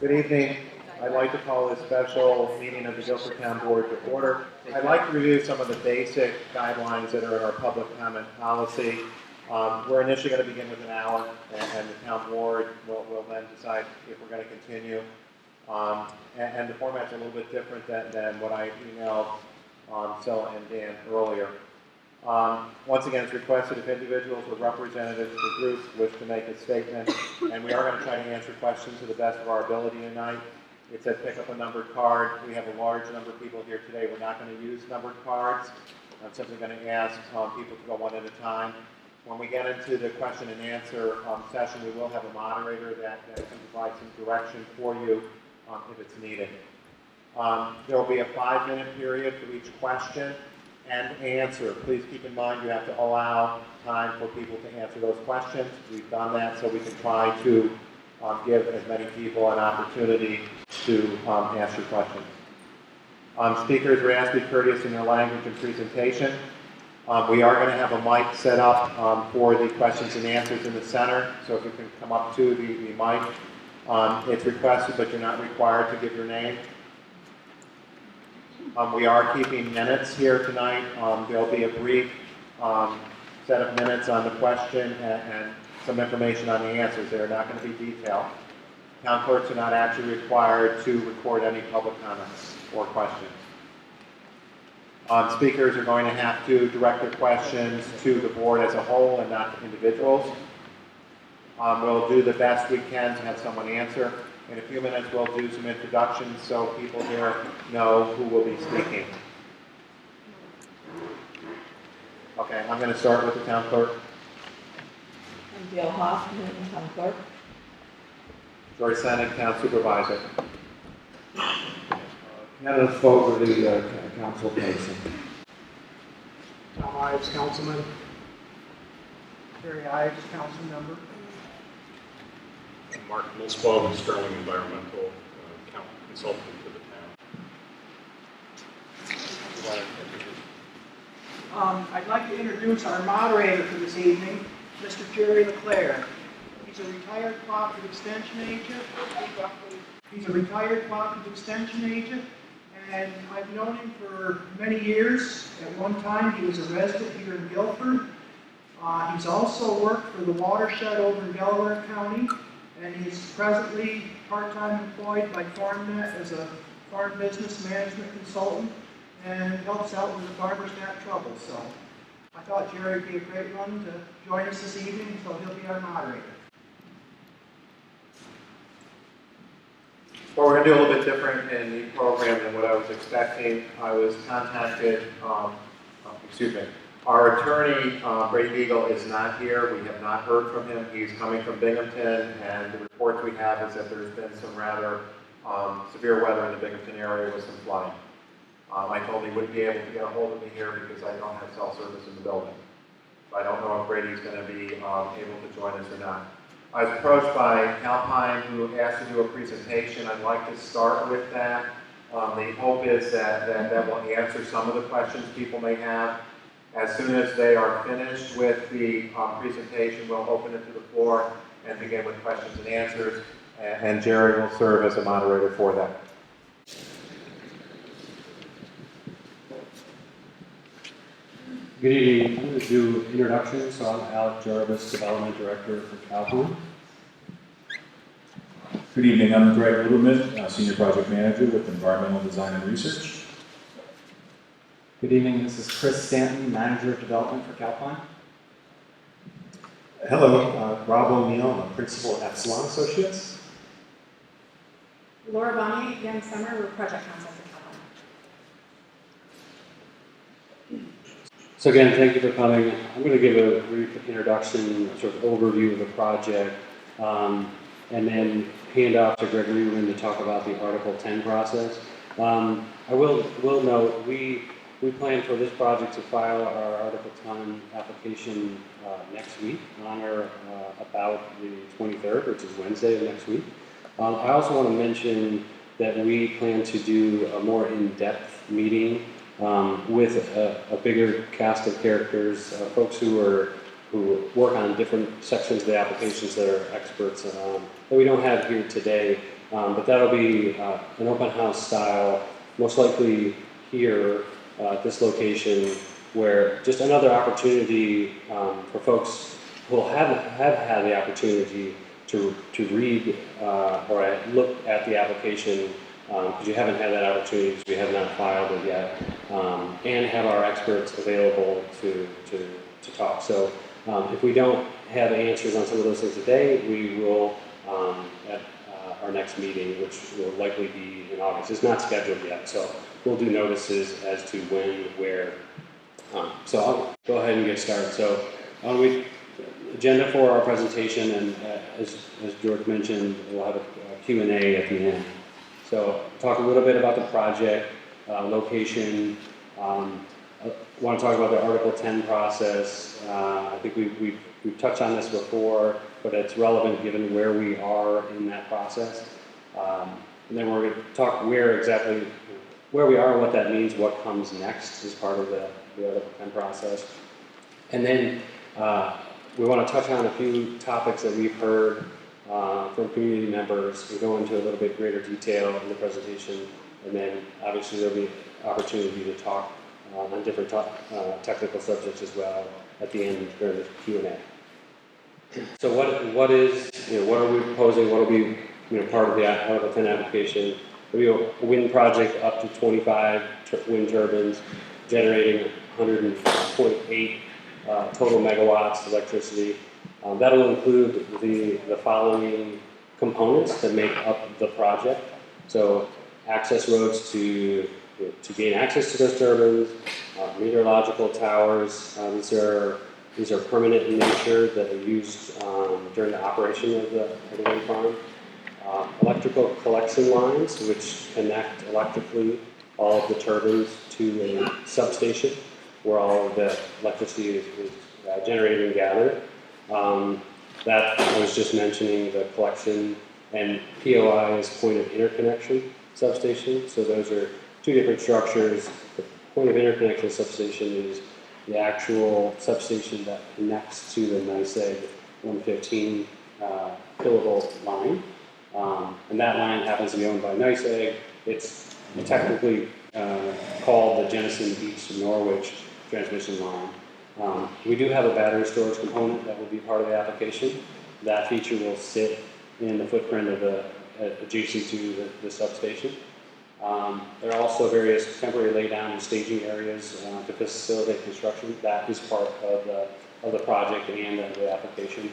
Good evening. I'd like to call this special meeting of the Guilford Town Board to order. I'd like to review some of the basic guidelines that are in our public comment policy. We're initially going to begin with an hour, and the town board will then decide if we're going to continue. And the format's a little bit different than what I emailed Scylla and Dan earlier. Once again, it's requested if individuals or representatives of the groups wish to make a statement, and we are going to try to answer questions to the best of our ability tonight. It said pick up a numbered card. We have a large number of people here today. We're not going to use numbered cards. I'm simply going to ask people to go one at a time. When we get into the question and answer session, we will have a moderator that can provide some direction for you if it's needed. There will be a 5-minute period for each question and answer. Please keep in mind you have to allow time for people to answer those questions. We've done that so we can try to give as many people an opportunity to ask your questions. Speakers are asked to be courteous in their language and presentation. We are going to have a mic set up for the questions and answers in the center, so if you can come up to the mic. It's requested, but you're not required to give your name. We are keeping minutes here tonight. There'll be a brief set of minutes on the question and some information on the answers. They're not going to be detailed. Town clerks are not actually required to record any public comments or questions. Speakers are going to have to direct their questions to the board as a whole and not to individuals. We'll do the best we can to have someone answer. In a few minutes, we'll do some introductions so people here know who will be speaking. Okay, I'm going to start with the town clerk. I'm Gail Hoffman, town clerk. George Sennick, town supervisor. Kenneth Fogarty, council person. Tom Ives, councilman. Terry Ives, council member. Mark Milswell, Sterling Environmental Consultant to the town. I'd like to introduce our moderator for this evening, Mr. Jerry LeClaire. He's a retired cooperative extension agent. And I've known him for many years. At one time, he was a resident here in Guilford. He's also worked for the watershed over in Delaware County, and he's presently part-time employed by FarmNet as a farm business management consultant and helps out when the farmers have trouble. So I thought Jerry would be a great one to join us this evening, so he'll be our moderator. Well, we're going to do a little bit different in the program than what I was expecting. I was contacted, our attorney, Brady Beagle, is not here. We have not heard from him. He's coming from Binghamton, and the reports we have is that there's been some rather severe weather in the Binghamton area with some flooding. I told him he wouldn't be able to get a hold of me here because I don't have cell service in the building. So I don't know if Brady's going to be able to join us or not. I was approached by Calpine, who asked to do a presentation. I'd like to start with that. The hope is that will answer some of the questions people may have. As soon as they are finished with the presentation, we'll open it to the floor and begin with questions and answers, and Jerry will serve as a moderator for that. Good evening. I'm going to do introductions. So I'm Alec Jarvis, Development Director for Calpine. Good evening. I'm Greg Lieberman, Senior Project Manager with Environmental Design and Research. Good evening. This is Chris Stanton, Manager of Development for Calpine. Hello, Rob O'Neill. I'm a Principal at Epsilon Associates. Laura Bonnie, Young Summer, we're Project Counsel for Calpine. So again, thank you for coming. I'm going to give a brief introduction, sort of overview of the project, and then hand off to Greg Lieberman to talk about the Article 10 process. I will note, we plan for this project to file our Article 10 application next week, on or about the 23rd, which is Wednesday of next week. I also want to mention that we plan to do a more in-depth meeting with a bigger cast of characters, folks who work on different sections of the applications that are experts that we don't have here today, but that'll be an open house style, most likely here at this location, where just another opportunity for folks who will have had the opportunity to read or look at the application, because you haven't had that opportunity because we have not filed it yet, and have our experts available to talk. So if we don't have answers on some of those things today, we will at our next meeting, which will likely be in August. It's not scheduled yet, so we'll do notices as to when, where. So I'll go ahead and get started. So agenda for our presentation, and as George mentioned, we'll have a Q&A at the end. So talk a little bit about the project, location. I want to talk about the Article 10 process. I think we've touched on this before, but it's relevant given where we are in that process. And then we're going to talk where we are and what that means, what comes next as part of the Article 10 process. And then we want to touch on a few topics that we've heard from community members. We'll go into a little bit greater detail in the presentation, and then obviously there'll be opportunity to talk on different technical subjects as well at the end during the Q&A. So what are we proposing? What will be part of the Article 10 application? It'll be a wind project up to 25 wind turbines, generating 100.8 total megawatts of electricity. That'll include the following components that make up the project. So access roads to gain access to those turbines, meteorological towers. These are permanent in nature that are used during the operation of the wind farm. Electrical collection lines, which connect electrically all of the turbines to a substation where all of the electricity is generated and gathered. That I was just mentioning the collection, and POI is point of interconnection substation. So those are two different structures. The point of interconnection substation is the actual substation that connects to the NYSEG 115 kilovolt line. And that line happens to be owned by NYSEG. It's technically called the Jenison Beach to Norwich transmission line. We do have a battery storage component that will be part of the application. That feature will sit in the footprint of adjacent to the substation. There are also various temporary laydown and staging areas to facilitate construction. That is part of the project and of the application.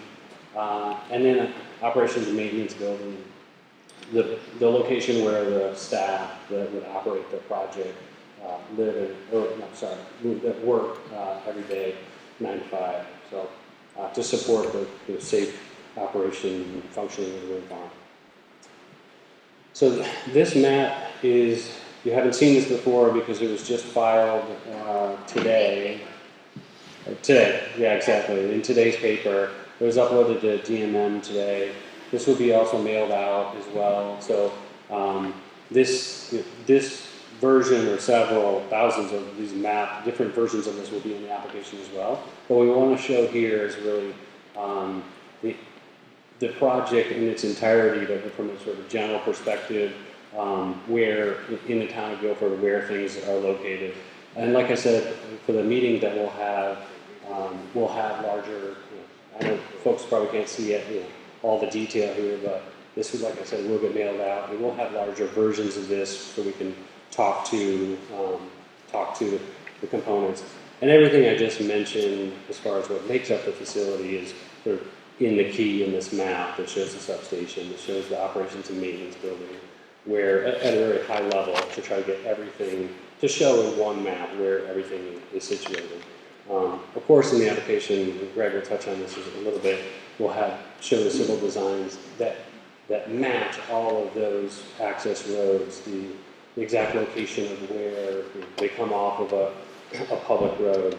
And then operations and maintenance building, the location where the staff that would operate the project that work every day, 9 to 5. So to support the safe operation and functioning of the wind farm. So this map is, you haven't seen this before because it was just filed today. Yeah, exactly. In today's paper, it was uploaded to DMM today. This will be also mailed out as well. So this version, or several thousands of these different versions of this will be in the application as well. What we want to show here is really the project in its entirety, from a sort of general perspective, where in the town of Guilford, where things are located. And like I said, for the meeting that we'll have larger, I know folks probably can't see it, all the detail here, but this is, like I said, will get mailed out, and we'll have larger versions of this so we can talk to the components. And everything I just mentioned as far as what makes up the facility is sort of in the key in this map that shows the substation, that shows the operations and maintenance building, where at a very high level to try to get everything to show in one map where everything is situated. Of course, in the application, Greg will touch on this a little bit, we'll show the civil designs that match all of those access roads, the exact location of where they come off of a public road.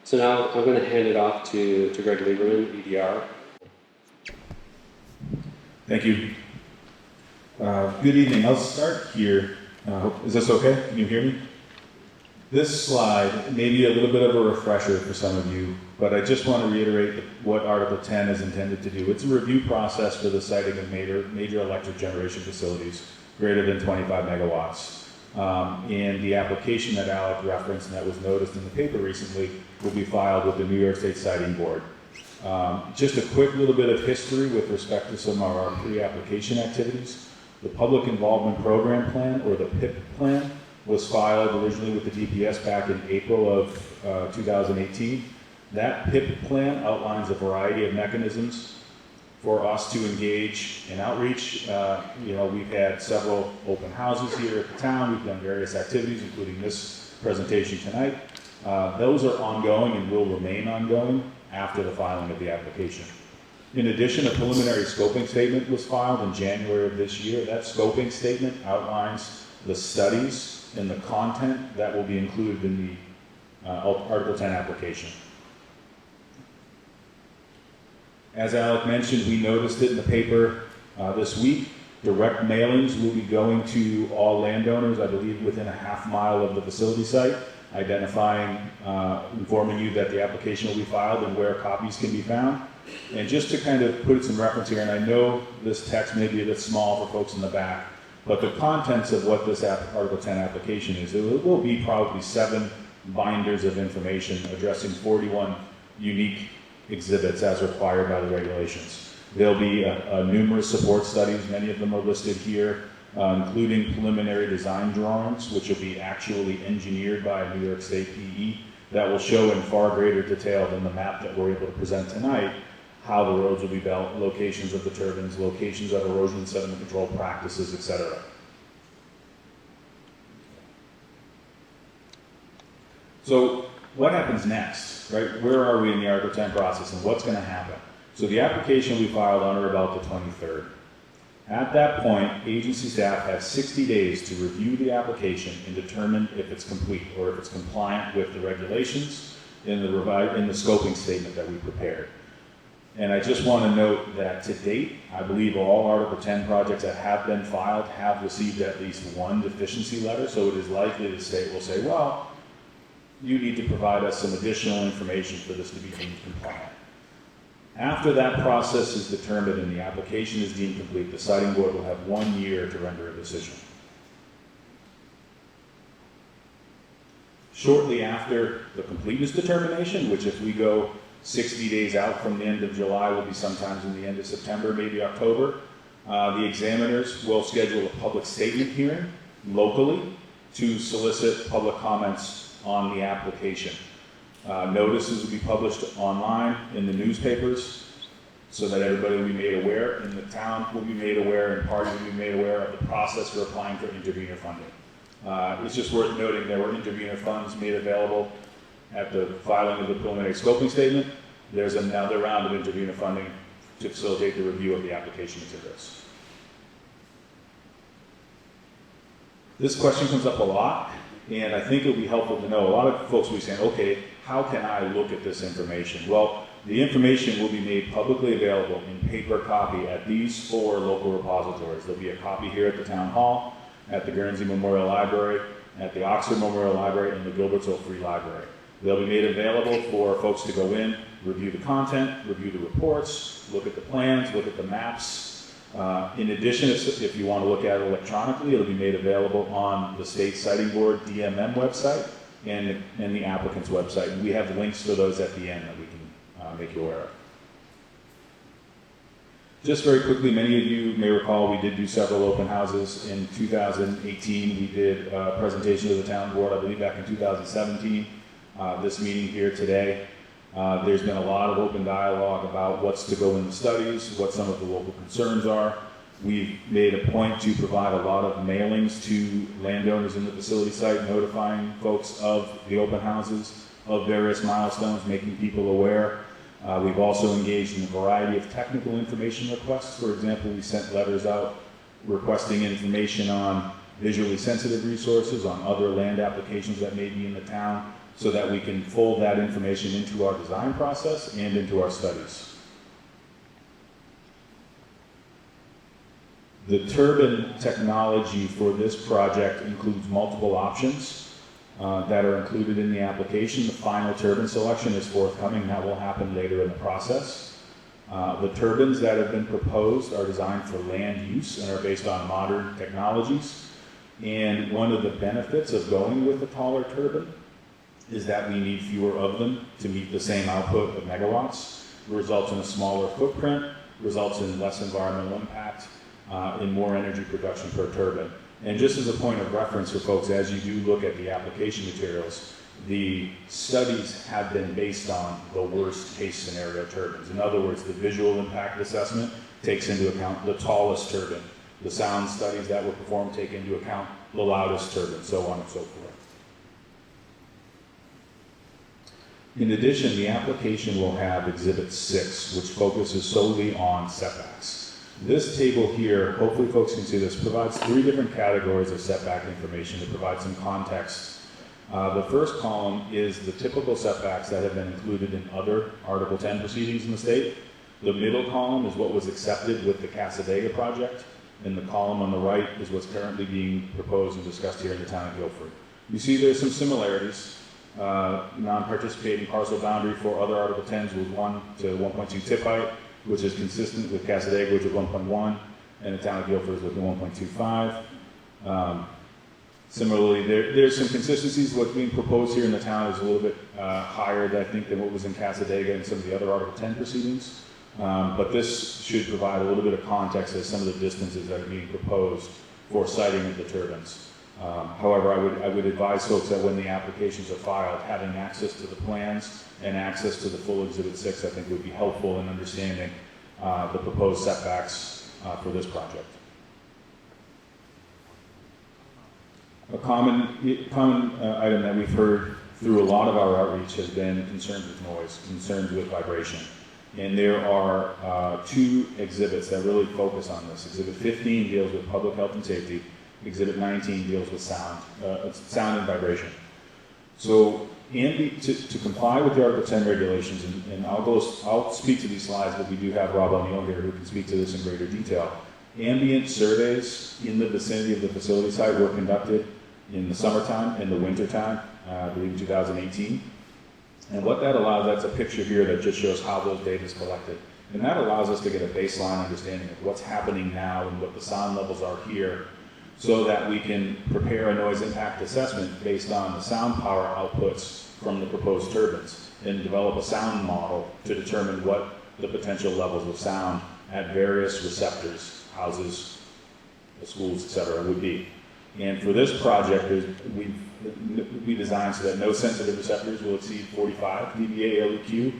So now I'm going to hand it off to Greg Lieberman, EDR. Thank you. Good evening. I'll start here. Is this okay? Can you hear me? This slide may be a little bit of a refresher for some of you, but I just want to reiterate what Article 10 is intended to do. It's a review process for the siting of major electric generation facilities greater than 25 megawatts. And the application that Alec referenced and that was noticed in the paper recently will be filed with the New York State Siting Board. Just a quick little bit of history with respect to some of our pre-application activities. The Public Involvement Program Plan, or the PIP plan, was filed originally with the DPS back in April of 2018. That PIP plan outlines a variety of mechanisms for us to engage in outreach. We've had several open houses here at the town. We've done various activities, including this presentation tonight. Those are ongoing and will remain ongoing after the filing of the application. In addition, a preliminary scoping statement was filed in January of this year. That scoping statement outlines the studies and the content that will be included in the Article 10 application. As Alec mentioned, we noticed it in the paper this week. Direct mailings will be going to all landowners, I believe within a half mile of the facility site, identifying, informing you that the application will be filed and where copies can be found. And just to kind of put some reference here, and I know this text may be a bit small for folks in the back, but the contents of what this Article 10 application is, it will be probably 7 binders of information addressing 41 unique exhibits as required by the regulations. There'll be numerous support studies, many of them are listed here, including preliminary design drawings, which will be actually engineered by a New York State PE, that will show in far greater detail than the map that we're able to present tonight how the roads will be built, locations of the turbines, locations of erosion and sediment control practices, etc. So what happens next, right? Where are we in the Article 10 process and what's going to happen? So the application we filed on or about the 23rd. At that point, agency staff has 60 days to review the application and determine if it's complete or if it's compliant with the regulations in the scoping statement that we prepared. And I just want to note that to date, I believe all Article 10 projects that have been filed have received at least one deficiency letter, so it is likely the state will say, well, you need to provide us some additional information for this to be deemed compliant. After that process is determined and the application is deemed complete, the siting board will have 1 year to render a decision. Shortly after the completeness determination, which if we go 60 days out from the end of July will be sometimes in the end of September, maybe October, the examiners will schedule a public statement hearing locally to solicit public comments on the application. Notices will be published online in the newspapers so that everybody will be made aware, and the town will be made aware, and parties will be made aware of the process for applying for intervenor funding. It's just worth noting there were intervenor funds made available at the filing of the preliminary scoping statement. There's another round of intervenor funding to facilitate the review of the application materials. This question comes up a lot, and I think it would be helpful to know. A lot of folks will be saying, okay, how can I look at this information? Well, the information will be made publicly available in paper copy at these 4 local repositories. There'll be a copy here at the Town Hall, at the Guernsey Memorial Library, at the Oxford Memorial Library, and the Gilbertsville Free Library. They'll be made available for folks to go in, review the content, review the reports, look at the plans, look at the maps. In addition, if you want to look at it electronically, it'll be made available on the State Siting Board DMM website and the applicant's website. And we have links for those at the end that we can make you aware of. Just very quickly, many of you may recall we did do several open houses. In 2018, we did a presentation to the town board, I believe back in 2017. This meeting here today, there's been a lot of open dialogue about what's to go in the studies, what some of the local concerns are. We've made a point to provide a lot of mailings to landowners in the facility site, notifying folks of the open houses, of various milestones, making people aware. We've also engaged in a variety of technical information requests. For example, we sent letters out requesting information on visually sensitive resources, on other land applications that may be in the town, so that we can fold that information into our design process and into our studies. The turbine technology for this project includes multiple options. that are included in the application. The final turbine selection is forthcoming. That will happen later in the process. The turbines that have been proposed are designed for land use and are based on modern technologies. And one of the benefits of going with a taller turbine is that we need fewer of them to meet the same output of megawatts. It results in a smaller footprint, results in less environmental impact, and more energy production per turbine. And just as a point of reference for folks, as you do look at the application materials, the studies have been based on the worst case scenario turbines. In other words, the visual impact assessment takes into account the tallest turbine. The sound studies that were performed take into account the loudest turbine, so on and so forth. In addition, the application will have Exhibit 6, which focuses solely on setbacks. This table here, hopefully folks can see this, provides 3 different categories of setback information to provide some context. The first column is the typical setbacks that have been included in other Article 10 proceedings in the state. The middle column is what was accepted with the Casadega project, and the column on the right is what's currently being proposed and discussed here in the town of Guilford. You see there's some similarities. Non-participating parcel boundary for other Article 10s was 1 to 1.2 tip height, which is consistent with Casadega, which is 1.1, and the town of Guilford is looking at 1.25. Similarly, there's some consistencies. What's being proposed here in the town is a little bit higher, I think, than what was in Casadega and some of the other Article 10 proceedings. But this should provide a little bit of context as some of the distances that are being proposed for siting of the turbines. However, I would advise folks that when the applications are filed, having access to the plans and access to the full Exhibit 6, I think would be helpful in understanding the proposed setbacks for this project. A common item that we've heard through a lot of our outreach has been concerns with noise, concerns with vibration. And there are 2 exhibits that really focus on this. Exhibit 15 deals with public health and safety. Exhibit 19 deals with sound and vibration. So to comply with the Article 10 regulations, and I'll speak to these slides, but we do have Rob O'Neill here who can speak to this in greater detail. Ambient surveys in the vicinity of the facility site were conducted in the summertime and the wintertime, I believe in 2018. And what that allows, that's a picture here that just shows how those data is collected. And that allows us to get a baseline understanding of what's happening now and what the sound levels are here, so that we can prepare a noise impact assessment based on the sound power outputs from the proposed turbines and develop a sound model to determine what the potential levels of sound at various receptors, houses, schools, etc. would be. And for this project, we designed so that no sensitive receptors will exceed 45 dBA LEQ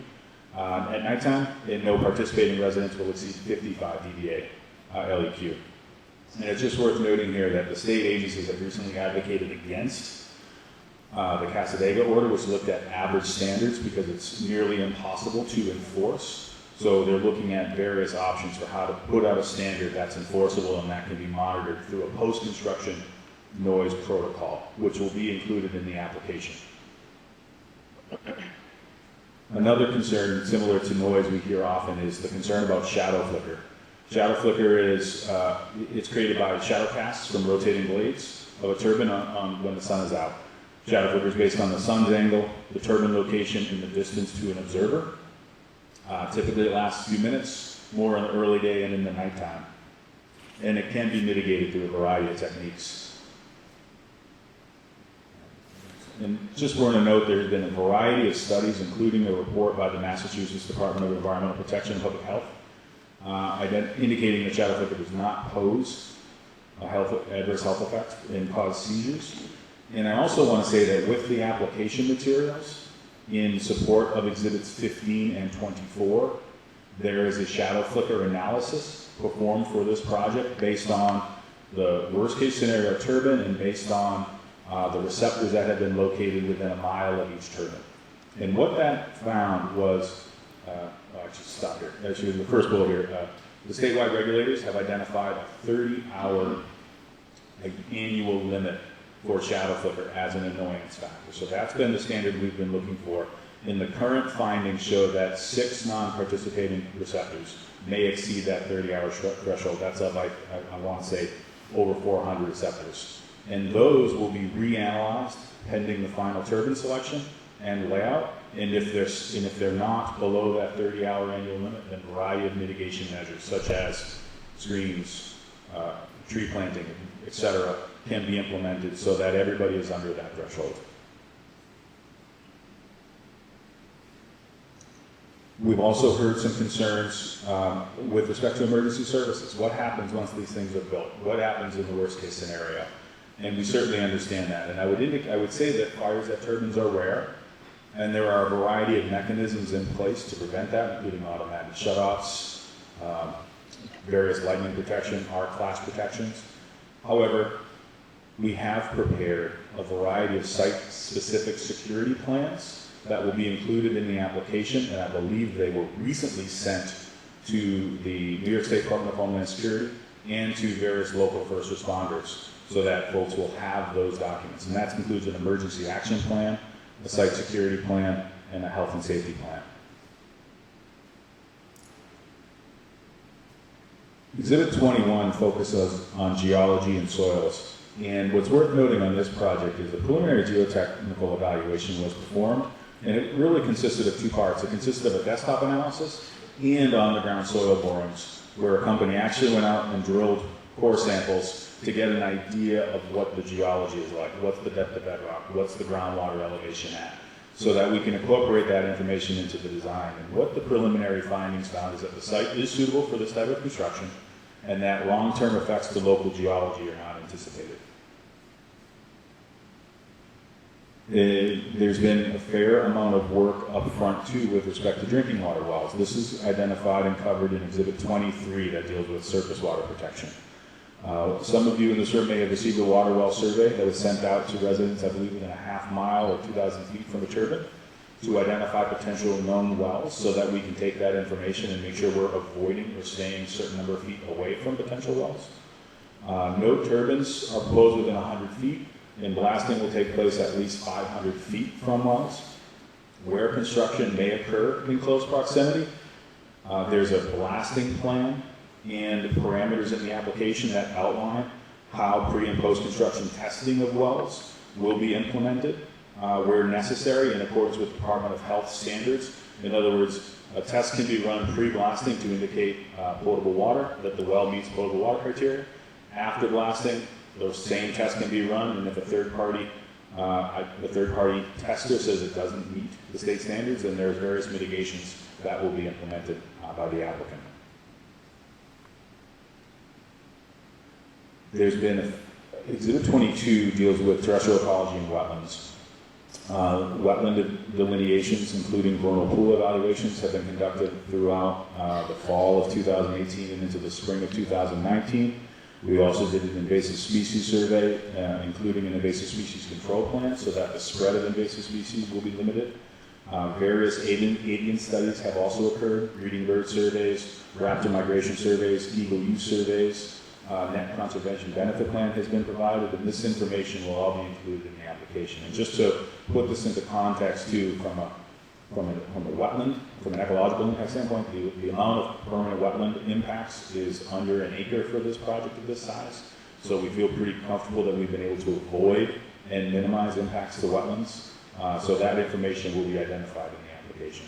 at nighttime, and no participating residents will exceed 55 dBA LEQ. And it's just worth noting here that the state agencies have recently advocated against the Casadega order, which looked at average standards because it's nearly impossible to enforce. So they're looking at various options for how to put out a standard that's enforceable and that can be monitored through a post-construction noise protocol, which will be included in the application. Another concern similar to noise we hear often is the concern about shadow flicker. Shadow flicker is it's created by shadow casts from rotating blades of a turbine on when the sun is out. Shadow flicker is based on the sun's angle, the turbine location, and the distance to an observer. Typically it lasts a few minutes, more in the early day and in the nighttime. And it can be mitigated through a variety of techniques. And just want to note there has been a variety of studies, including a report by the Massachusetts Department of Environmental Protection and Public Health, indicating that shadow flicker does not pose a adverse health effect and cause seizures. And I also want to say that with the application materials in support of Exhibits 15 and 24, there is a shadow flicker analysis performed for this project based on the worst case scenario turbine and based on the receptors that have been located within a mile of each turbine. And what that found was, stop here. Actually, the first bullet here. The statewide regulators have identified a 30-hour annual limit for shadow flicker as an annoyance factor. So that's been the standard we've been looking for. And the current findings show that 6 non-participating receptors may exceed that 30-hour threshold. That's up, I want to say, over 400 receptors. and those will be reanalyzed pending the final turbine selection and layout. And if they're not below that 30-hour annual limit, then a variety of mitigation measures, such as screens, tree planting, etc., can be implemented so that everybody is under that threshold. We've also heard some concerns with respect to emergency services. What happens once these things are built? What happens in the worst case scenario? And we certainly understand that. And I would say that fires at turbines are rare, and there are a variety of mechanisms in place to prevent that, including automatic shutoffs, various lightning protection, R-class protections. However, we have prepared a variety of site-specific security plans that will be included in the application, and I believe they were recently sent to the New York State Department of Homeland Security and to various local first responders, so that folks will have those documents. And that includes an emergency action plan, a site security plan, and a health and safety plan. Exhibit 21 focuses on geology and soils. And what's worth noting on this project is the preliminary geotechnical evaluation was performed, and it really consisted of two parts. It consisted of a desktop analysis and on-the-ground soil borings, where a company actually went out and drilled core samples to get an idea of what the geology is like, what's the depth of bedrock, what's the groundwater elevation at, so that we can incorporate that information into the design. And what the preliminary findings found is that the site is suitable for this type of construction, and that long-term effects to local geology are not anticipated. There's been a fair amount of work up front too with respect to drinking water wells. This is identified and covered in Exhibit 23 that deals with surface water protection. Some of you in this room may have received a water well survey that was sent out to residents, I believe, within a half mile or 2,000 feet from a turbine to identify potential known wells, so that we can take that information and make sure we're avoiding or staying a certain number of feet away from potential wells. No turbines are proposed within 100 feet, and blasting will take place at least 500 feet from wells. Where construction may occur in close proximity, there's a blasting plan and parameters in the application that outline how pre- and post-construction testing of wells will be implemented where necessary in accordance with Department of Health standards. In other words, a test can be run pre-blasting to indicate potable water, that the well meets potable water criteria. After blasting, those same tests can be run, and if a third party tester says it doesn't meet the state standards, then there's various mitigations that will be implemented by the applicant. There's been Exhibit 22 deals with terrestrial ecology and wetlands. Wetland delineations, including vernal pool evaluations, have been conducted throughout the fall of 2018 and into the spring of 2019. We also did an invasive species survey, including an invasive species control plan, so that the spread of invasive species will be limited. Various avian studies have also occurred: breeding bird surveys, raptor migration surveys, eagle use surveys. Net conservation benefit plan has been provided, and this information will all be included in the application. And just to put this into context too, from an ecological impact standpoint, the amount of permanent wetland impacts is under an acre for this project of this size. So we feel pretty comfortable that we've been able to avoid and minimize impacts to wetlands. So that information will be identified in the application.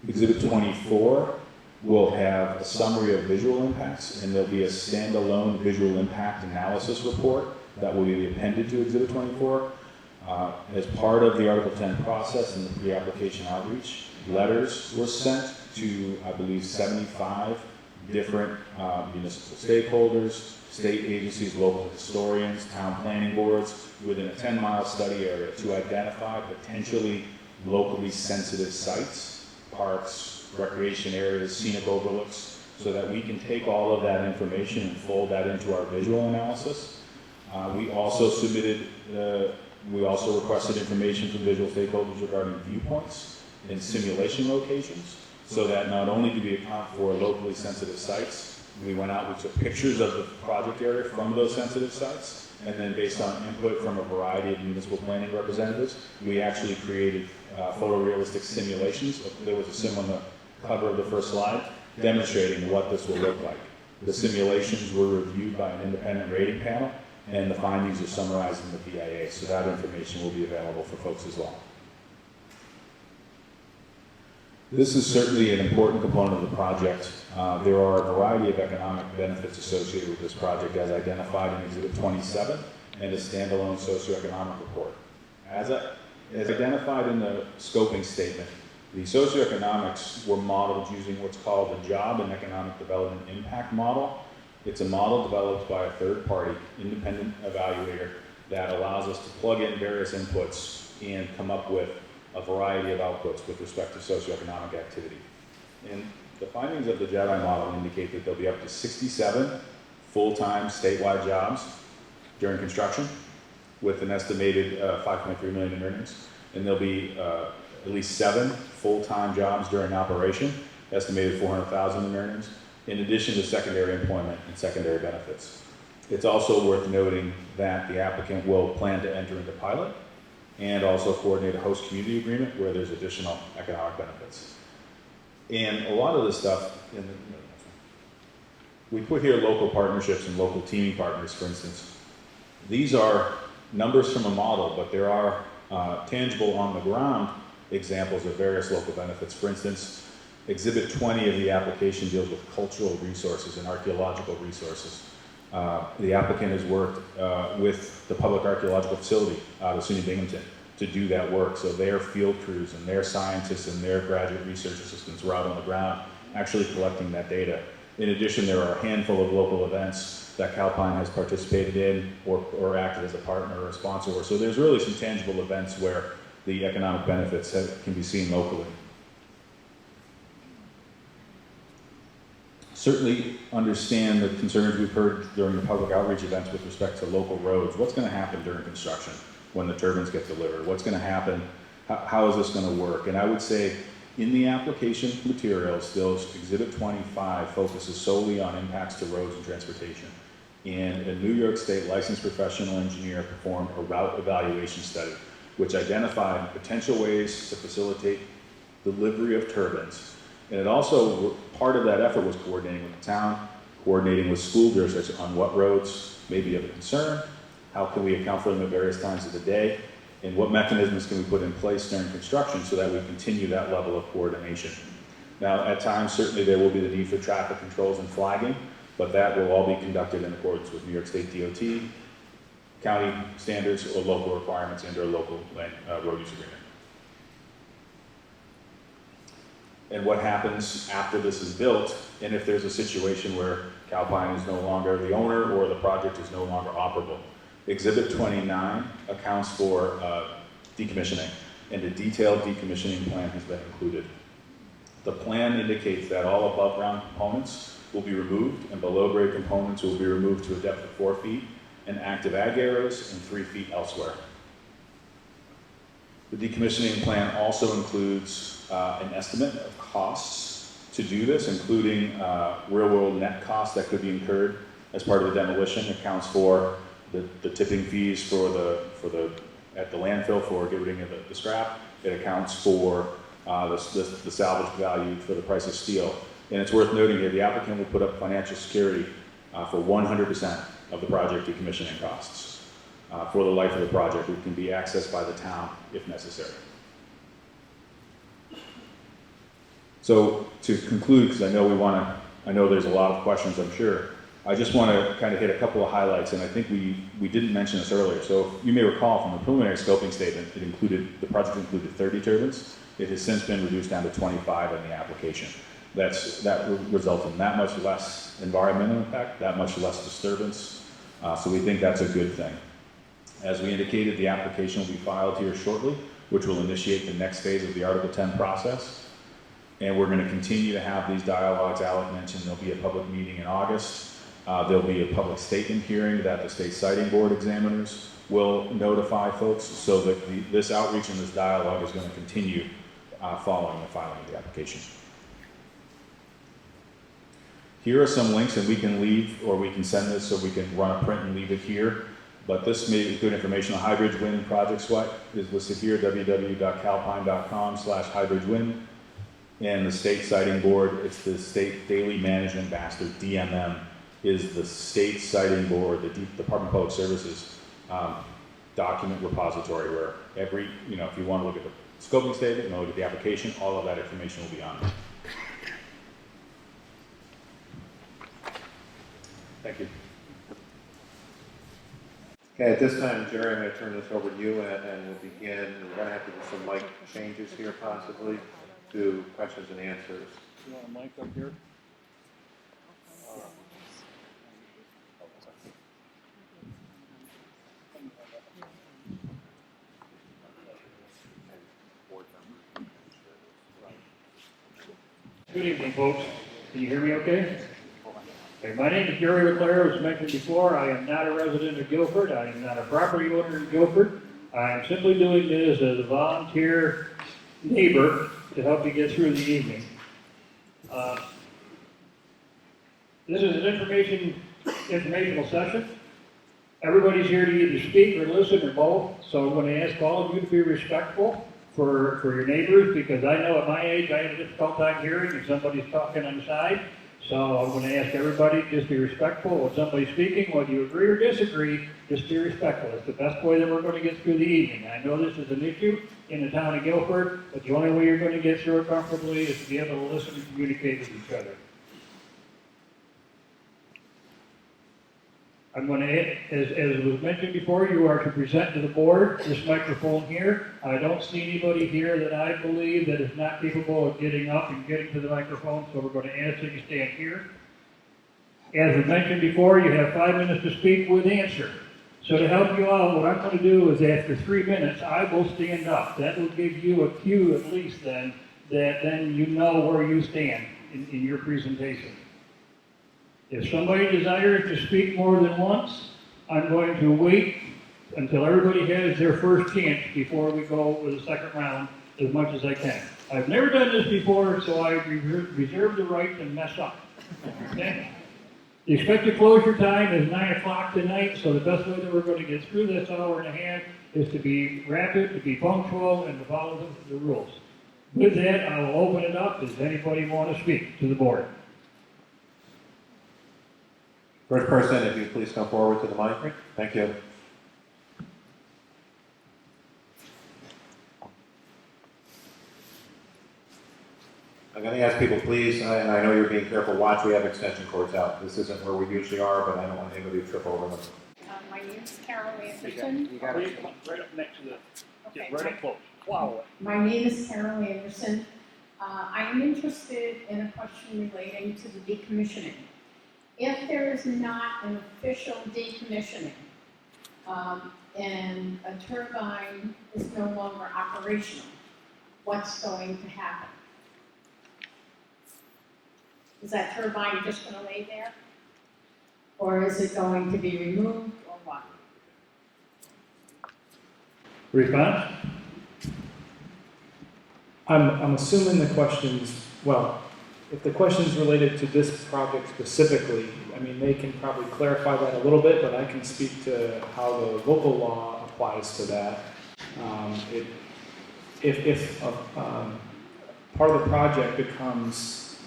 Exhibit 24 will have a summary of visual impacts, and there'll be a standalone visual impact analysis report that will be appended to Exhibit 24. As part of the Article 10 process and the pre-application outreach, letters were sent to, I believe, 75 different municipal stakeholders, state agencies, local historians, town planning boards within a 10-mile study area to identify potentially locally sensitive sites, parks, recreation areas, scenic overlooks, so that we can take all of that information and fold that into our visual analysis. We also requested information from visual stakeholders regarding viewpoints and simulation locations, so that not only do we account for locally sensitive sites, we went out, we took pictures of the project area from those sensitive sites, and then based on input from a variety of municipal planning representatives, we actually created photorealistic simulations. There was a sim on the cover of the first slide demonstrating what this will look like. The simulations were reviewed by an independent rating panel, and the findings are summarized in the PIA, so that information will be available for folks as well. This is certainly an important component of the project. There are a variety of economic benefits associated with this project as identified in Exhibit 27 and a standalone socioeconomic report. As identified in the scoping statement, the socioeconomics were modeled using what's called the Job and Economic Development Impact Model. It's a model developed by a third-party independent evaluator that allows us to plug in various inputs and come up with a variety of outputs with respect to socioeconomic activity. And the findings of the JEDI model indicate that there'll be up to 67 full-time statewide jobs during construction with an estimated 5.3 million in earnings. And there'll be at least 7 full-time jobs during operation, estimated 400,000 in earnings, in addition to secondary employment and secondary benefits. It's also worth noting that the applicant will plan to enter into pilot and also coordinate a host community agreement where there's additional economic benefits. And a lot of this stuff, we put here local partnerships and local teaming partners, for instance. These are numbers from a model, but there are tangible on the ground examples of various local benefits. For instance, Exhibit 20 of the application deals with cultural resources and archaeological resources. The applicant has worked with the public archaeological facility out of SUNY Binghamton to do that work. So their field crews and their scientists and their graduate research assistants were out on the ground actually collecting that data. In addition, there are a handful of local events that Calpine has participated in or acted as a partner or a sponsor. So there's really some tangible events where the economic benefits can be seen locally. Certainly understand the concerns we've heard during the public outreach events with respect to local roads. What's going to happen during construction when the turbines get delivered? What's going to happen? How is this going to work? And I would say in the application materials, those Exhibit 25 focuses solely on impacts to roads and transportation. And a New York State licensed professional engineer performed a route evaluation study, which identified potential ways to facilitate delivery of turbines. And it also, part of that effort was coordinating with the town, coordinating with school districts on what roads may be of concern, how can we account for them at various times of the day, and what mechanisms can we put in place during construction so that we continue that level of coordination. Now, at times, certainly there will be the need for traffic controls and flagging, but that will all be conducted in accordance with New York State DOT, county standards, or local requirements and/or local road use agreement. And what happens after this is built, and if there's a situation where Calpine is no longer the owner or the project is no longer operable. Exhibit 29 accounts for decommissioning, and a detailed decommissioning plan has been included. The plan indicates that all above ground components will be removed and below grade components will be removed to a depth of 4 feet and active ag areas and 3 feet elsewhere. The decommissioning plan also includes an estimate of costs to do this, including real-world net costs that could be incurred as part of the demolition. It accounts for the tipping fees at the landfill for getting rid of the scrap. It accounts for the salvage value for the price of steel. And it's worth noting here, the applicant will put up financial security for 100% of the project decommissioning costs for the life of the project, which can be accessed by the town if necessary. So to conclude, because I know there's a lot of questions, I'm sure, I just want to kind of hit a couple of highlights, and I think we didn't mention this earlier. So you may recall from the preliminary scoping statement, the project included 30 turbines. It has since been reduced down to 25 in the application. That results in that much less environmental impact, that much less disturbance. So we think that's a good thing. As we indicated, the application will be filed here shortly, which will initiate the next phase of the Article 10 process. And we're going to continue to have these dialogues. Alec mentioned there'll be a public meeting in August. There'll be a public statement hearing that the state siting board examiners will notify folks, so that this outreach and this dialogue is going to continue following the filing of the application. Here are some links, and we can leave, or we can send this, so we can run a print and leave it here. But this may be good information. The High Bridge Wind project site is listed here, www.calpine.com/highbridgewind. And the state siting board, it's the State Daily Management Master, DMM, is the state siting board, the Department of Public Services document repository where every, if you want to look at the scoping statement, look at the application, all of that information will be on there. Thank you. Okay, at this time, Jerry, I'm going to turn this over to you, and we'll begin. We're going to have to do some mic changes here, possibly, to questions and answers. You want a mic up here? Good evening, folks. Can you hear me okay? Okay, my name is Gary Leclerc. As mentioned before, I am not a resident of Guilford. I am not a property owner in Guilford. I am simply doing this as a volunteer neighbor to help you get through the evening. This is an informational session. Everybody's here to either speak or listen or both, so I'm going to ask all of you to be respectful for your neighbors, because I know at my age I have a difficult time hearing if somebody's talking on the side. So I'm going to ask everybody just be respectful when somebody's speaking, whether you agree or disagree, just be respectful. It's the best way that we're going to get through the evening. I know this is an issue in the town of Guilford, but the only way you're going to get through it comfortably is to be able to listen and communicate with each other. I'm going to, as was mentioned before, you are to present to the board this microphone here. I don't see anybody here that I believe that is not capable of getting up and getting to the microphone, so we're going to ask that you stand here. As was mentioned before, you have 5 minutes to speak with answer. So to help you out, what I'm going to do is after 3 minutes, I will stand up. That will give you a cue at least then, that then you know where you stand in your presentation. If somebody desires to speak more than once, I'm going to wait until everybody has their first chance before we go with the second round as much as I can. I've never done this before, so I reserve the right to mess up. Okay? The expected closure time is 9 o'clock tonight, so the best way that we're going to get through this hour and a half is to be rapid, to be punctual, and to follow the rules. With that, I will open it up. Does anybody want to speak to the board? First person, if you please come forward to the mic. Thank you. I'm going to ask people, please, and I know you're being careful, watch, we have extension cords out. This isn't where we usually are, but I don't want anybody to trip over them. My name is Carol Anderson. You got it. Right up next to the, Okay, right up close. Wow. my name is Carol Anderson. I am interested in a question relating to the decommissioning. If there is not an official decommissioning, and a turbine is no longer operational, what's going to happen? Is that turbine just going to lay there? Or is it going to be removed, or what? Response? I'm assuming the question's, well, if the question's related to this project specifically, I mean, they can probably clarify that a little bit, but I can speak to how the local law applies to that. If part of the project becomes,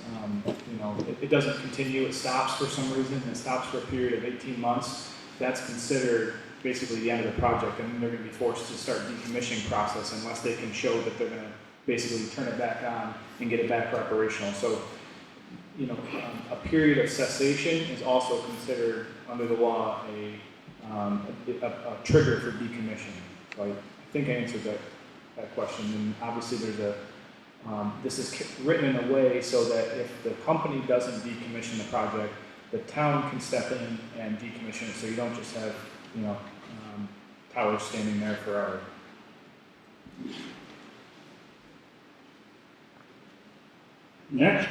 it doesn't continue, it stops for some reason, it stops for a period of 18 months, that's considered basically the end of the project, and then they're going to be forced to start decommissioning process unless they can show that they're going to basically turn it back on and get it back operational. So, a period of cessation is also considered under the law a trigger for decommissioning. So I think I answered that question. And obviously there's this is written in a way so that if the company doesn't decommission the project, the town can step in and decommission it. So you don't just have, towers standing there forever. Next.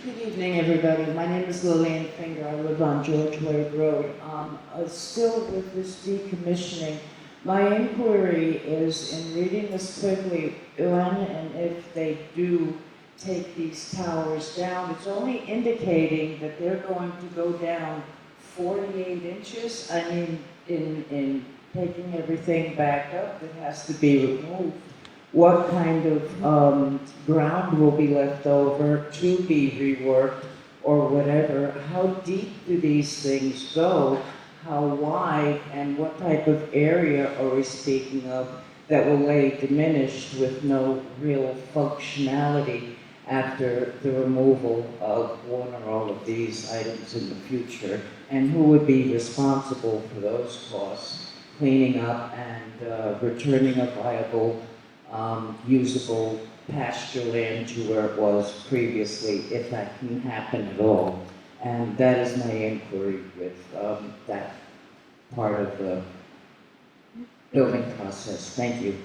Good evening, everybody. My name is Lillian Finger. I live on George Wade Road. Still with this decommissioning, my inquiry is in reading this quickly, when and if they do take these towers down, it's only indicating that they're going to go down 48 inches. I mean, in taking everything back up that has to be removed, what kind of ground will be left over to be reworked or whatever? How deep do these things go? How wide, and what type of area are we speaking of that will lay diminished with no real functionality after the removal of one or all of these items in the future? And who would be responsible for those costs, cleaning up and returning a viable, usable pasture land to where it was previously, if that can happen at all? And that is my inquiry with that part of the building process. Thank you.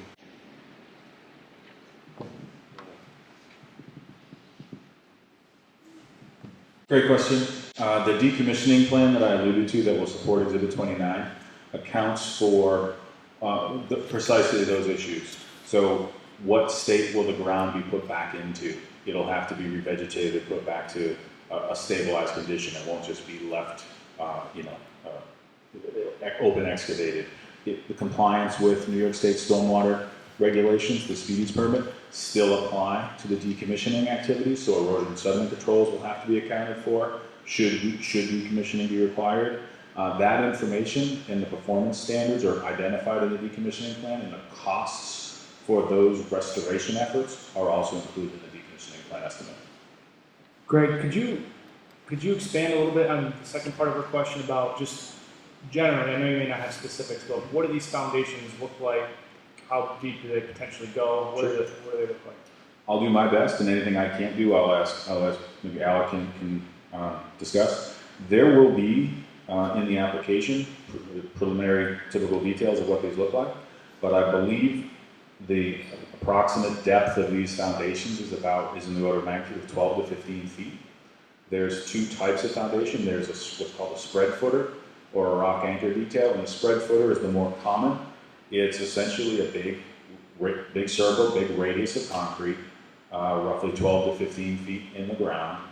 Great question. The decommissioning plan that I alluded to that will support Exhibit 29 accounts for precisely those issues. So what state will the ground be put back into? It'll have to be revegetated, put back to a stabilized condition. It won't just be left, open excavated. The compliance with New York State stormwater regulations, the speedies permit, still apply to the decommissioning activities, so erosion and sediment controls will have to be accounted for should decommissioning be required. That information and the performance standards are identified in the decommissioning plan, and the costs for those restoration efforts are also included in the decommissioning plan estimate. Greg, could you expand a little bit on the second part of her question about just generally, I know you may not have specifics, but what do these foundations look like? How deep do they potentially go? What do they look like? I'll do my best, and anything I can't do, I'll ask maybe Alec can discuss. There will be in the application preliminary typical details of what these look like, but I believe the approximate depth of these foundations is in the order of magnitude of 12 to 15 feet. There's two types of foundation. There's what's called a spread footer or a rock anchor detail, and the spread footer is the more common. It's essentially a big circle, big radius of concrete, roughly 12 to 15 feet in the ground.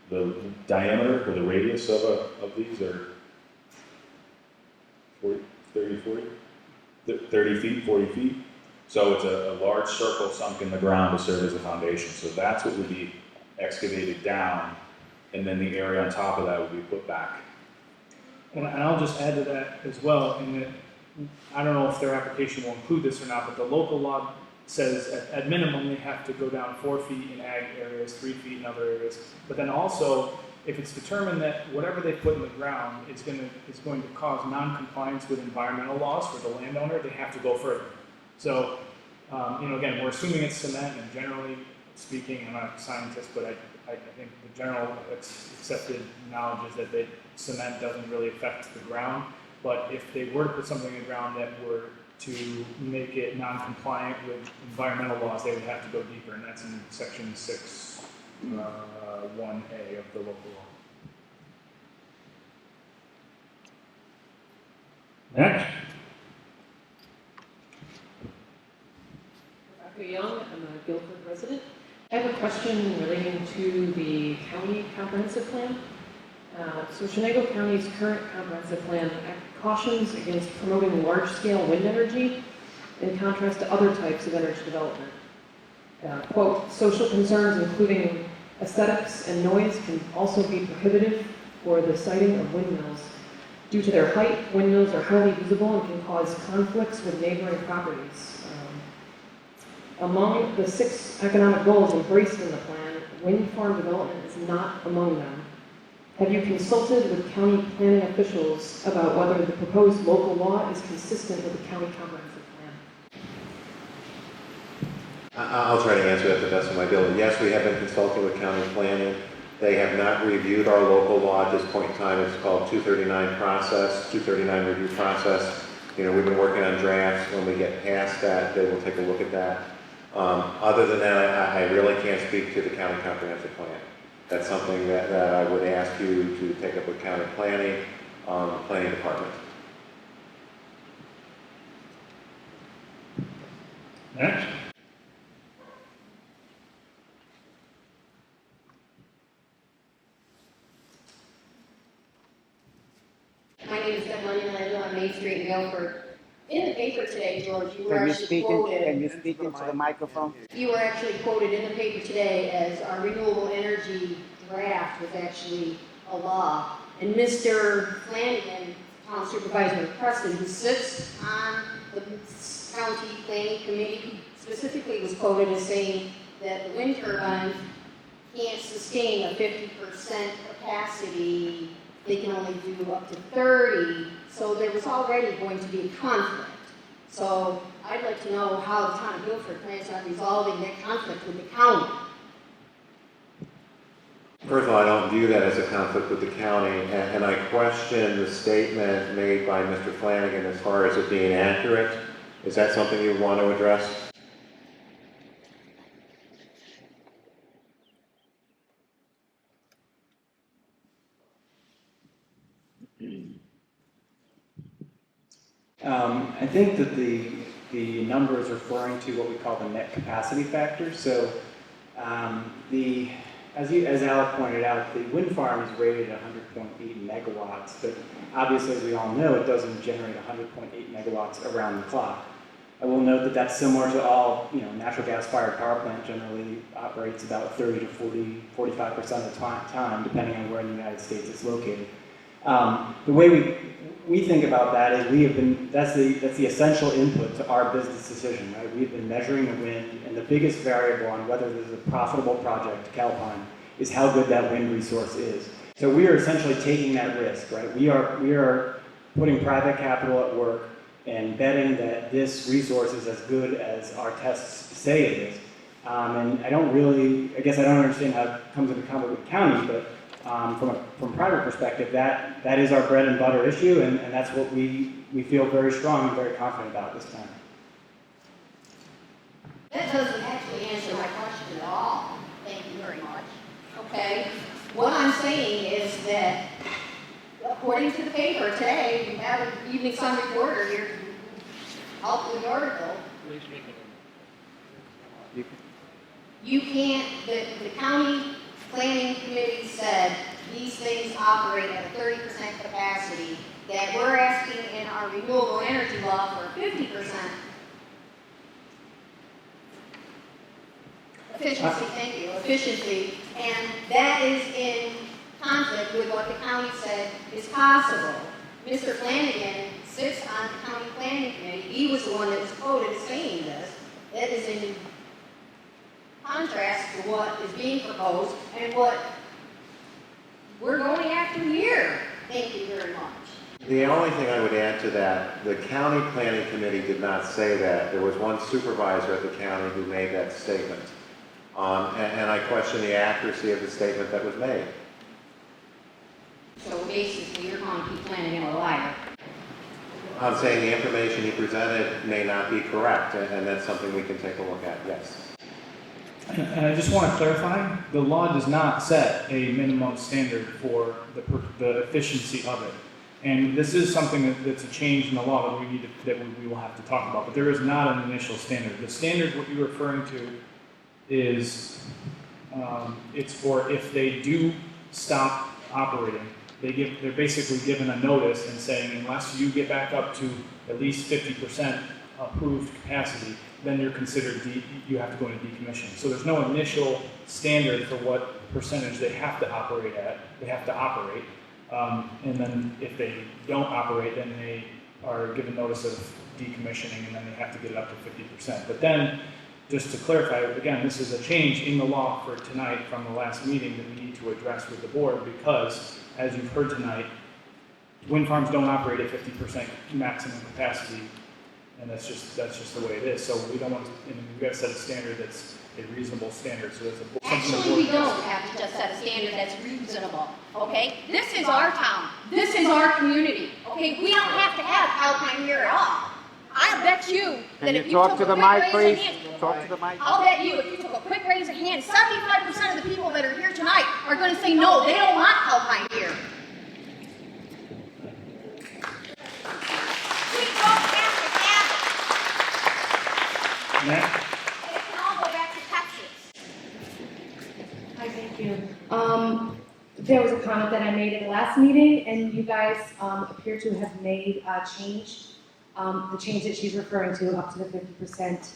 The diameter or the radius of these are 30 feet, 40 feet. So it's a large circle sunk in the ground to serve as a foundation. So that's what would be excavated down, and then the area on top of that would be put back. And I'll just add to that as well, in that I don't know if their application will include this or not, but the local law says at minimum they have to go down 4 feet in ag areas, 3 feet in other areas. But then also, if it's determined that whatever they put in the ground is going to cause non-compliance with environmental laws for the landowner, they have to go further. So, again, we're assuming it's cement, and generally speaking, I'm not a scientist, but I think the general accepted knowledge is that cement doesn't really affect the ground. But if they were to put something in the ground that were to make it non-compliant with environmental laws, they would have to go deeper, and that's in section 6, 1A of the local law. Next. Rebecca Young, I'm a Guilford resident. I have a question relating to the county comprehensive plan. So Chenango County's current comprehensive plan cautions against promoting large-scale wind energy in contrast to other types of energy development. Quote, social concerns including aesthetics and noise can also be prohibitive for the siting of windmills. Due to their height, windmills are highly visible and can cause conflicts with neighboring properties. Among the 6 economic goals embraced in the plan, wind farm development is not among them. Have you consulted with county planning officials about whether the proposed local law is consistent with the county comprehensive plan? I'll try to answer that to the best of my ability. Yes, we have been consulting with county planning. They have not reviewed our local law at this point in time. It's called 239 review process. We've been working on drafts. When we get past that, they will take a look at that. Other than that, I really can't speak to the county comprehensive plan. That's something that I would ask you to take up with county planning, planning department. Next. My name is Devlin, and I live on Main Street in Guilford. today, George. You were Can you actually speak quoted. into the microphone? You were actually quoted in the paper today as our renewable energy draft was actually a law. And Mr. Flanagan, Town Supervisor of Preston, who sits on the county planning committee, specifically was quoted as saying that the wind turbines can't sustain a 50% capacity. They can only do up to 30. So there was already going to be a conflict. So I'd like to know how the town of Guilford plans on resolving that conflict with the county. First of all, I don't view that as a conflict with the county, and I question the statement made by Mr. Flanagan as far as it being accurate. Is that something you want to address? I think that the number is referring to what we call the net capacity factor. So as Alec pointed out, the wind farm is rated at 100.8 megawatts, but obviously, as we all know, it doesn't generate 100.8 megawatts around the clock. I will note that that's similar to all, natural gas-fired power plant generally operates about 30 to 45% of the time, depending on where in the United States it's located. The way we think about that is that's the essential input to our business decision, right? We've been measuring the wind, and the biggest variable on whether this is a profitable project, Calpine, is how good that wind resource is. So we are essentially taking that risk, right? We are putting private capital at work and betting that this resource is as good as our tests say it is. And I guess I don't understand how it comes into conflict with the county, but from a private perspective, that is our bread and butter issue, and that's what we feel very strong and very confident about this time. That doesn't actually answer my question at all. Thank you very much. Okay? What I'm saying is that, according to the paper today, you have an Evening Sun reporter here to help with the article. You can't, the county planning committee said these things operate at a 30% capacity, that we're asking in our renewable energy law for a 50% efficiency, and that is in conflict with what the county said is possible. Mr. Flanagan sits on the county planning committee. He was the one that was quoted as saying this. That is in contrast to what is being proposed and what we're going after here. Thank you very much. The only thing I would add to that, the county planning committee did not say that. There was one supervisor at the county who made that statement. And I question the accuracy of the statement that was made. So basically, you're calling Pete Flanagan a liar. I'm saying the information he presented may not be correct, and that's something we can take a look at, yes. And I just want to clarify, the law does not set a minimum standard for the efficiency of it. And this is something that's a change in the law that we will have to talk about, but there is not an initial standard. The standard, what you're referring to, is it's for if they do stop operating, they're basically given a notice and saying unless you get back up to at least 50% approved capacity, then you're considered, you have to go into decommission. So there's no initial standard for what percentage they have to operate at. They have to operate. And then if they don't operate, then they are given notice of decommissioning, and then they have to get it up to 50%. But then, just to clarify, again, this is a change in the law for tonight from the last meeting that we need to address with the board because, as you've heard tonight, wind farms don't operate at 50% maximum capacity, and that's just the way it is. So we don't want to, we've got to set a standard that's a reasonable standard. So that's Actually, we don't have to just set a standard that's reasonable, okay? This is our town. This is our community, okay? We don't have to have Calpine here at all. I bet you that if you took a quick raise of hand, Talk to the mic. I'll bet you if you took a quick raise of hand, 75% of the people that are here tonight are going to say no, they don't want Calpine here. We don't have to have it. Next. They can all go back to Texas. Hi, thank you. There was a comment that I made at the last meeting, and you guys appear to have made a change the change that she's referring to, up to the 50%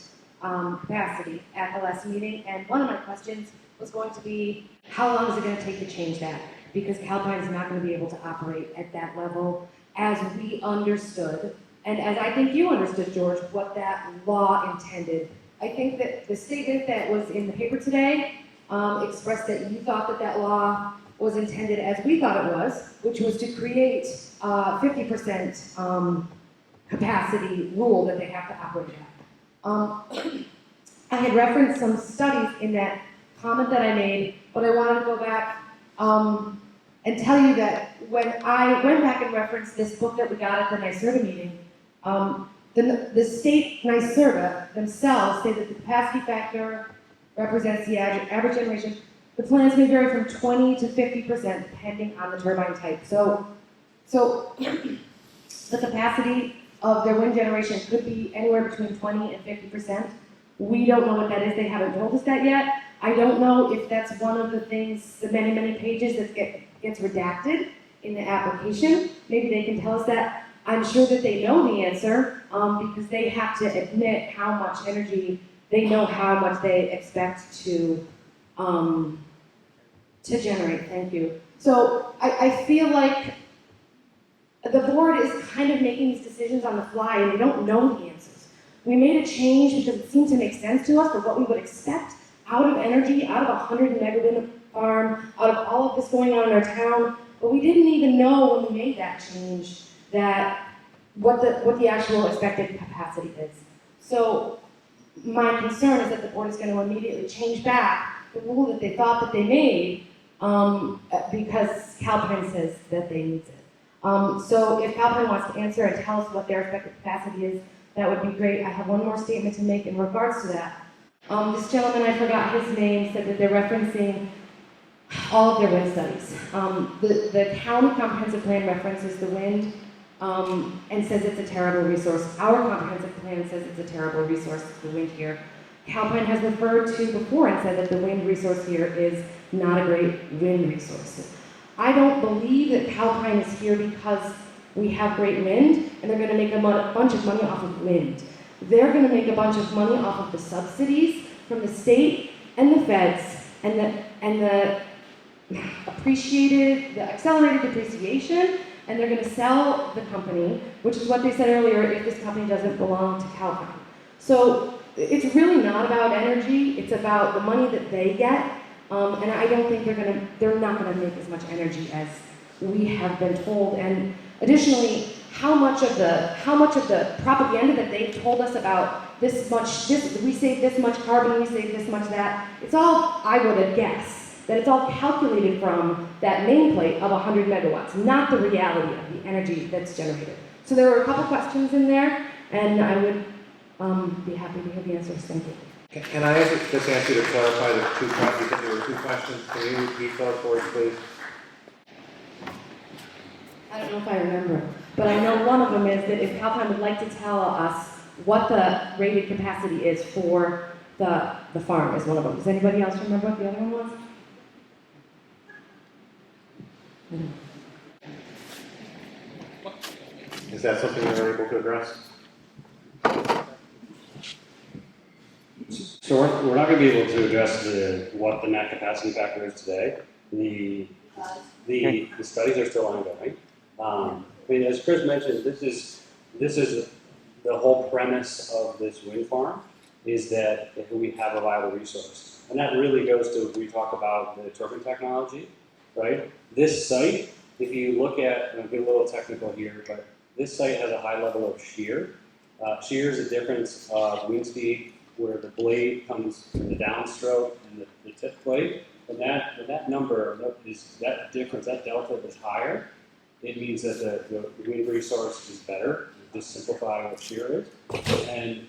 capacity at the last meeting. And one of my questions was going to be, how long is it going to take to change that? Because Calpine is not going to be able to operate at that level as we understood, and as I think you understood, George, what that law intended. I think that the statement that was in the paper today expressed that you thought that that law was intended as we thought it was, which was to create 50% capacity rule that they have to operate at. I had referenced some studies in that comment that I made, but I wanted to go back and tell you that when I went back and referenced this book that we got at the NYSERDA meeting, the state NYSERDA themselves say that the capacity factor represents the average generation. The plans may vary from 20 to 50% depending on the turbine type. So the capacity of their wind generation could be anywhere between 20 and 50%. We don't know what that is. They haven't told us that yet. I don't know if that's one of the things, the many, many pages that gets redacted in the application. Maybe they can tell us that. I'm sure that they know the answer because they have to admit how much energy, they know how much they expect to generate. Thank you. So I feel like the board is kind of making these decisions on the fly and they don't know the answers. We made a change because it seemed to make sense to us for what we would expect out of energy, out of a 100 megawatt farm, out of all of this going on in our town, but we didn't even know when we made that change that what the actual expected capacity is. So my concern is that the board is going to immediately change back the rule that they thought that they made because Calpine says that they need it. So if Calpine wants to answer and tell us what their expected capacity is, that would be great. I have one more statement to make in regards to that. This gentleman, I forgot his name, said that they're referencing all of their wind studies. The county comprehensive plan references the wind and says it's a terrible resource. Our comprehensive plan says it's a terrible resource, the wind here. Calpine has referred to before and said that the wind resource here is not a great wind resource. I don't believe that Calpine is here because we have great wind and they're going to make a bunch of money off of wind. They're going to make a bunch of money off of the subsidies from the state and the feds and the accelerated depreciation, and they're going to sell the company, which is what they said earlier, if this company doesn't belong to Calpine. So it's really not about energy, it's about the money that they get, and I don't think they're not going to make as much energy as we have been told. And additionally, how much of the propaganda that they've told us about we save this much carbon, we save this much that, it's all, I would have guessed, that it's all calculated from that nameplate of 100 megawatts, not the reality of the energy that's generated. So there were a couple questions in there, and I would be happy to hear the answers. Thank you. Can I just ask you to clarify the two questions? There were two questions. Can you repeat those for us, please? I don't know if I remember, but I know one of them is that if Calpine would like to tell us what the rated capacity is for the farm is one of them. Does anybody else remember what the other one was? Is that something you're able to address? So we're not going to be able to address what the net capacity factor is today. The studies are still ongoing. I mean, as Chris mentioned, this is the whole premise of this wind farm is that we have a viable resource, and that really goes to we talk about the turbine technology, right? This site, if you look at, I'll get a little technical here, but this site has a high level of shear. Shear is a difference of wind speed where the blade comes from the downstroke and the tip blade. And that number is that difference, that delta is higher. It means that the wind resource is better. Just simplify what shear is. And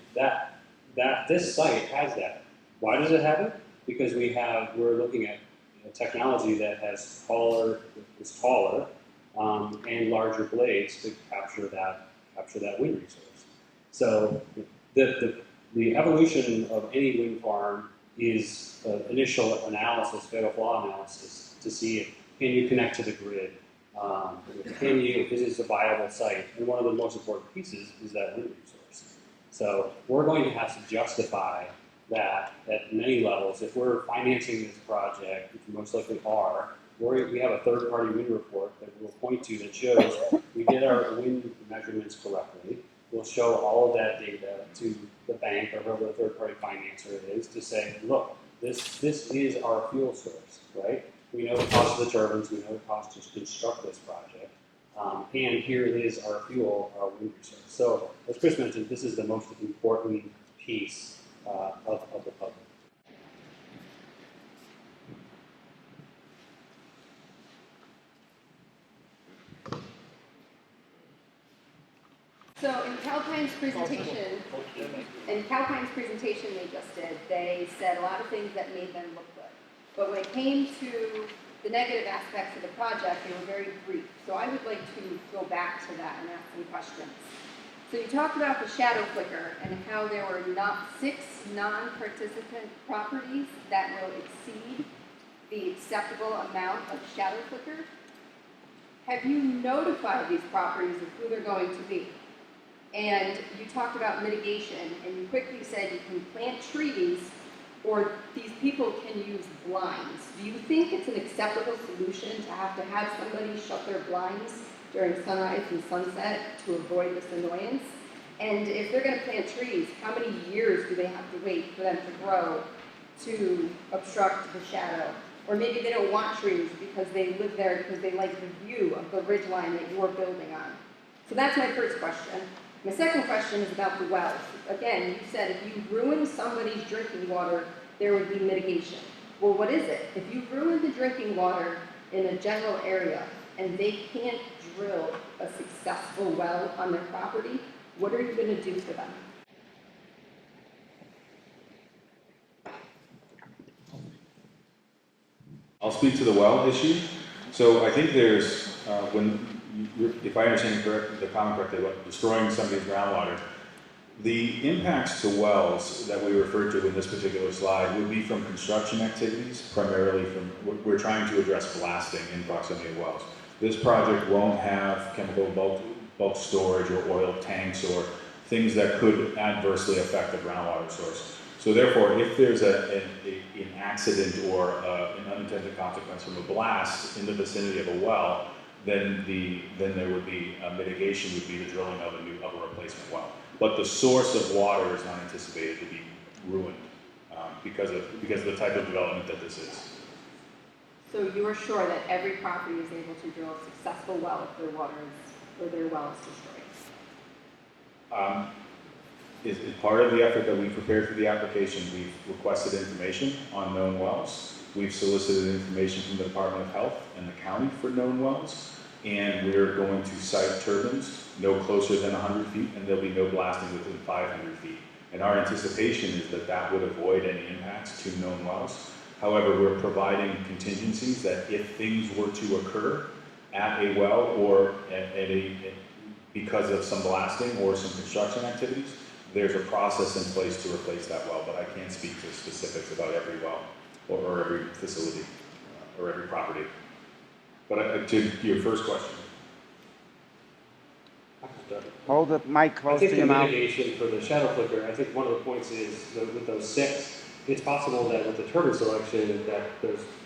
this site has that. Why does it have it? Because we're looking at technology that is taller and larger blades to capture that wind resource. So the evolution of any wind farm is initial analysis, fatal flaw analysis, to see if can you connect to the grid, Can you, is this a viable site? And one of the most important pieces is that wind resource. So we're going to have to justify that at many levels. If we're financing this project, which we most likely are, we have a third-party wind report that we'll point to that shows we did our wind measurements correctly. We'll show all of that data to the bank or whoever the third-party financer is to say, look, this is our fuel source, right? We know the cost of the turbines, we know the cost to construct this project, and here is our fuel, our wind resource. So, as Chris mentioned, this is the most important piece of the puzzle. So in Calpine's presentation, they just did, they said a lot of things that made them look good. But when it came to the negative aspects of the project, they were very brief. So I would like to go back to that and ask some questions. So you talked about the shadow flicker and how there were not 6 non-participant properties that will exceed the acceptable amount of shadow flicker. Have you notified these properties of who they're going to be? And you talked about mitigation, and you quickly said you can plant trees, or these people can use blinds. Do you think it's an acceptable solution to have somebody shut their blinds during sunrise and sunset to avoid this annoyance? And if they're going to plant trees, how many years do they have to wait for them to grow to obstruct the shadow? Or maybe they don't want trees because they live there because they like the view of the ridgeline that you're building on. So that's my first question. My second question is about the wells. Again, you said if you ruin somebody's drinking water, there would be mitigation. Well, what is it? If you ruin the drinking water in a general area and they can't drill a successful well on their property, what are you going to do for them? I'll speak to the well issue. So I think there's, if I understand the comment correctly, about destroying somebody's groundwater, the impacts to wells that we refer to in this particular slide would be from construction activities, primarily from, we're trying to address blasting in proximity of wells. This project won't have chemical bulk storage or oil tanks or things that could adversely affect the groundwater source. So therefore, if there's an accident or an unintended consequence from a blast in the vicinity of a well, then there would be mitigation would be the drilling of a replacement well. But the source of water is not anticipated to be ruined because of the type of development that this is. So you are sure that every property is able to drill a successful well if their water is, or their well is destroyed? Is part of the effort that we prepared for the application, we've requested information on known wells. We've solicited information from the Department of Health and the county for known wells, and we're going to site turbines no closer than 100 feet, and there'll be no blasting within 500 feet. And our anticipation is that that would avoid any impacts to known wells. However, we're providing contingencies that if things were to occur at a well or because of some blasting or some construction activities, there's a process in place to replace that well, but I can't speak to specifics about every well or every facility or every property. But to your first question. Hold the mic close to your mouth. I think the mitigation for the shadow flicker, I think one of the points is that with those 6, it's possible that with the turbine selection that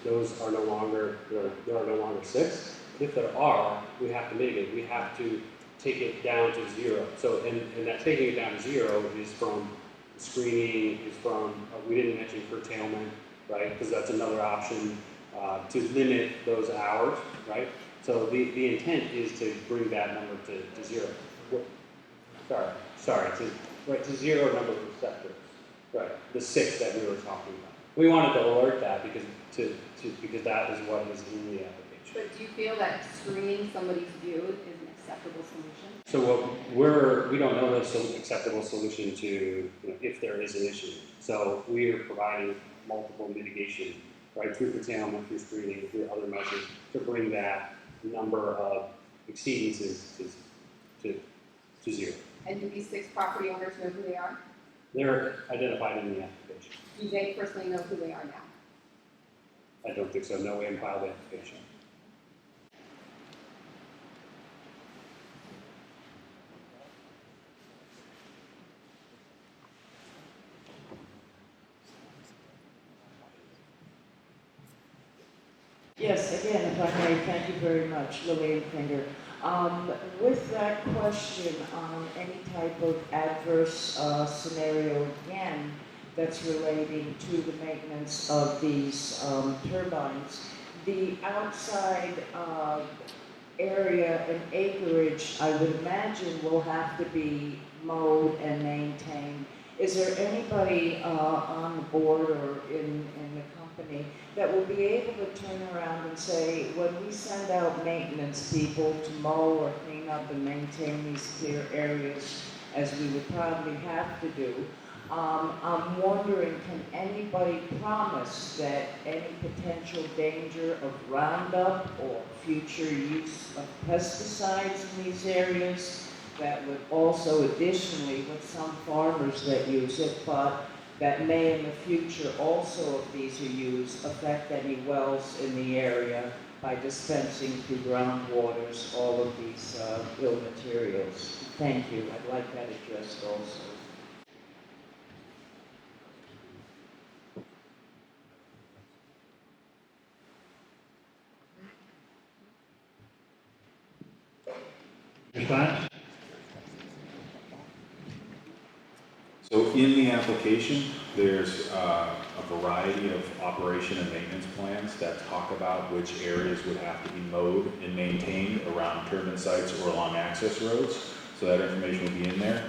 those are no longer, there are no longer 6. If there are, we have to mitigate. We have to take it down to 0. So, and that taking it down to 0 is from screening, is from, we didn't mention curtailment, right? Because that's another option to limit those hours, right? So the intent is to bring that number to 0. Sorry, to 0 number of receptors, right? The 6 that we were talking about. We wanted to alert that because that is what is in the application. But do you feel that screening somebody's view is an acceptable solution? So we don't know that's an acceptable solution to if there is an issue. So we are providing multiple mitigation, right, through curtailment, through screening, through other measures to bring that number of exceedances to 0. And do these 6 property owners know who they are? They're identified in the application. Do they personally know who they are now? I don't think so. No way in filed application. Yes, again, if I may, thank you very much, Lillian Finger. With that question on any type of adverse scenario, again, that's relating to the maintenance of these turbines, the outside area and acreage, I would imagine, will have to be mowed and maintained. Is there anybody on the board or in the company that will be able to turn around and say, when we send out maintenance people to mow or clean up and maintain these clear areas, as we would probably have to do, I'm wondering, can anybody promise that any potential danger of Roundup or future use of pesticides in these areas that would also additionally, with some farmers that use it, but that may in the future also, if these are used, affect any wells in the area by dispensing through groundwaters all of these ill materials? Thank you. I'd like that addressed also. Response? So in the application, there's a variety of operation and maintenance plans that talk about which areas would have to be mowed and maintained around turbine sites or along access roads. So that information will be in there.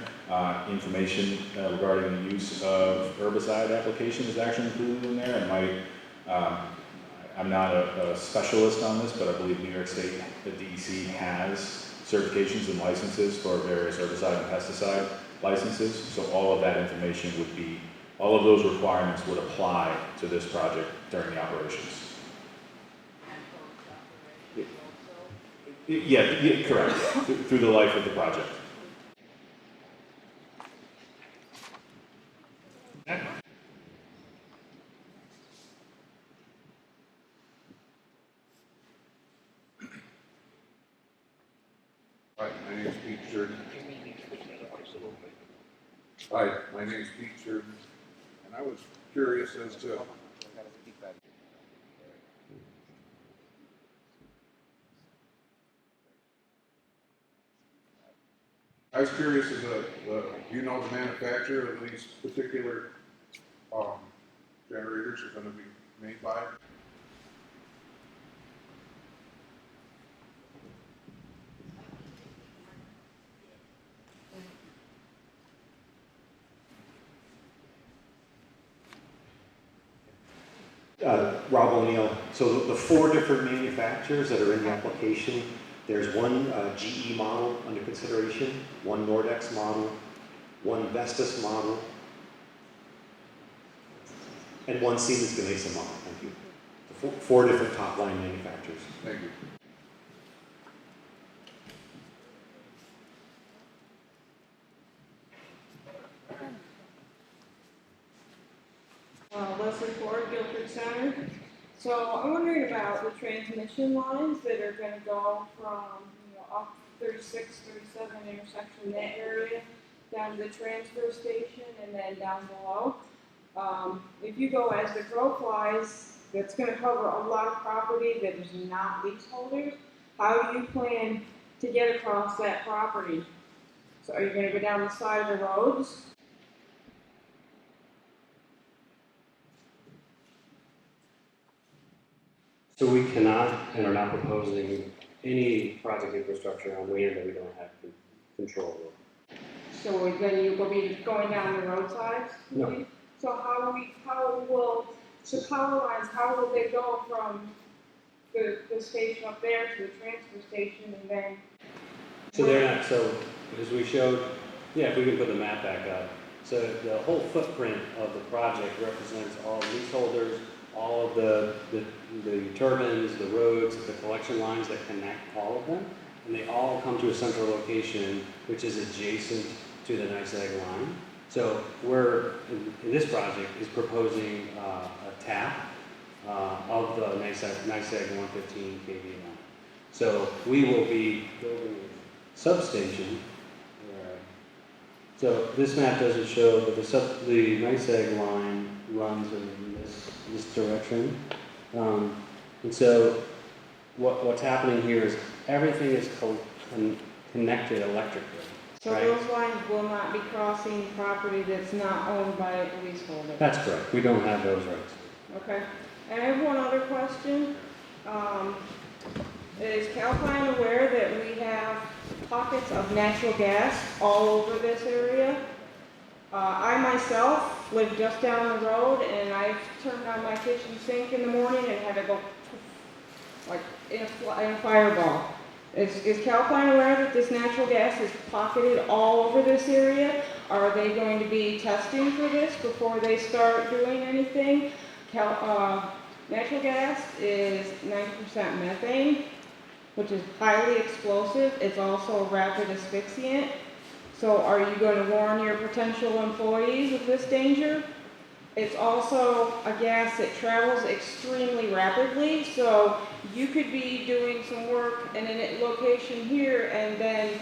Information regarding the use of herbicide application is actually included in there. And I'm not a specialist on this, but I believe New York State, the DEC has certifications and licenses for various herbicide and pesticide licenses. So all of that information would be, all of those requirements would apply to this project during the operations. Yeah, correct. Through the life of the project. Hi, my name's Pete Sheridan. Hi, my name's Pete Sheridan, and I was curious as to do you know the manufacturer of these particular generators are going to be made by? Rob O'Neill. So the four different manufacturers that are in the application, there's one GE model under consideration, one Nordex model, one Vestas model, and one Siemens Gamesa model. Thank you. Four different top-line manufacturers. Thank you. Leslie Ford, Guilford Center. So I'm wondering about the transmission lines that are going to go from, up 36, 37 intersection, that area, down to the transfer station and then down below. If you go as the crow flies, that's going to cover a lot of property that is not leaseholders. How do you plan to get across that property? So are you going to go down the side of the roads? So we cannot and are not proposing any project infrastructure on land that we don't have control over. So then you will be going down the roadsides? No. So how will the power lines, how will they go from the station up there to the transfer station and then? So they're not, so as we showed, yeah, if we can put the map back up. So the whole footprint of the project represents all leaseholders, all of the turbines, the roads, the collection lines that connect all of them, and they all come to a central location which is adjacent to the NYSEG line. So we're, in this project, is proposing a tap of the NYSEG 115 kV line. So we will be building a substation. So this map doesn't show, but the NYSEG line runs in this direction. And so what's happening here is everything is connected electrically. So right? those lines will not be crossing property that's not owned by a leaseholder? That's correct. We don't have those rights. Okay. And I have one other question. Is Calpine aware that we have pockets of natural gas all over this area? I myself live just down the road, and I've turned on my kitchen sink in the morning and had to go like in a fireball. Is Calpine aware that this natural gas is pocketed all over this area? Are they going to be testing for this before they start doing anything? Natural gas is 90% methane, which is highly explosive. It's also a rapid asphyxiant. So are you going to warn your potential employees of this danger? It's also a gas that travels extremely rapidly, so you could be doing some work in a location here, and then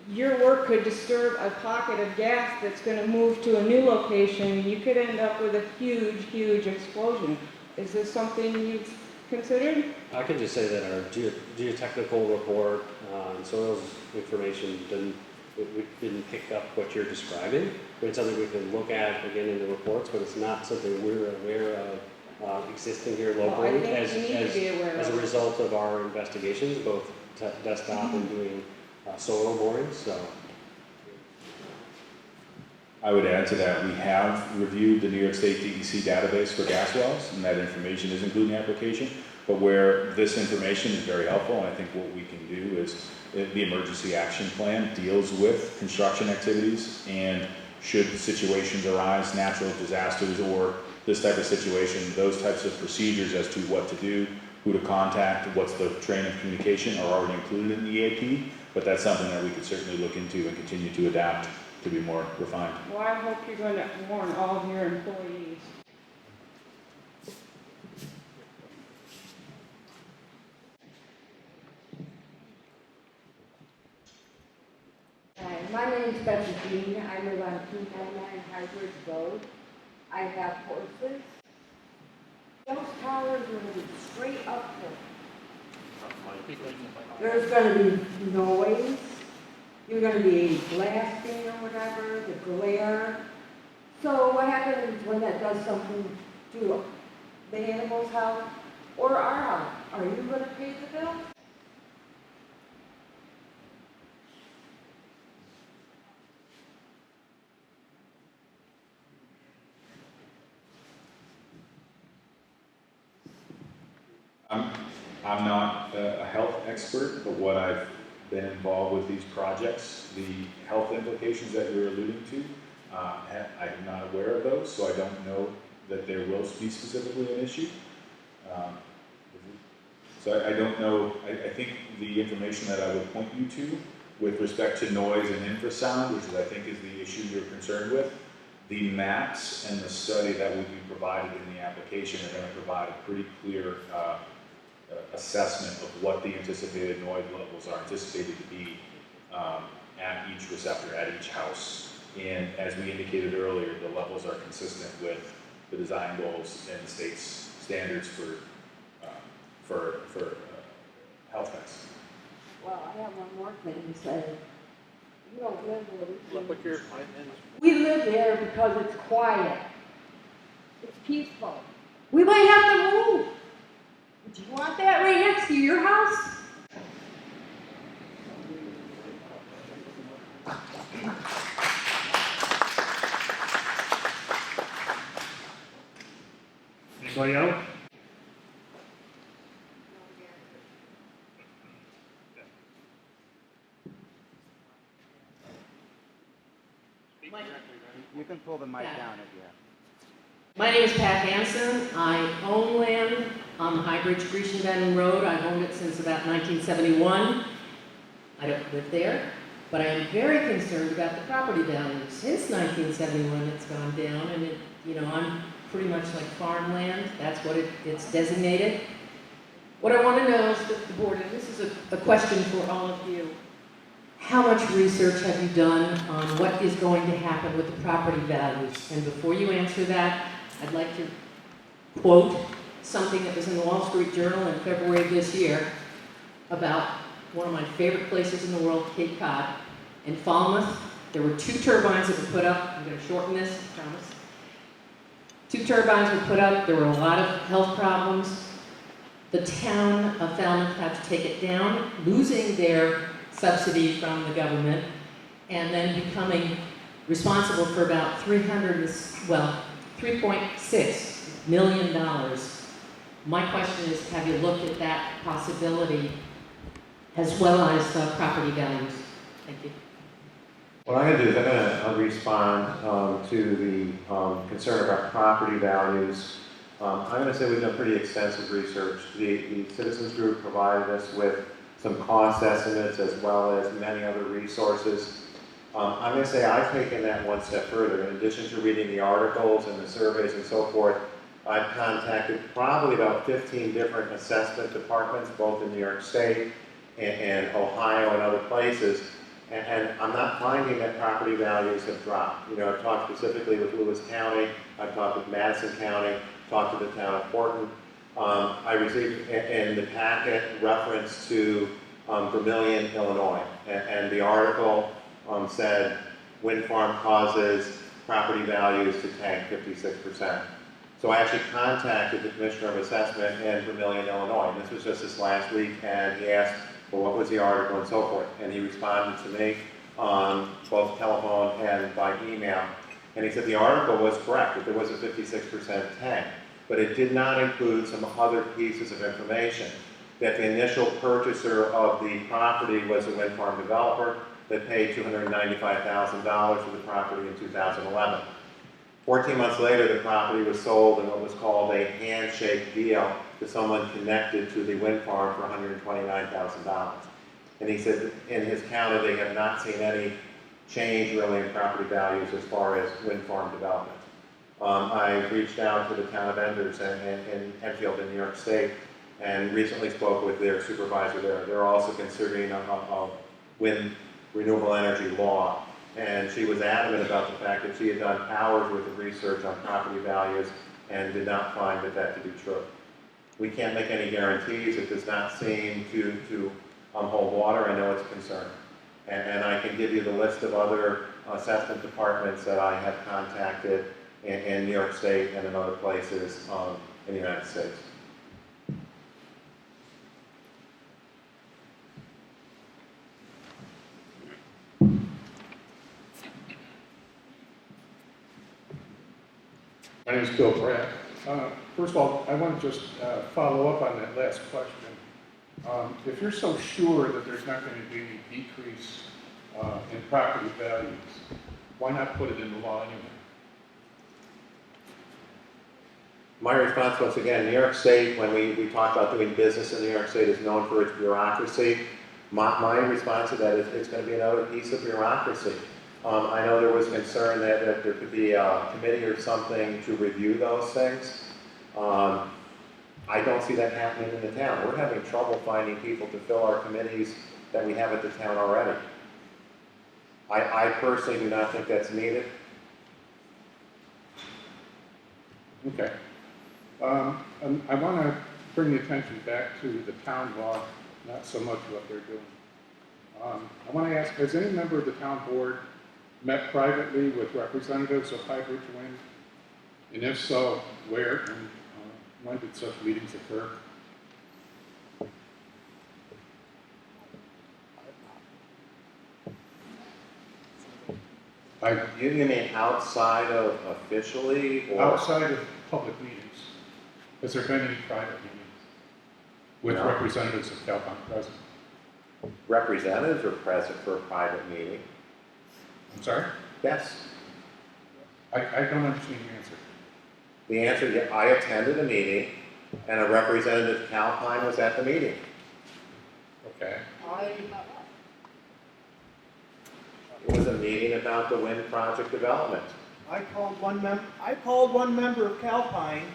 your work could disturb a pocket of gas that's going to move to a new location. You could end up with a huge, huge explosion. Is this something you've considered? I can just say that our geotechnical report and soils information didn't pick up what you're describing. It's something we can look at again in the reports, but it's not something we're aware of existing here locally as a result of our investigations, both desktop and doing soil borings. So I would add to that, we have reviewed the New York State DEC database for gas wells, and that information is included in the application. But where this information is very helpful, and I think what we can do is the emergency action plan deals with construction activities, and should situations arise, natural disasters or this type of situation, those types of procedures as to what to do, who to contact, what's the train of communication are already included in the EAP, but that's something that we could certainly look into and continue to adapt to be more refined. Well, I hope you're going to warn all of your employees. Hi, my name is Betsy Dean. I live on 299 Hybrid Road. I have horses. Those towers are going to be straight up there. There's going to be noise. You're going to be blasting or whatever, the glare. So what happens when that does something to the animal's house or our house? Are you going to pay the bill? I'm not a health expert, but what I've been involved with these projects, the health implications that you're alluding to, I'm not aware of those, so I don't know that there will be specifically an issue. So I don't know, I think the information that I would point you to with respect to noise and infrasound, which I think is the issue you're concerned with, the maps and the study that will be provided in the application are going to provide a pretty clear assessment of what the anticipated noise levels are anticipated to be at each receptor, at each house. And as we indicated earlier, the levels are consistent with the design goals and the state's standards for health facts. Well, I have one more thing to say. You don't live where Look what you're we live there because it's quiet. It's peaceful. We might have to move. Would you want that right next to your house? Anybody else? You can pull the mic down if you have. My name is Pat Hansen. I own land on the High Bridge Grecian Bend Road. I've owned it since about 1971. I don't live there, but I am very concerned about the property value. Since 1971, it's gone down, and it, I'm pretty much like farmland. That's what it's designated. What I want to know is that the board, and this is a question for all of you, how much research have you done on what is going to happen with the property values? And before you answer that, I'd like to quote something that was in the Wall Street Journal in February of this year about one of my favorite places in the world, Cape Cod. In Falmouth, there were 2 turbines that were put up. I'm going to shorten this, I promise. 2 turbines were put up. There were a lot of health problems. The town of Falmouth had to take it down, losing their subsidy from the government, and then becoming responsible for about $3.6 million. My question is, have you looked at that possibility as well as property values? Thank you. What I'm going to do is I'm going to respond to the concern about property values. I'm going to say we've done pretty extensive research. The Citizens Group provided us with some cost estimates as well as many other resources. I'm going to say I've taken that one step further. In addition to reading the articles and the surveys and so forth, I've contacted probably about 15 different assessment departments, both in New York State and Ohio and other places. And I'm not finding that property values have dropped. You know, I've talked specifically with Lewis County, I've talked with Madison County, talked to the town of Portland. I received in the packet reference to Vermillion, Illinois, and the article said wind farm causes property values to tank 56%. So I actually contacted the Commissioner of Assessment in Vermillion, Illinois, and this was just this last week, and he asked, well, what was the article and so forth, and he responded to me on both telephone and by email, and he said the article was correct, that there was a 56% tank, but it did not include some other pieces of information, that the initial purchaser of the property was a wind farm developer that paid $295,000 for the property in 2011. 14 months later, the property was sold in what was called a handshake deal to someone connected to the wind farm for $129,000. And he said in his counter they have not seen any change really in property values as far as wind farm development. I reached out to the town of Enders in Enfield in New York State and recently spoke with their supervisor there. They're also considering a wind renewable energy law. And she was adamant about the fact that she had done hours worth of research on property values and did not find that to be true. We can't make any guarantees. It does not seem to hold water. I know it's a concern. And I can give you the list of other assessment departments that I have contacted in New York State and in other places in the United States. My name is Bill Pratt. First of all, I want to just follow up on that last question. If you're so sure that there's not going to be any decrease in property values, why not put it in the law anyway? My response, once again, New York State, when we talk about doing business in New York State, is known for its bureaucracy. My response to that is it's going to be another piece of bureaucracy. I know there was concern that there could be a committee or something to review those things. I don't see that happening in the town. We're having trouble finding people to fill our committees that we have at the town already. I personally do not think that's needed. Okay. I want to bring the attention back to the town law, not so much what they're doing. I want to ask, has any member of the town board met privately with representatives of High Bridge Wind? And if so, where and when did such meetings occur? You mean outside of officially? Or? Outside of public meetings. Has there been any private meetings with representatives of Calpine present? Representatives are present for a private meeting. I'm sorry? Yes. I don't understand your answer. The answer, yeah, I attended a meeting and a representative of Calpine was at the meeting. Okay. It was a meeting about the wind project development. I called one member of Calpine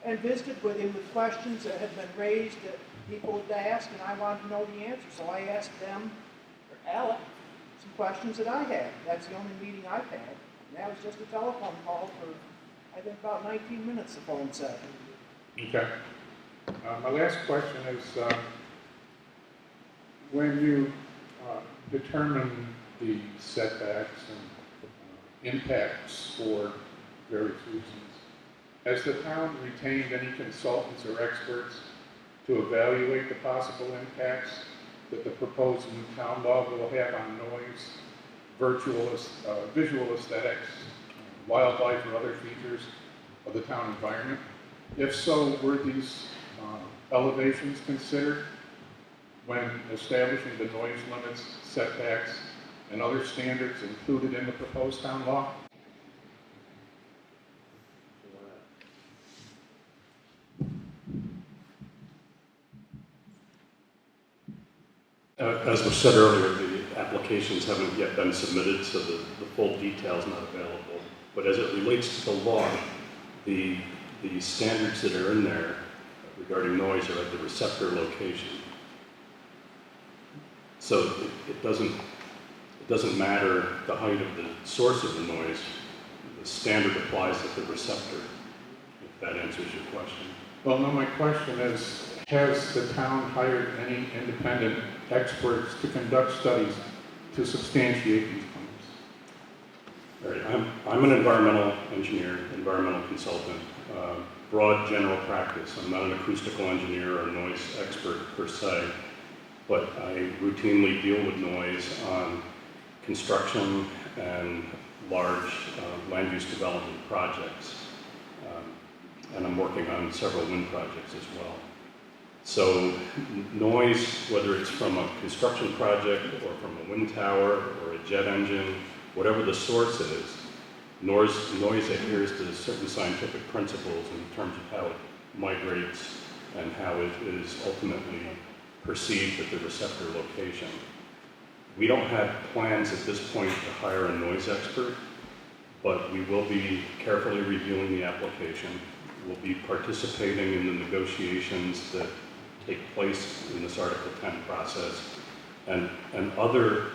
and visited with him with questions that had been raised that people had asked, and I wanted to know the answer. So I asked them, or Alec, some questions that I had. That's the only meeting I've had. And that was just a telephone call for, I think, about 19 minutes, the phone said. Okay. My last question is, when you determine the setbacks and impacts for various reasons, has the town retained any consultants or experts to evaluate the possible impacts that the proposed new town law will have on noise, visual aesthetics, wildlife, or other features of the town environment? If so, were these elevations considered when establishing the noise limits, setbacks, and other standards included in the proposed town law? As was said earlier, the applications haven't yet been submitted, so the full detail is not available. But as it relates to the law, the standards that are in there regarding noise are at the receptor location. So it doesn't matter the height of the source of the noise. The standard applies at the receptor, if that answers your question. Well, no, my question is, has the town hired any independent experts to conduct studies to substantiate these claims? All right, I'm an environmental engineer, environmental consultant, broad general practice. I'm not an acoustical engineer or noise expert per se, but I routinely deal with noise on construction and large land use development projects. And I'm working on several wind projects as well. So noise, whether it's from a construction project or from a wind tower or a jet engine, whatever the source is, noise adheres to certain scientific principles in terms of how it migrates and how it is ultimately perceived at the receptor location. We don't have plans at this point to hire a noise expert, but we will be carefully reviewing the application. We'll be participating in the negotiations that take place in this Article 10 process, and other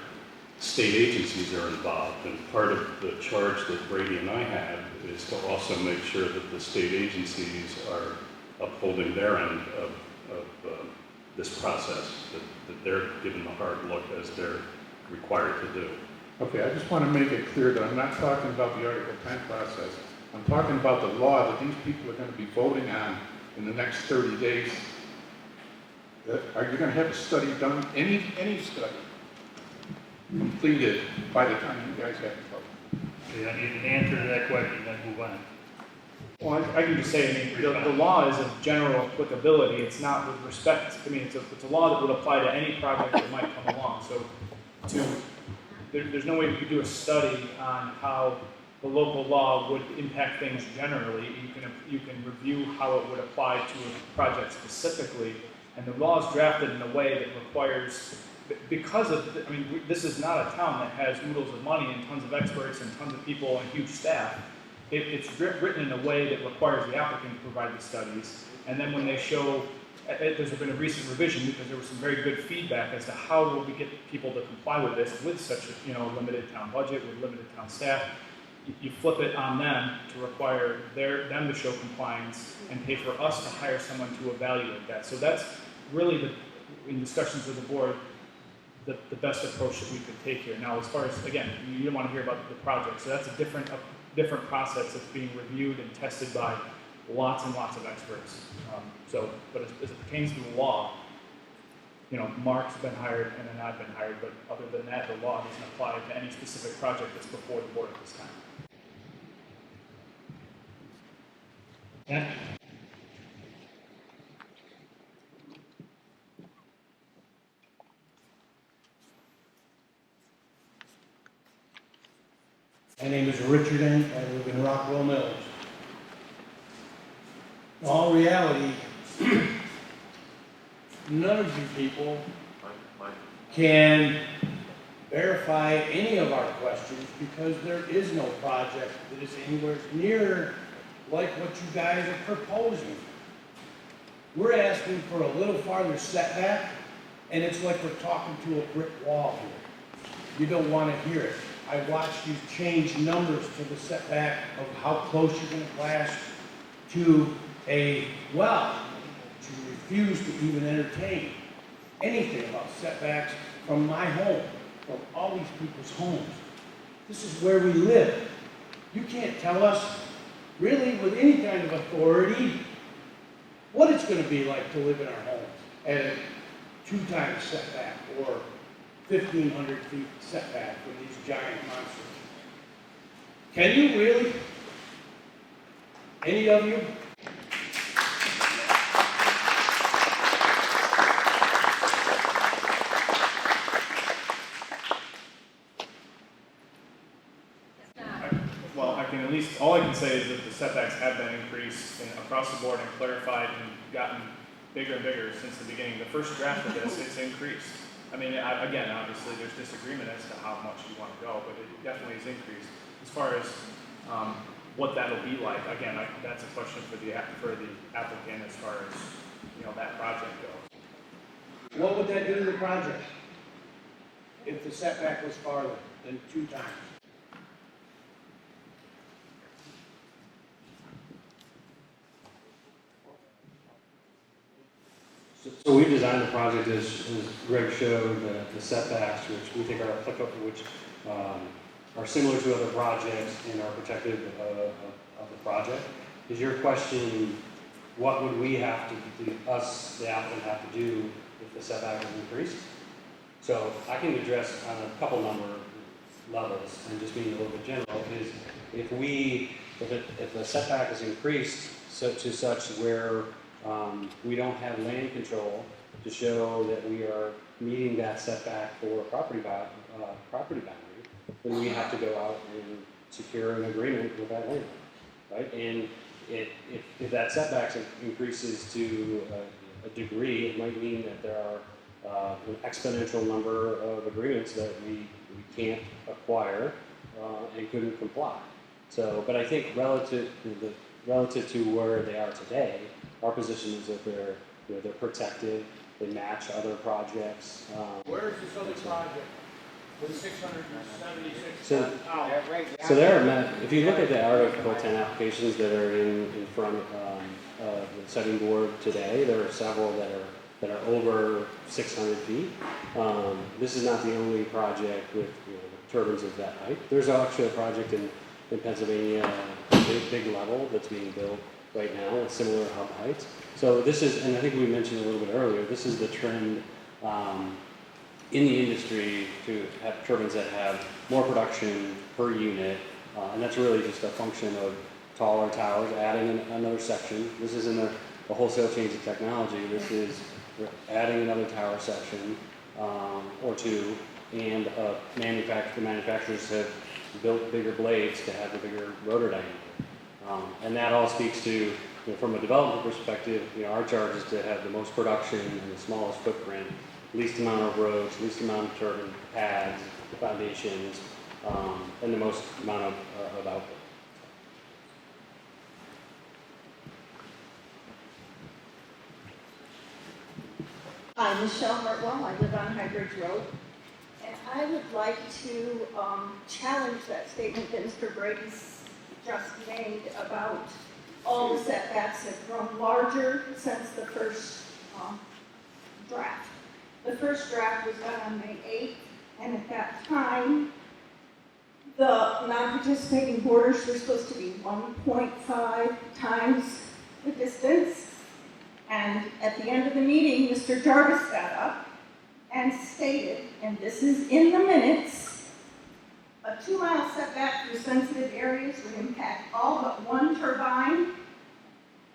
state agencies are involved, and part of the charge that Brady and I have is to also make sure that the state agencies are upholding their end of this process, that they're given the hard look as they're required to do. Okay, I just want to make it clear that I'm not talking about the Article 10 process. I'm talking about the law that these people are going to be voting on in the next 30 days. Are you going to have a study done, any study completed by the time you guys have to vote? Okay, I need an answer to that question, then move on. Well, I can just say, I mean, the law is of general applicability. It's not with respect. I mean, it's a law that would apply to any project that might come along. So, there's no way we could do a study on how the local law would impact things generally. You can review how it would apply to a project specifically, and the law is drafted in a way that requires, because of, I mean, this is not a town that has oodles of money and tons of experts and tons of people and huge staff. It's written in a way that requires the applicant to provide the studies, and then when they show, there's been a recent revision because there was some very good feedback as to how will we get people to comply with this with such a limited town budget, with limited town staff. You flip it on them to require them to show compliance and pay for us to hire someone to evaluate that. So that's really, in discussions with the board, the best approach that we could take here. Now, as far as, again, you don't want to hear about the project, so that's a different process that's being reviewed and tested by lots and lots of experts. But as it pertains to the law, Mark's been hired and then I've been hired, but other than that, the law doesn't apply to any specific project that's before the board at this time. Yeah. My name is Richard N. I live in Rockwell Mills. In all reality, none of you people can verify any of our questions because there is no project that is anywhere near like what you guys are proposing. We're asking for a little farther setback, and it's like we're talking to a brick wall here. You don't want to hear it. I watched you change numbers to the setback of how close you're going to blast to a well to refuse to even entertain anything about setbacks from my home, from all these people's homes. This is where we live. You can't tell us, really, with any kind of authority, what it's going to be like to live in our homes at a 2-times setback or 1,500 feet setback from these giant monsters. Can you really? Any of you? Well, I can at least, all I can say is that the setbacks have been increased and across the board and clarified and gotten bigger and bigger since the beginning. The first draft of this, it's increased. I mean, again, obviously there's disagreement as to how much you want to go, but it definitely is increased. As far as what that'll be like, again, that's a question for the applicant as far as, you know, that project goes. What would that do to the project if the setback was farther than 2 times? So we designed the project as Greg showed, the setbacks, which we think are applicable, which are similar to other projects and are protective of the project. Is your question, what would we have to do, us, the applicant, have to do if the setback is increased? So I can address on a couple number levels, and just being a little bit general, is if the setback is increased to such where we don't have land control to show that we are meeting that setback for a property boundary, then we have to go out and secure an agreement with that landlord, right? And if that setback increases to a degree, it might mean that there are an exponential number of agreements that we can't acquire and couldn't comply. So, but I think relative to where they are today, our position is that they're protected, they match other projects. Where is this other project with 676? So there are, if you look at the Article 10 applications that are in front of the setting board today, there are several that are over 600 feet. This is not the only project with turbines of that height. There's actually a project in Pennsylvania, big level, that's being built right now with similar hub heights. So this is, and I think we mentioned a little bit earlier, this is the trend in the industry to have turbines that have more production per unit, and that's really just a function of taller towers, adding another section. This isn't a wholesale change of technology. This is adding another tower section or two, and the manufacturers have built bigger blades to have a bigger rotor diameter. And that all speaks to, from a development perspective, our charge is to have the most production and the smallest footprint, least amount of roads, least amount of turbine pads, the foundations, and the most amount of output. I'm Michelle Hartwell. I live on High Bridge Road. And I would like to challenge that statement that Mr. Brady's just made about all the setbacks have grown larger since the first draft. The first draft was done on May 8th, and at that time, the non-participating borders were supposed to be 1.5 times the distance. And at the end of the meeting, Mr. Jarvis got up and stated, and this is in the minutes, a 2-mile setback through sensitive areas would impact all but 1 turbine,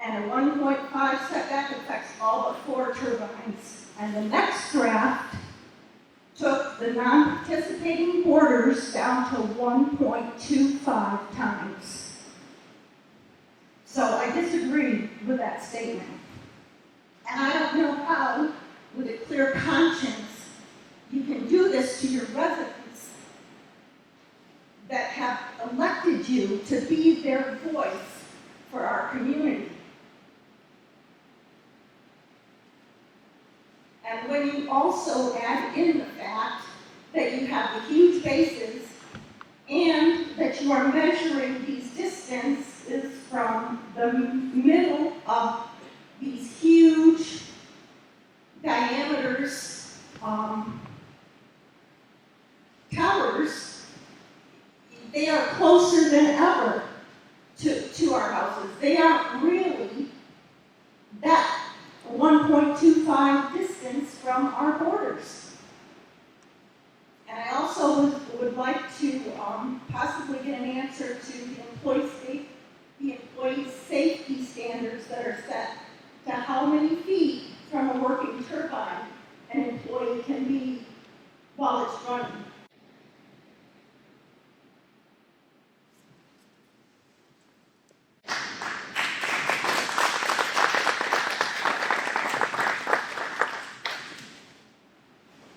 and a 1.5 setback affects all but 4 turbines. And the next draft took the non-participating borders down to 1.25 times. So I disagree with that statement. And I don't know how, with a clear conscience, you can do this to your residents that have elected you to be their voice for our community. And when you also add in the fact that you have the huge bases and that you are measuring these distances from the middle of these huge diameters, towers, they are closer than ever to our houses. They aren't really that 1.25 distance from our borders. And I also would like to possibly get an answer to the employee safety standards that are set to how many feet from a working turbine an employee can be while it's running.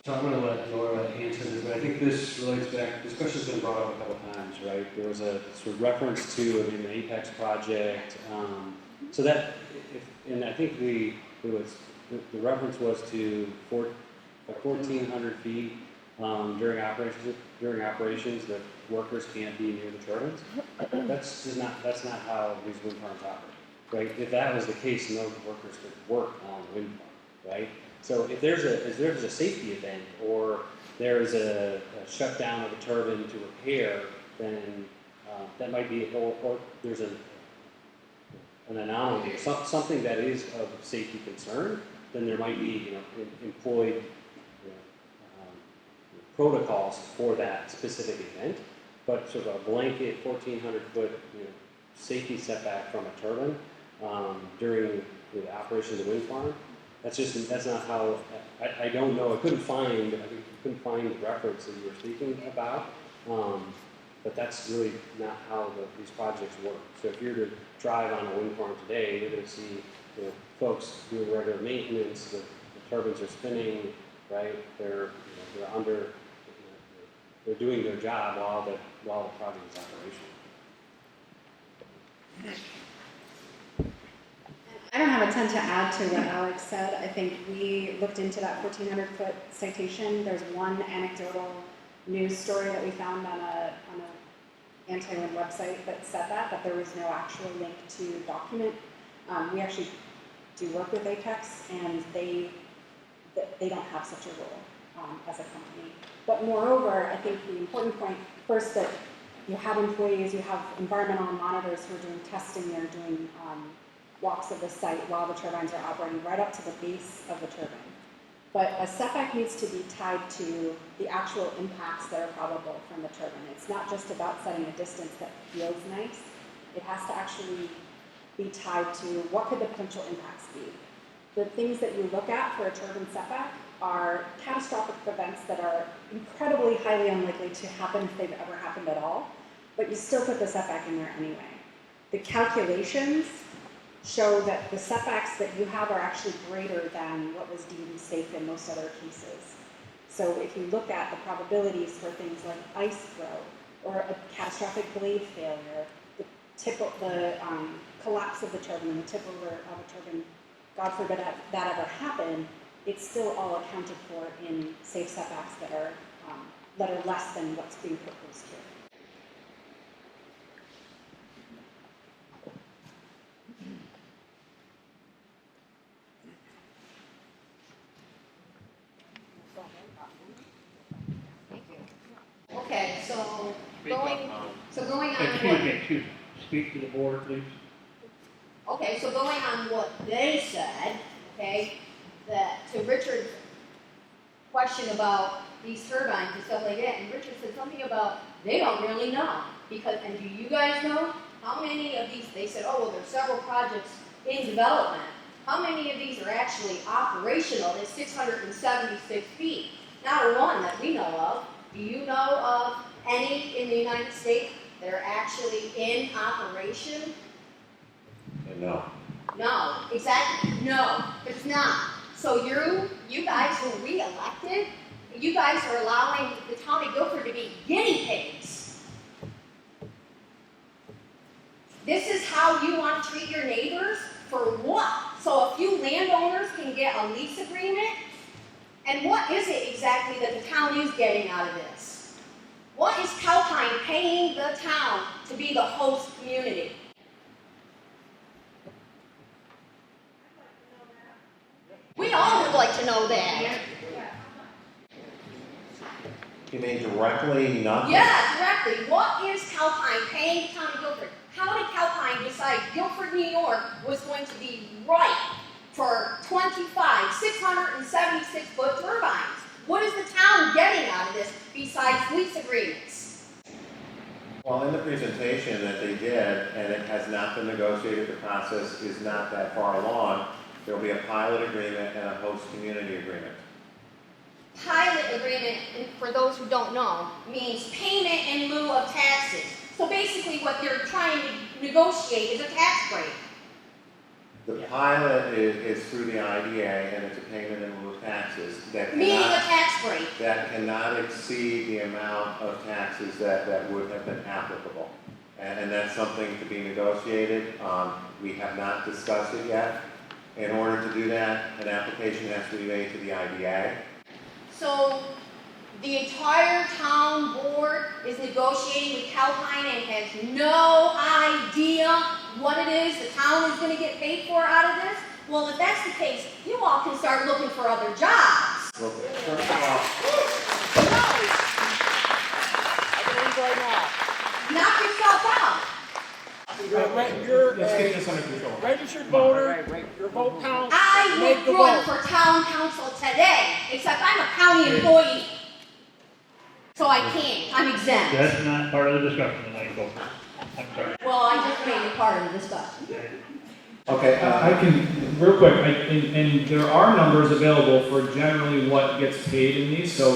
So I'm going to let Laura answer this, but I think this relates back, this question's been brought up a couple times, right? There was a sort of reference to an Apex project. So that, and I think the reference was to 1,400 feet during operations that workers can't be near the turbines. That's not how these wind farms operate, right? If that was the case, no workers could work on the wind farm, right? So if there's a safety event or there's a shutdown of a turbine to repair, then that might be, or there's an anomaly, something that is of safety concern, then there might be employed protocols for that specific event. But sort of a blanket 1,400-foot safety setback from a turbine during the operation of the wind farm. That's not how. I don't know. I couldn't find the reference that you were speaking about. But that's really not how these projects work. So if you're to drive on a wind farm today, you're going to see folks doing regular maintenance. The turbines are spinning, right? They're they're doing their job while the project is operational. I don't have a ton to add to what Alex said. I think we looked into that 1,400-foot citation. There's one anecdotal news story that we found on a anti-wind website that said that there was no actual link to document. We actually do work with Apex, and they don't have such a role as a company. But moreover, I think the important point, first, that you have employees, you have environmental monitors who are doing testing, they're doing walks of the site while the turbines are operating right up to the base of the turbine. But a setback needs to be tied to the actual impacts that are probable from the turbine. It's not just about setting a distance that feels nice. It has to actually be tied to what could the potential impacts be. The things that you look at for a turbine setback are catastrophic events that are incredibly highly unlikely to happen if they've ever happened at all, but you still put the setback in there anyway. The calculations show that the setbacks that you have are actually greater than what was deemed safe in most other cases. So if you look at the probabilities for things like ice throw or a catastrophic blade failure, the collapse of the turbine and the tip over of a turbine, God forbid that ever happened, it's still all accounted for in safe setbacks that are less than what's being proposed here. Okay, so going on Excuse me, speak to the board, please. Okay, so going on what they said, okay, that to Richard's question about these turbines and stuff like that, and Richard said something about they don't really know. And do you guys know how many of these, they said, oh, well, there's several projects in development. How many of these are actually operational at 676 feet? Not one that we know of. Do you know of any in the United States that are actually in operation? No. No, exactly. No, it's not. So you guys were re-elected. You guys are allowing the town of Guilford to be guinea pigs. This is how you want to treat your neighbors? For what? So a few landowners can get a lease agreement? And what is it exactly that the town is getting out of this? What is Calpine paying the town to be the host community? like to know that. You mean directly, nothing? Yeah, directly. What is Calpine paying the town of Guilford? How did Calpine decide Guilford, New York was going to be right for 25 676-foot turbines? What is the town getting out of this besides lease agreements? Well, in the presentation that they did, and it has not been negotiated, the process is not that far along, there will be a pilot agreement and a host community agreement. Pilot agreement, for those who don't know, means payment in lieu of taxes. So basically what they're trying to negotiate is a tax break. The pilot is through the IDA, and it's a payment in lieu of taxes. Meaning a tax break. That cannot exceed the amount of taxes that would have been applicable. And that's something to be negotiated. We have not discussed it yet. In order to do that, an application has to be made to the IDA. So the entire town board is negotiating with Calpine and has no idea what it is the town is going to get paid for out of this? Well, if that's the case, you all can start looking for other jobs. Well, first of all, knock yourself out. You're let's get this under control. Registered voter, your vote counts. I Make would the run vote. for town council today, except I'm a county employee. So I can't. I'm exempt. That's not part of the discussion tonight, folks. I'm sorry. Well, I just made it part of the discussion. okay, I can, real quick, and there are numbers available for generally what gets paid in these, so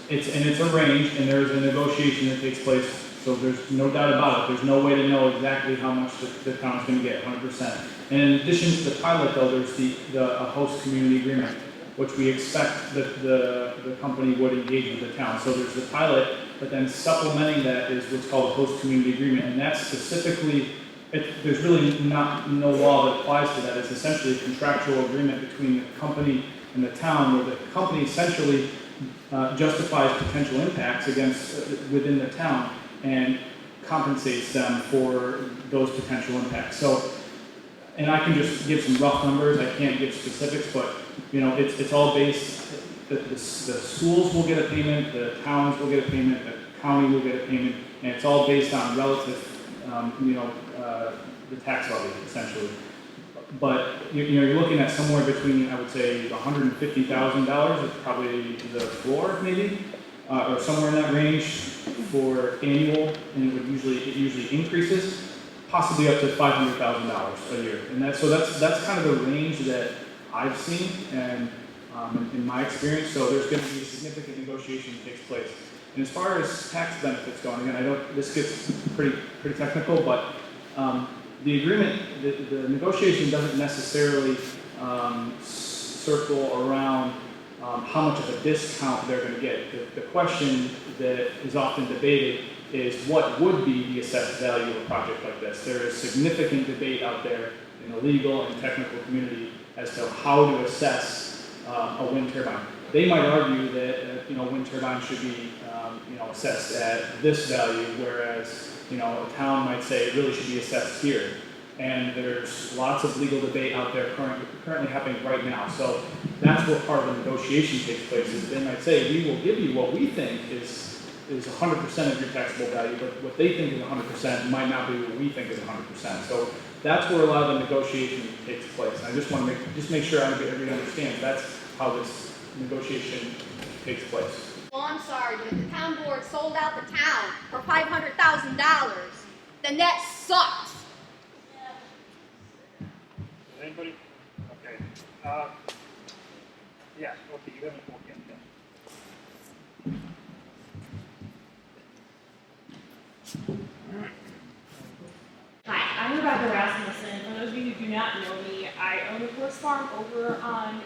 it's a range, and there's a negotiation that takes place, so there's no doubt about it. There's no way to know exactly how much the town's gonna get, 100%. And in addition to the pilot though, there's a host community agreement, which we expect that the company would engage with the town. So there's the pilot, but then supplementing that is what's called a host community agreement, and that's specifically, there's really no law that applies to that. It's essentially a contractual agreement between the company and the town, where the company essentially justifies potential impacts within the town and compensates them for those potential impacts. So, and I can just give some rough numbers. I can't give specifics, but it's all based. The schools will get a payment, the towns will get a payment, the county will get a payment, and it's all based on relative, the tax levy essentially. But you're looking at somewhere between, I would say, $150,000 is probably the floor, maybe, or somewhere in that range for annual, and it usually increases, possibly up to $500,000 a year. And that's kind of the range that I've seen and in my experience. So there's going to be significant negotiation that takes place. And as far as tax benefits going, again, this gets pretty technical, but the agreement, the negotiation doesn't necessarily circle around how much of a discount they're going to get. The question that is often debated is what would be the assessed value of a project like this. There is significant debate out there in the legal and technical community as to how to assess a wind turbine. They might argue that wind turbines should be assessed at this value, whereas a town might say it really should be assessed here. And there's lots of legal debate out there currently happening right now. So that's where part of the negotiation takes place. Is they might say, we will give you what we think is 100% of your taxable value, but what they think is 100% might not be what we think is 100%. So that's where a lot of the negotiation takes place. And I just want to make sure everybody understands that's how this negotiation takes place. Well, I'm sorry, but if the town board sold out the town for $500,000, then that sucks. Anybody? Okay. Yeah, okay, you haven't spoken yet. Hi, I'm Rebecca Rasmussen. For those of you who do not know me, I own a horse farm over on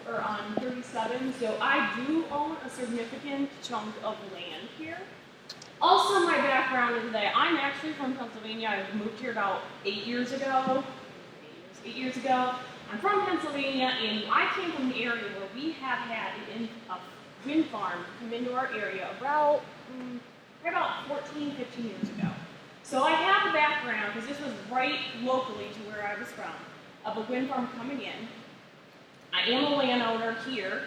on 37, so I do own a significant chunk of land here. Also, my background is that I'm actually from Pennsylvania. I moved here about 8 years ago. 8 years ago. I'm from Pennsylvania, and I came from the area where we have had a wind farm come into our area about 14, 15 years ago. So I have a background, because this was right locally to where I was from, of a wind farm coming in. I am a landowner here.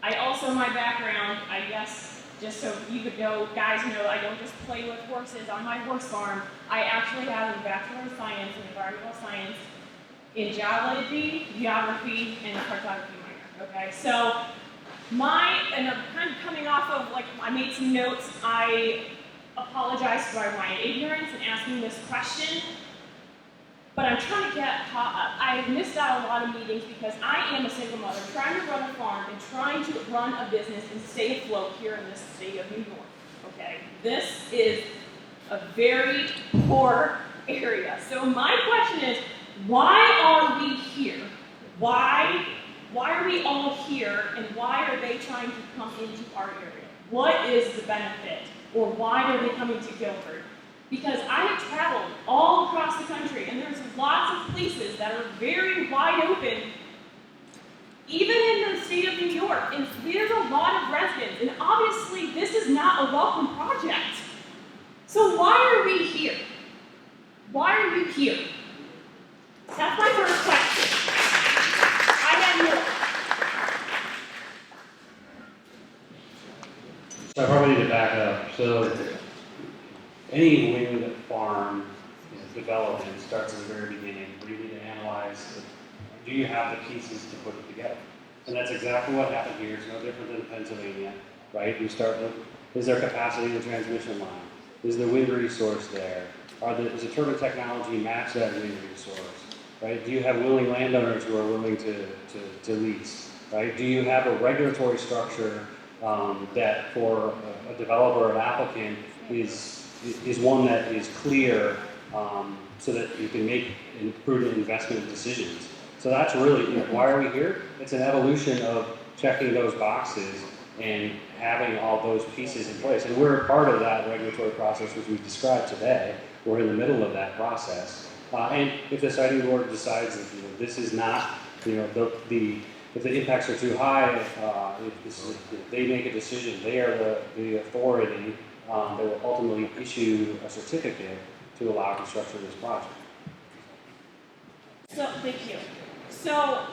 I also, my background, I guess, just so you would know, guys know, I don't just play with horses on my horse farm. I actually have a Bachelor of Science in Environmental Science in geology, geography, and cartography minor, okay? So and I'm kind of coming off of, like, I made some notes. I apologize for my ignorance in asking this question, but I'm trying to get caught up. I've missed out a lot of meetings because I am a single mother trying to run a farm and trying to run a business and stay afloat here in this state of New York, okay? This is a very poor area. So my question is, why are we here? Why are we all here, and why are they trying to come into our area? What is the benefit, or why are they coming to Guilford? Because I have traveled all across the country, and there's lots of places that are very wide open, even in the state of New York, and there's a lot of residents, and obviously this is not a welcome project. So why are we here? Why are you here? That's my first question. I have more. So I probably need to back up. So any wind farm development starts at the very beginning, where you need to analyze, do you have the pieces to put it together? And that's exactly what happened here. It's no different than Pennsylvania, right? You start with, is there capacity in the transmission line? Is the wind resource there? Does the turbine technology match that wind resource? Right? Do you have willing landowners who are willing to lease? Right? Do you have a regulatory structure that for a developer or an applicant is one that is clear so that you can make prudent investment decisions? So that's really, why are we here? It's an evolution of checking those boxes and having all those pieces in place. And we're a part of that regulatory process, which we've described today. We're in the middle of that process. And if the siting board decides that this is not, if the impacts are too high, if they make a decision, they are the authority that will ultimately issue a certificate to allow construction of this project. So, thank you. So,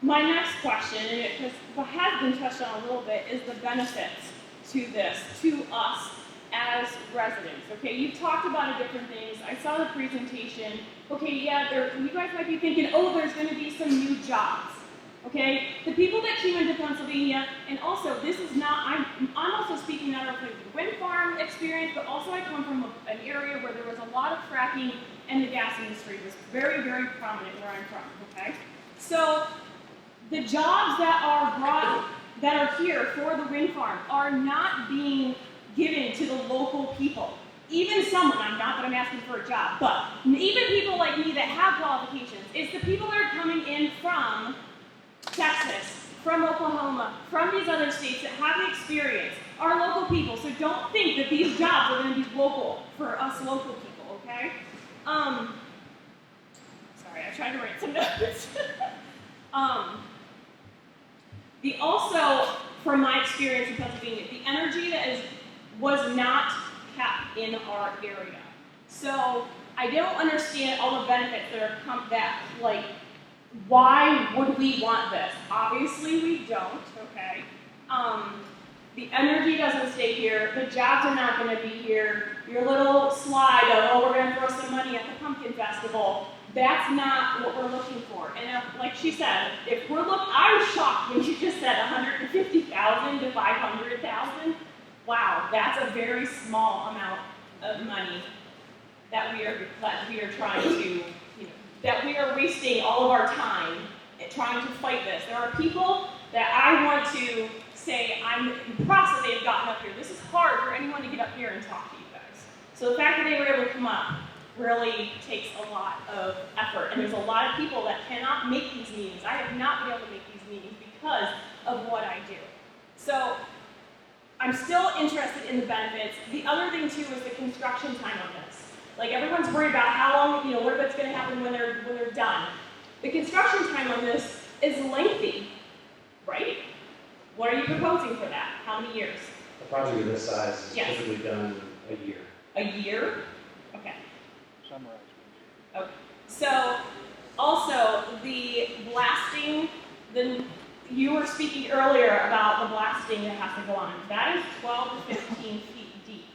my next question, and it has been touched on a little bit, is the benefits to this, to us as residents. Okay, you've talked about different things. I saw the presentation. Okay, yeah, you guys might be thinking, oh, there's going to be some new jobs. Okay, the people that came into Pennsylvania, and also this is not, I'm also speaking not only of the wind farm experience, but also I come from an area where there was a lot of fracking, and the gas industry was very, very prominent where I'm from. Okay, so the jobs that are here for the wind farm are not being given to the local people. Even someone, not that I'm asking for a job, but even people like me that have qualifications, it's the people that are coming in from Texas, from Oklahoma, from these other states that have the experience, are local people. So don't think that these jobs are going to be local for us local people, okay? Sorry, I tried to write some notes. Also, from my experience in Pennsylvania, the energy that was not kept in our area. So I don't understand all the benefits that why would we want this? Obviously we don't, okay? The energy doesn't stay here, the jobs are not gonna be here, your little slide of, oh, we're gonna throw some money at the pumpkin festival, that's not what we're looking for. And like she said, I was shocked when she just said 150,000 to 500,000. Wow, that's a very small amount of money that we are trying to, that we are wasting all of our time trying to fight this. There are people that I want to say, I'm impressed that they've gotten up here. This is hard for anyone to get up here and talk to you guys. So the fact that they were able to come up really takes a lot of effort. And there's a lot of people that cannot make these meetings. I have not been able to make these meetings because of what I do. So I'm still interested in the benefits. The other thing too is the construction time on this. Like everyone's worried about how long, what's going to happen when they're done. The construction time on this is lengthy, right? What are you proposing for that? How many years? A project of this size is typically done a year. A year? Okay. Summarize. Okay. So, also the blasting were speaking earlier about the blasting that has to go on. That is 12 to 15 feet deep,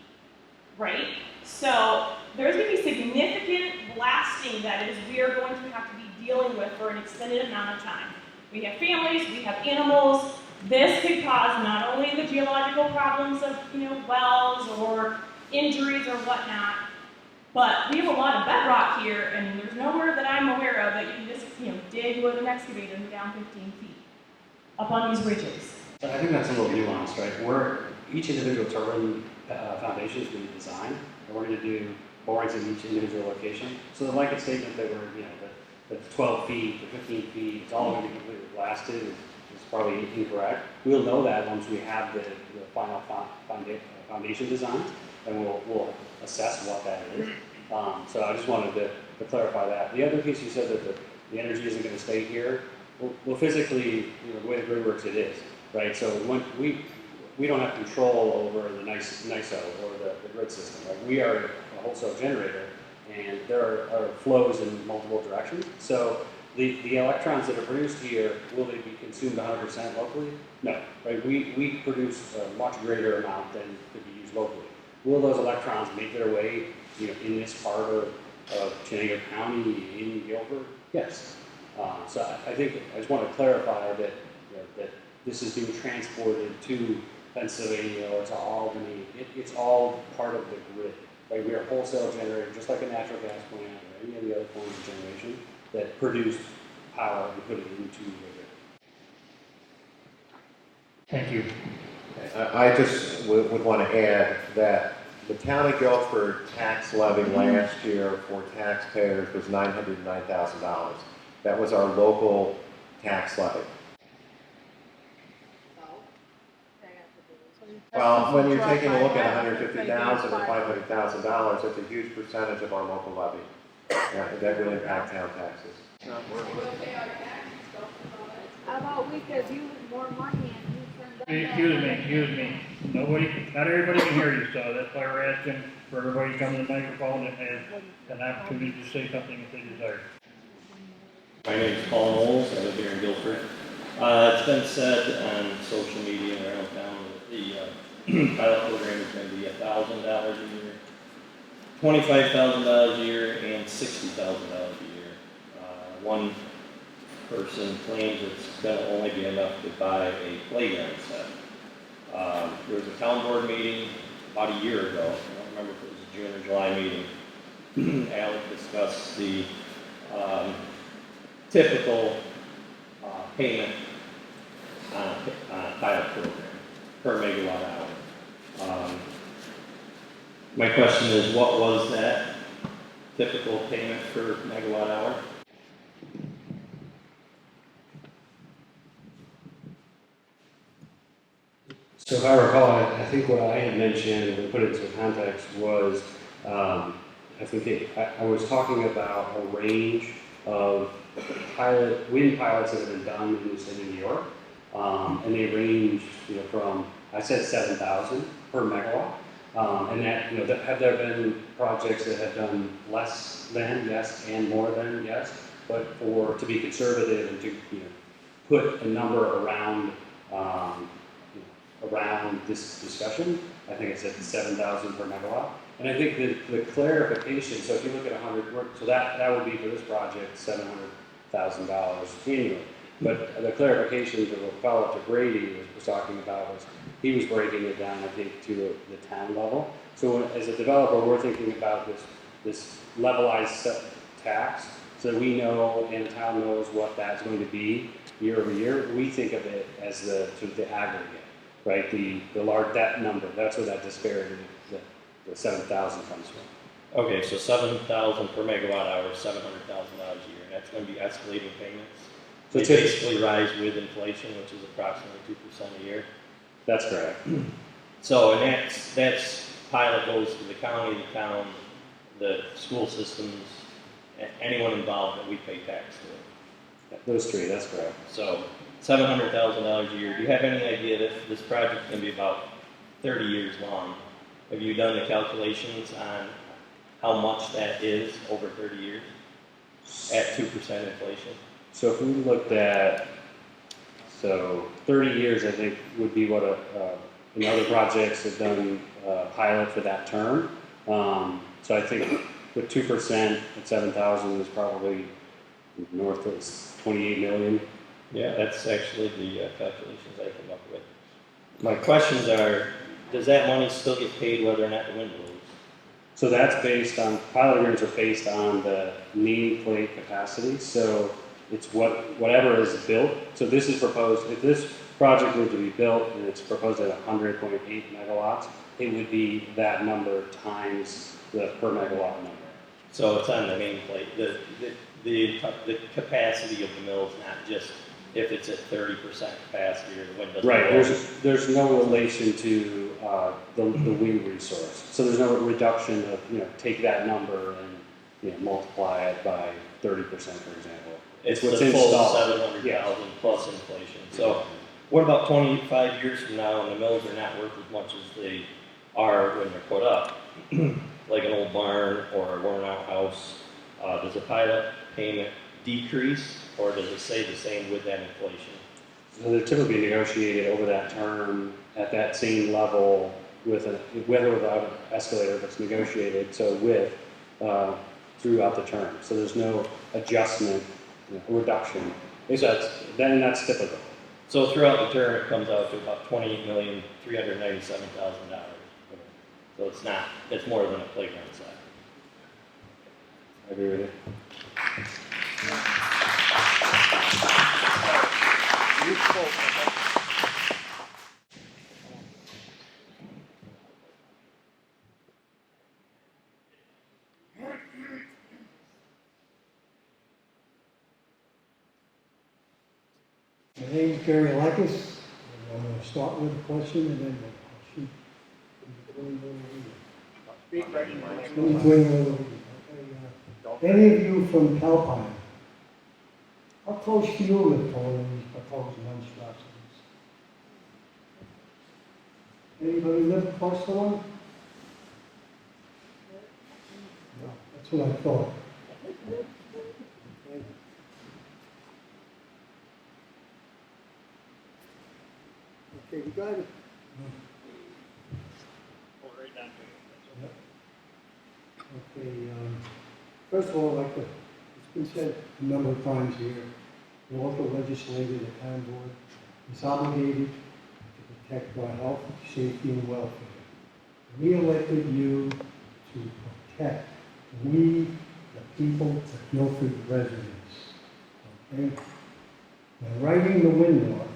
right? So there's going to be significant blasting that is we are going to have to be dealing with for an extended amount of time. We have families, we have animals. This could cause not only the geological problems of, wells or injuries or whatnot, but we have a lot of bedrock here, and there's nowhere that I'm aware of that you can just, dig with an excavator down 15 feet up on these ridges. So I think that's a little nuanced, right? Each individual turbine foundation is going to be designed, and we're going to do borings in each individual location. So the blanket statement that the 12 feet, the 15 feet, it's all going to be completely blasted is probably incorrect. We'll know that once we have the final foundation design, and we'll assess what that is. So I just wanted to clarify that. The other piece you said that the energy isn't going to stay here. Well, physically, the way the grid works, it is, right? So when we don't have control over the NISO or the grid system. Right? We are a wholesale generator, and there are flows in multiple directions. So the electrons that are produced here, will they be consumed 100% locally? No, right? We produce a much greater amount than could be used locally. Will those electrons make their way, in this part of Chenango County, in Guilford? Yes. So I think I just want to clarify that that this is being transported to Pennsylvania or to Albany. It's all part of the grid. Right? We are a wholesale generator, just like a natural gas plant or any of the other forms of generation that produce power and put it into the grid. Thank you. I just would want to add that the town of Guilford tax levy last year for taxpayers was $909,000. That was our local tax levy. Well, when you're taking a look at $150,000 or $500,000, that's a huge percentage of our local levy. That will impact town taxes. How about we could use more money and use Excuse me. Not everybody can hear you, so that's why we're asking for everybody to come to the microphone and have an opportunity to say something if they desire. My name is Paul Knowles. I live here in Guilford. It's been said on social media and around town that the pilot program is going to be $1,000 a year, $25,000 a year, and $60,000 a year. One person claims it's going to only be enough to buy a playground set. There was a town board meeting about a year ago. I don't remember if it was a June or July meeting. Alec discussed the typical payment on a pilot program per megawatt hour. My question is, what was that typical payment per megawatt hour? So if I recall, I think what I had mentioned, and put it into context, was I was talking about a range of wind pilots that have been done in the state of New York, and they range, from, I said 7,000 per megawatt, and that, have there been projects that have done less than, yes, and more than, yes, but to be conservative and to, put a number around this discussion, I think it's at 7,000 per megawatt. And I think the clarification, so if you look at 100, so that would be for this project $700,000 annually. But the clarification to the fellow to Brady was talking about was he was breaking it down, I think, to the town level. So as a developer, we're thinking about this levelized tax, so that we know and the town knows what that's going to be year over year. We think of it as the aggregate. Right, the large, that number, that's where that disparity, the 7,000 comes from. Okay, so 7,000 per megawatt hour, $700,000 a year, and that's going to be escalating payments. So they basically rise with inflation, which is approximately 2% a year. That's correct. So, and that's pilot goes to the county, the town, the school systems, anyone involved that we pay tax to. Those three, that's correct. So $700,000 a year. Do you have any idea that this project is going to be about 30 years long? Have you done the calculations on how much that is over 30 years at 2% inflation? So if we looked at So 30 years, I think, would be what in other projects have done pilot for that term. So I think with 2% at 7,000 is probably north of 28 million. Yeah, that's actually the calculations I came up with. My questions are, does that money still get paid whether or not the wind blows? So that's based on, pilot agreements are based on the nameplate capacity. So it's whatever is built. So this is proposed, if this project were to be built and it's proposed at 100.8 megawatts, it would be that number times the per megawatt number. So it's on the nameplate. The capacity of the mill is not just if it's at 30% capacity or the wind doesn't Right, blow. there's no relation to the wind resource. So there's no reduction of, take that number and, multiply it by 30%, for example. It's what's the full installed. 700,000 plus inflation. So what about 25 years from now and the mills are not worth as much as they are when they're put up? Like an old barn or a worn out house, does the pilot payment decrease or does it stay the same with that inflation? So they're typically negotiated over that term at that same level with whether without an escalator if it's negotiated, so throughout the term. So there's no adjustment, reduction. That's typical. So throughout the term, it comes out to about $28,397,000. So it's more than a playground set. I agree with you. My name is Gary Lakis. I'm going to start with a question and then I'll shoot. Speak right in Let me bring it over. Okay, any of you from Calpine, how close do you live to all of these proposed monstrosities? Anybody live close to one? No, that's what I thought. Okay. Okay, we got it. Okay, first of all, it's been said a number of times here, the local legislature, the town board, is obligated to protect our health, safety, and welfare. We elected you to protect we, the people, the Guilford residents. Okay? Now, writing the wind law,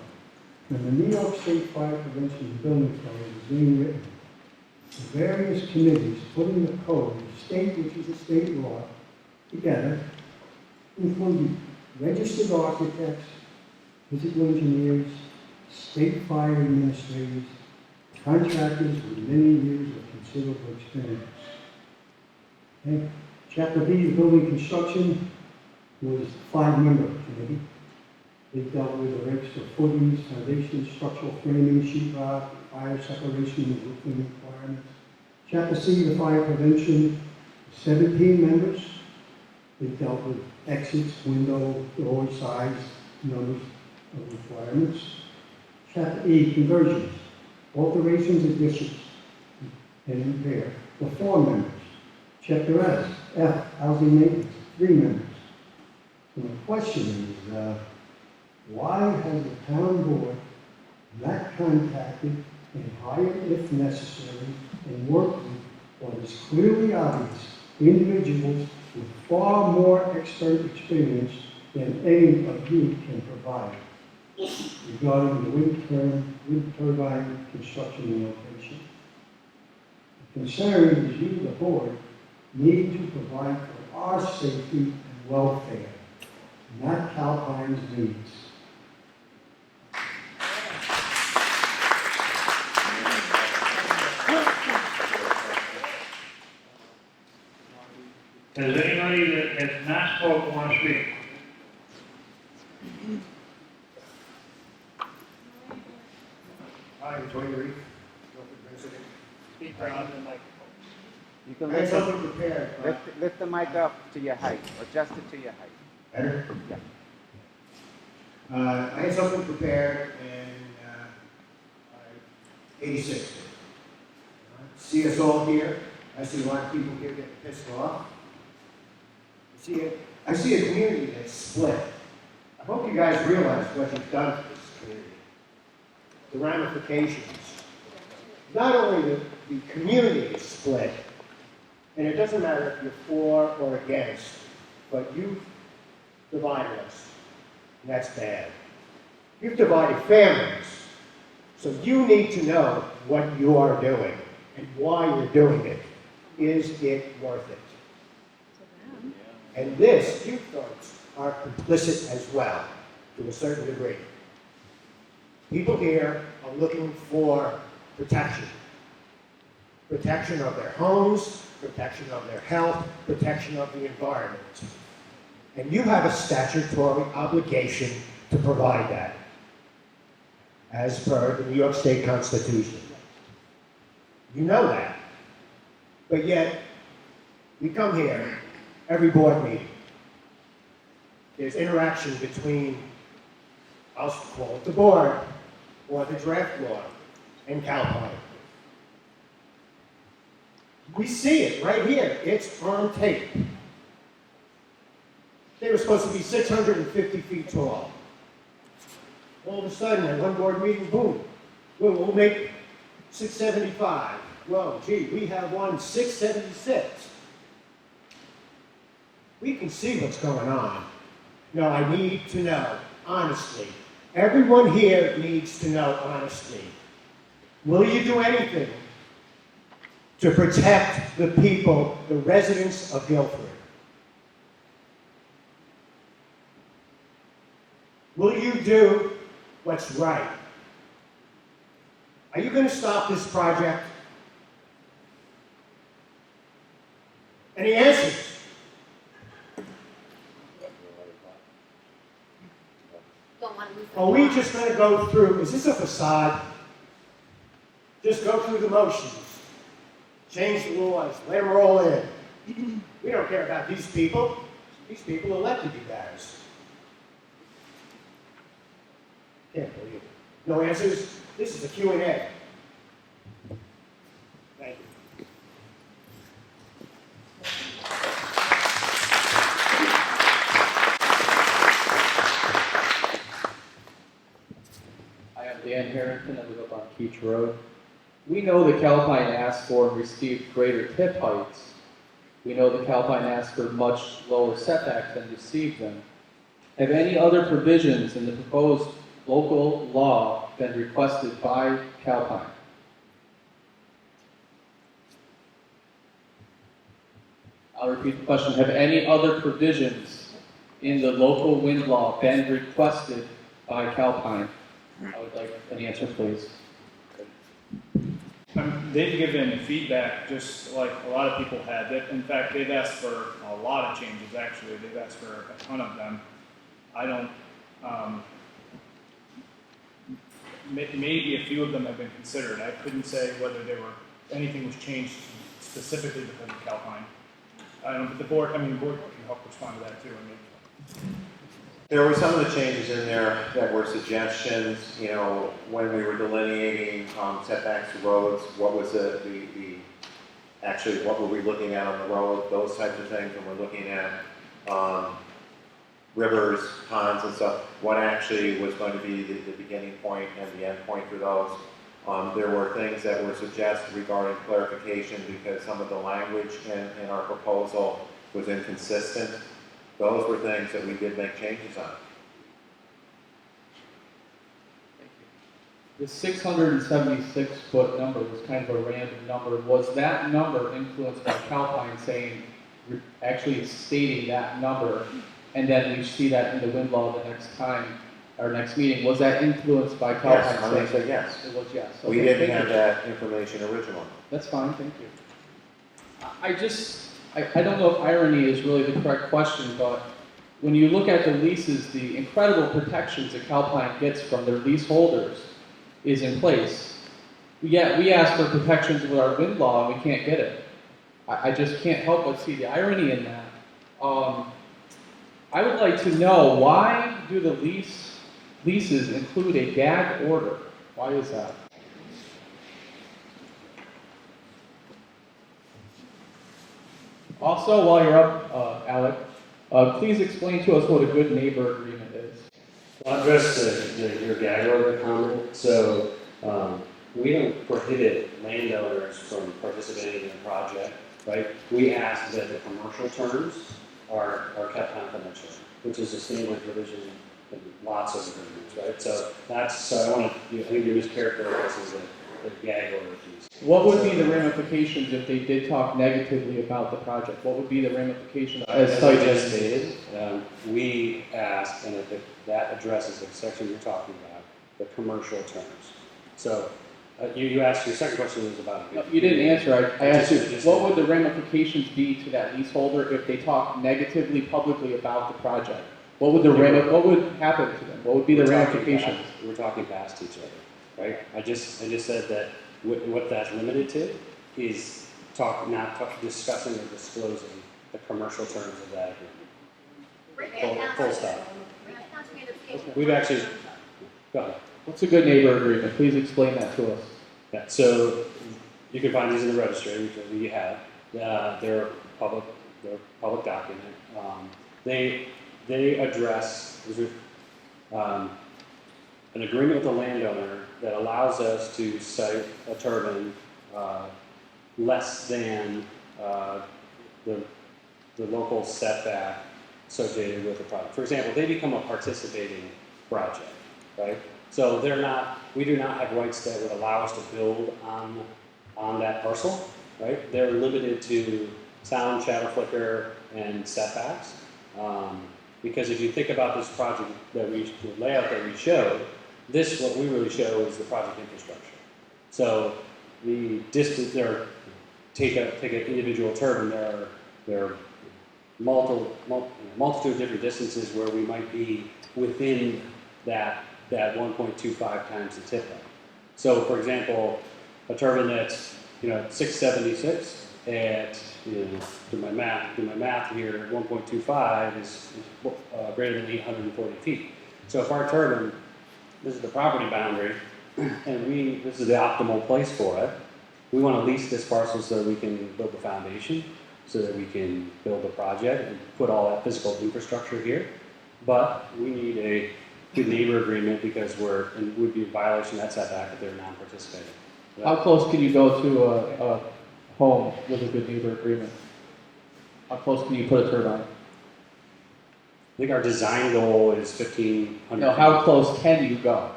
when the New York State Fire Prevention and Building Code was being written, the various committees putting the code, the state, which is a state law, together, including registered architects, physical engineers, state fire administrators, contractors with many years of considerable experience. Okay. Chapter B, the building construction, was a 5-member committee. They dealt with the regs for footings, foundations, structural framing, sheetrock, fire separation, and roofing requirements. Chapter C, the fire prevention, 17 members. They dealt with exits, window, door size, numbers of requirements. Chapter E, conversions, alterations, additions, and repair, for 4 members. Chapter F, housing maintenance, 3 members. And the question is, why has the town board not contacted and hired, if necessary, and worked with what is clearly obvious individuals with far more expert experience than any of you can provide regarding the wind turbine construction and location? The concern is you, the board, need to provide for our safety and welfare, not Calpine's needs. Does anybody that has not spoken want to speak? Hi, Tony Reed, Guilford resident. Speak right into the microphone. You can I lift, have something prepared. lift the mic up to your height, adjust it to your height. Better? Yeah. I had something prepared in 86. See us all here. I see a lot of people here getting pissed off. I see a community that's split. I hope you guys realize what you've done to this community. The ramifications. Not only the community is split, and it doesn't matter if you're for or against, but you've divided us, and that's bad. You've divided families, so you need to know what you are doing and why you're doing it. Is it worth it? And this, you folks are complicit as well, to a certain degree. People here are looking for protection. Protection of their homes, protection of their health, protection of the environment. And you have a statutory obligation to provide that, as per the New York State Constitution. You know that. But yet, we come here every board meeting. There's interaction between, I'll call it the board, or the draft board, and Calpine. We see it right here. It's on tape. They were supposed to be 650 feet tall. All of a sudden, at one board meeting, boom, we'll make 675. Well, gee, we have one 676. We can see what's going on. No, I need to know, honestly. Everyone here needs to know, honestly. Will you do anything to protect the people, the residents of Guilford? Will you do what's right? Are you going to stop this project? Any answers? Are we just going to go through, is this a facade? Just go through the motions. Change the laws, let them roll in. We don't care about these people. These people elected you guys. Can't believe it. No answers? This is a Q&A. Thank you. I am Dan Harrington. I live up on Keach Road. We know that Calpine asked for and received greater tip heights. We know that Calpine asked for much lower setbacks and received them. Have any other provisions in the proposed local law been requested by Calpine? I'll repeat the question. Have any other provisions in the local wind law been requested by Calpine? I would like an answer, please. They've given feedback just like a lot of people had. In fact, they've asked for a lot of changes, actually. They've asked for a ton of them. I don't, maybe a few of them have been considered. I couldn't say whether anything was changed specifically because of Calpine. But the board can help respond to that too. There were some of the changes in there that were suggestions, when we were delineating setbacks to roads, what was actually what were we looking at on the road, those types of things, and we're looking at rivers, ponds and stuff, what actually was going to be the beginning point and the end point for those. There were things that were suggested regarding clarification because some of the language in our proposal was inconsistent. Those were things that we did make changes on. The 676-foot number was kind of a random number. Was that number influenced by Calpine actually stating that number, and then we see that in the wind law the next time, our next meeting? Was that influenced by Calpine? Yes, I'm going to say yes. It was yes. Okay, we didn't have that information originally. That's fine, thank you. I don't know if irony is really the correct question, but when you look at the leases, the incredible protections that Calpine gets from their leaseholders is in place. Yet we ask for protections with our wind law and we can't get it. I just can't help but see the irony in that. I would like to know, why do the lease leases include a gag order. Why is that? Also, while you're up, Alec, please explain to us what a good neighbor agreement is. I'll address your gag order comment. So we don't prohibit landowners from participating in a project, right? We ask that the commercial terms are kept confidential, which is a standard provision in lots of agreements, right? So I think you're mischaracterizing the gag order piece. What would be the ramifications if they did talk negatively about the project? What would be the ramifications as I cited? just stated, we asked, and that addresses the section you're talking about, the commercial terms. So you asked, your second question was about. No, you didn't answer. I asked you, what would the ramifications be to that leaseholder if they talk negatively publicly about the project? What would what would happen to them? What would be the ramifications? We're talking past each other, right? I just said that what that's limited to is discussing or disclosing the commercial terms of that agreement. Full stop. We've actually, go ahead. What's a good neighbor agreement? Please explain that to us. Yeah, so you can find these in the registry, which we have. They're public document. They address an agreement with the landowner that allows us to site a turbine less than the local setback associated with the project. For example, they become a participating project, right? So we do not have rights that would allow us to build on that parcel, right? They're limited to sound, shadow, flicker, and setbacks. Because if you think about this project the layout that we showed, what we really show is the project infrastructure. So the distance there, take an individual turbine, there are multitude of different distances where we might be within that 1.25 times the tip height. So for example, a turbine that's 676 at do my math here, 1.25 is greater than 840 feet. So if our turbine, this is the property boundary, and this is the optimal place for it, we want to lease this parcel so that we can build the foundation, so that we can build the project and put all that physical infrastructure here. But we need a good neighbor agreement because would be in violation of that setback if they're non-participating. How close can you go to a home with a good neighbor agreement? How close can you put a turbine? I think our design goal is 1,500. No, how close can you go?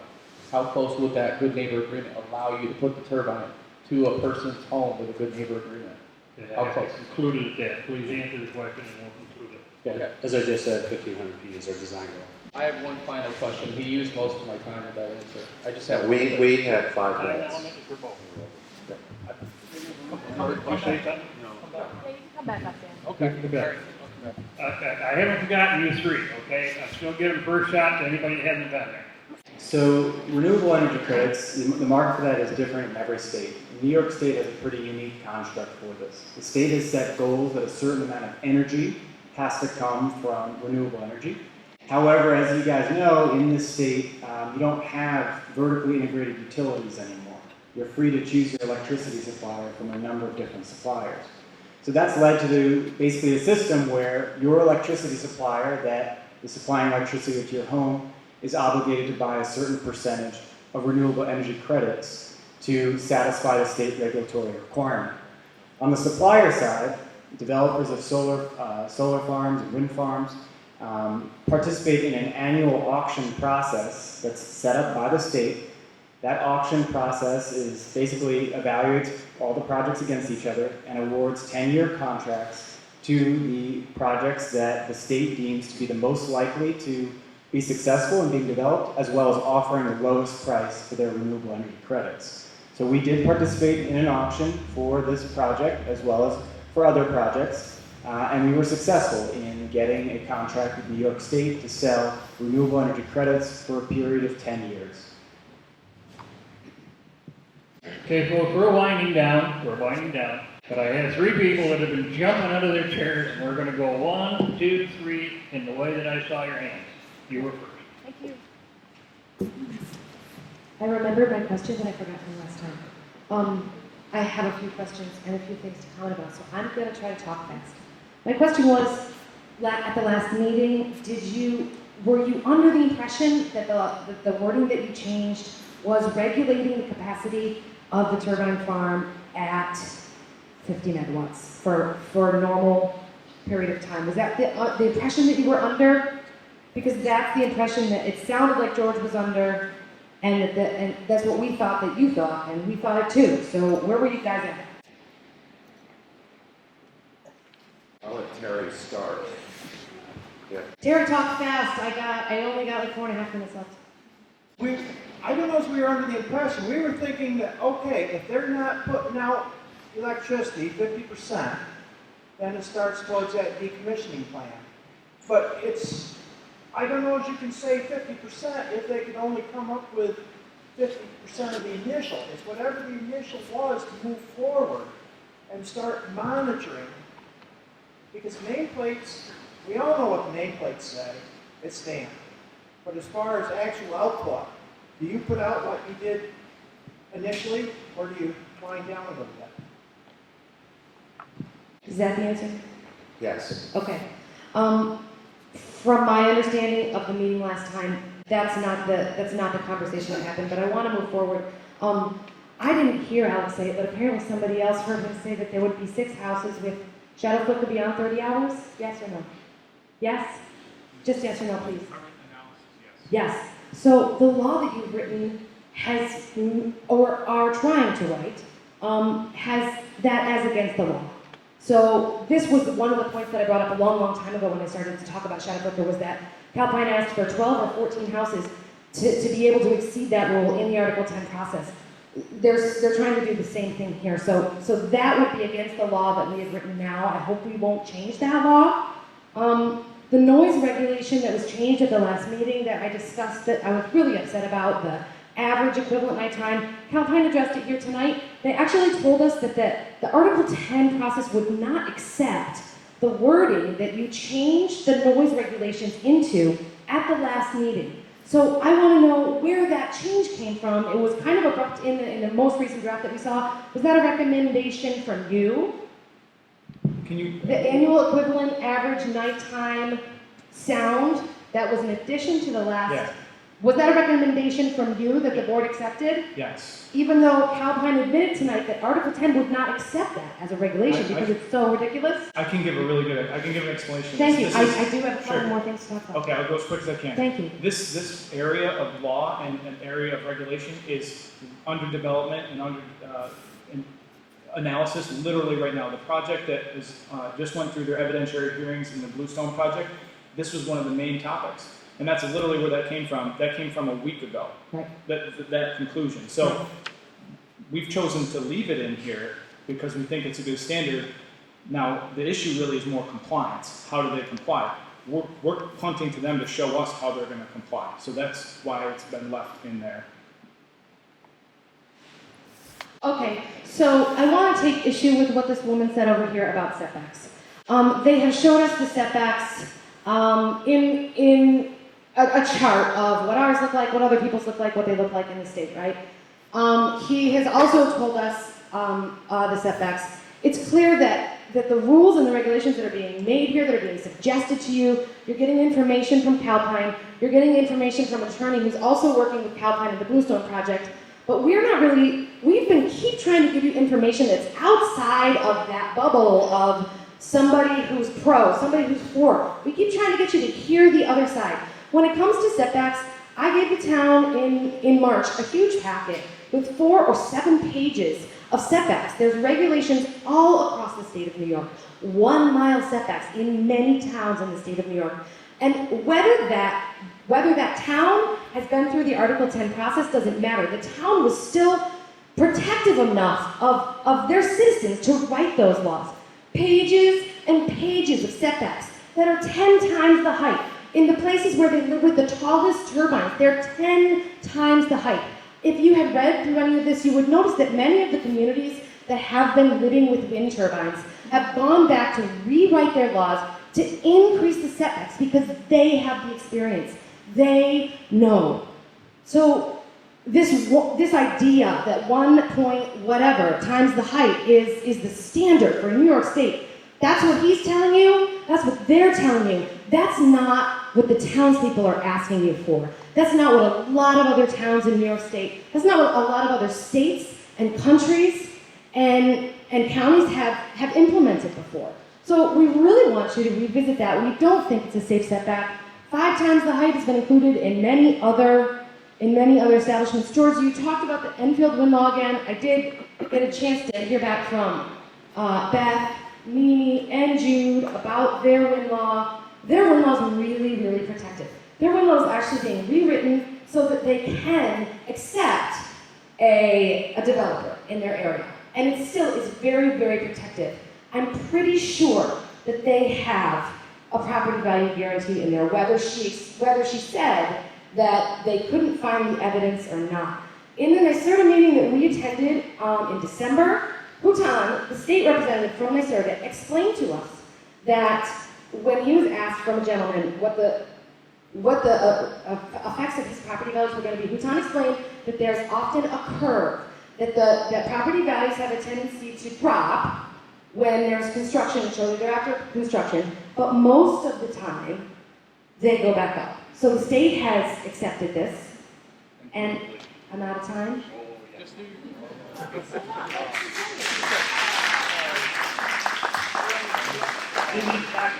How close would that good neighbor agreement allow you to put the turbine to a person's home with a good neighbor agreement? How close? Included at that. Please answer the question and we'll conclude it. Yeah, as I just said, 1,500 feet is our design goal. I have one final question. He used most of my time with that answer. I just have We had 5 minutes. You say something? Come back up, Dan. Okay, come back. I haven't forgotten you three, okay? I'm still giving first shot to anybody that hasn't been there. So renewable energy credits, the market for that is different in every state. New York State has a pretty unique construct for this. The state has set goals that a certain amount of energy has to come from renewable energy. However, as you guys know, in this state, you don't have vertically integrated utilities anymore. You're free to choose your electricity supplier from a number of different suppliers. So that's led to basically a system where your electricity supplier that is supplying electricity to your home is obligated to buy a certain percentage of renewable energy credits to satisfy the state regulatory requirement. On the supplier side, developers of solar farms and wind farms participate in an annual auction process that's set up by the state. That auction process is basically evaluates all the projects against each other and awards 10-year contracts to the projects that the state deems to be the most likely to be successful in being developed, as well as offering the lowest price for their renewable energy credits. So we did participate in an auction for this project, as well as for other projects, and we were successful in getting a contract with New York State to sell renewable energy credits for a period of 10 years. Okay, folks, we're winding down, but I have three people that have been jumping out of their chairs, and we're gonna go 1, 2, 3, in the way that I saw your hands. You were first. Thank you. I remembered my question that I forgot from last time. I have a few questions and a few things to comment about, so I'm going to try to talk fast. My question was, at the last meeting, were you under the impression that the wording that you changed was regulating the capacity of the turbine farm at 50 megawatts for a normal period of time? Was that the impression that you were under? Because that's the impression that it sounded like George was under, and that's what we thought that you thought, and we thought it too. So where were you guys at? I'll let Terry start. Yeah. Terry, talk fast. I only got like 4.5 minutes left. I don't know if we were under the impression, we were thinking that, okay, if they're not putting out electricity 50%, then it starts towards that decommissioning plan. But I don't know if you can say 50% if they could only come up with 50% of the initial. It's whatever the initial was to move forward and start monitoring. Because nameplates, we all know what the nameplates say, it's standard. But as far as actual output, do you put out what you did initially, or do you wind down a little bit? Is that the answer? Yes. Okay. From my understanding of the meeting last time, that's not the conversation that happened, but I want to move forward. I didn't hear Alex say it, but apparently somebody else heard him say that there would be 6 houses with shadow flicker beyond 30 hours? Yes or no? Yes? Just yes or no, please. Yes. So the law that you've written has, or are trying to write, has that as against the law. So this was one of the points that I brought up a long, long time ago when I started to talk about shadow flicker, was that Calpine asked for 12 or 14 houses to be able to exceed that rule in the Article 10 process. They're trying to do the same thing here. So that would be against the law that we have written now. I hope we won't change that law. The noise regulation that was changed at the last meeting that I discussed, that I was really upset about, the average equivalent night time, Calpine addressed it here tonight. They actually told us that the Article 10 process would not accept the wording that you changed the noise regulations into at the last meeting. So I want to know where that change came from. It was kind of abrupt in the most recent draft that we saw. Was that a recommendation from you? Can you? The annual equivalent average nighttime sound that was in addition to the last. Yes. Was that a recommendation from you that the board accepted? Yes. Even though Calpine admitted tonight that Article 10 would not accept that as a regulation because it's so ridiculous? I can give an explanation. Thank you. This I do have a couple sure. more things to talk about. Okay, I'll go as quick as I can. Thank you. This area of law and an area of regulation is under development and under analysis literally right now. The project that is just went through their evidentiary hearings in the Bluestone project, this was one of the main topics. And that's literally where that came from. That came from a week ago, right. that conclusion. So we've chosen to leave it in here because we think it's a good standard. Now, the issue really is more compliance. How do they comply? We're punting to them to show us how they're going to comply. So that's why it's been left in there. Okay, so I want to take issue with what this woman said over here about setbacks. They have showed us the setbacks in a chart of what ours look like, what other people's look like, what they look like in the state, right? He has also told us the setbacks. It's clear that the rules and the regulations that are being made here, that are being suggested to you, you're getting information from Calpine, you're getting information from an attorney who's also working with Calpine in the Bluestone project, but we've been keep trying to give you information that's outside of that bubble of somebody who's pro, somebody who's for. We keep trying to get you to hear the other side. When it comes to setbacks, I gave the town in March a huge packet with 4 or 7 pages of setbacks. There's regulations all across the state of New York. 1 mile setbacks in many towns in the state of New York. And whether that town has gone through the Article 10 process doesn't matter. The town was still protective enough of their citizens to write those laws. Pages and pages of setbacks that are 10 times the height. In the places where they live with the tallest turbines, they're 10 times the height. If you had read through any of this, you would notice that many of the communities that have been living with wind turbines have gone back to rewrite their laws to increase the setbacks because they have the experience. They know. So this idea that 1 point whatever times the height is the standard for New York State. That's what he's telling you. That's what they're telling you. That's not what the townspeople are asking you for. That's not what a lot of other towns in New York State, that's not what a lot of other states and countries and counties have implemented before. So we really want you to revisit that. We don't think it's a safe setback. 5 times the height has been included in many other establishments. George, you talked about the Enfield wind law again. I did get a chance to hear back from Beth, Mimi, and Jude about their wind law. Their wind law is really, really protective. Their wind law is actually being rewritten so that they can accept a developer in their area. And it still is very, very protective. I'm pretty sure that they have a property value guarantee in there, whether she said that they couldn't find the evidence or not. In the NYSERDA meeting that we attended in December, Bhutan, the state representative from NYSERDA, explained to us that when he was asked from a gentleman what the effects of his property values were going to be, Bhutan explained that there's often a curve, that property values have a tendency to drop when there's construction, shortly thereafter construction, but most of the time they go back up. So the state has accepted this, and I'm out of time.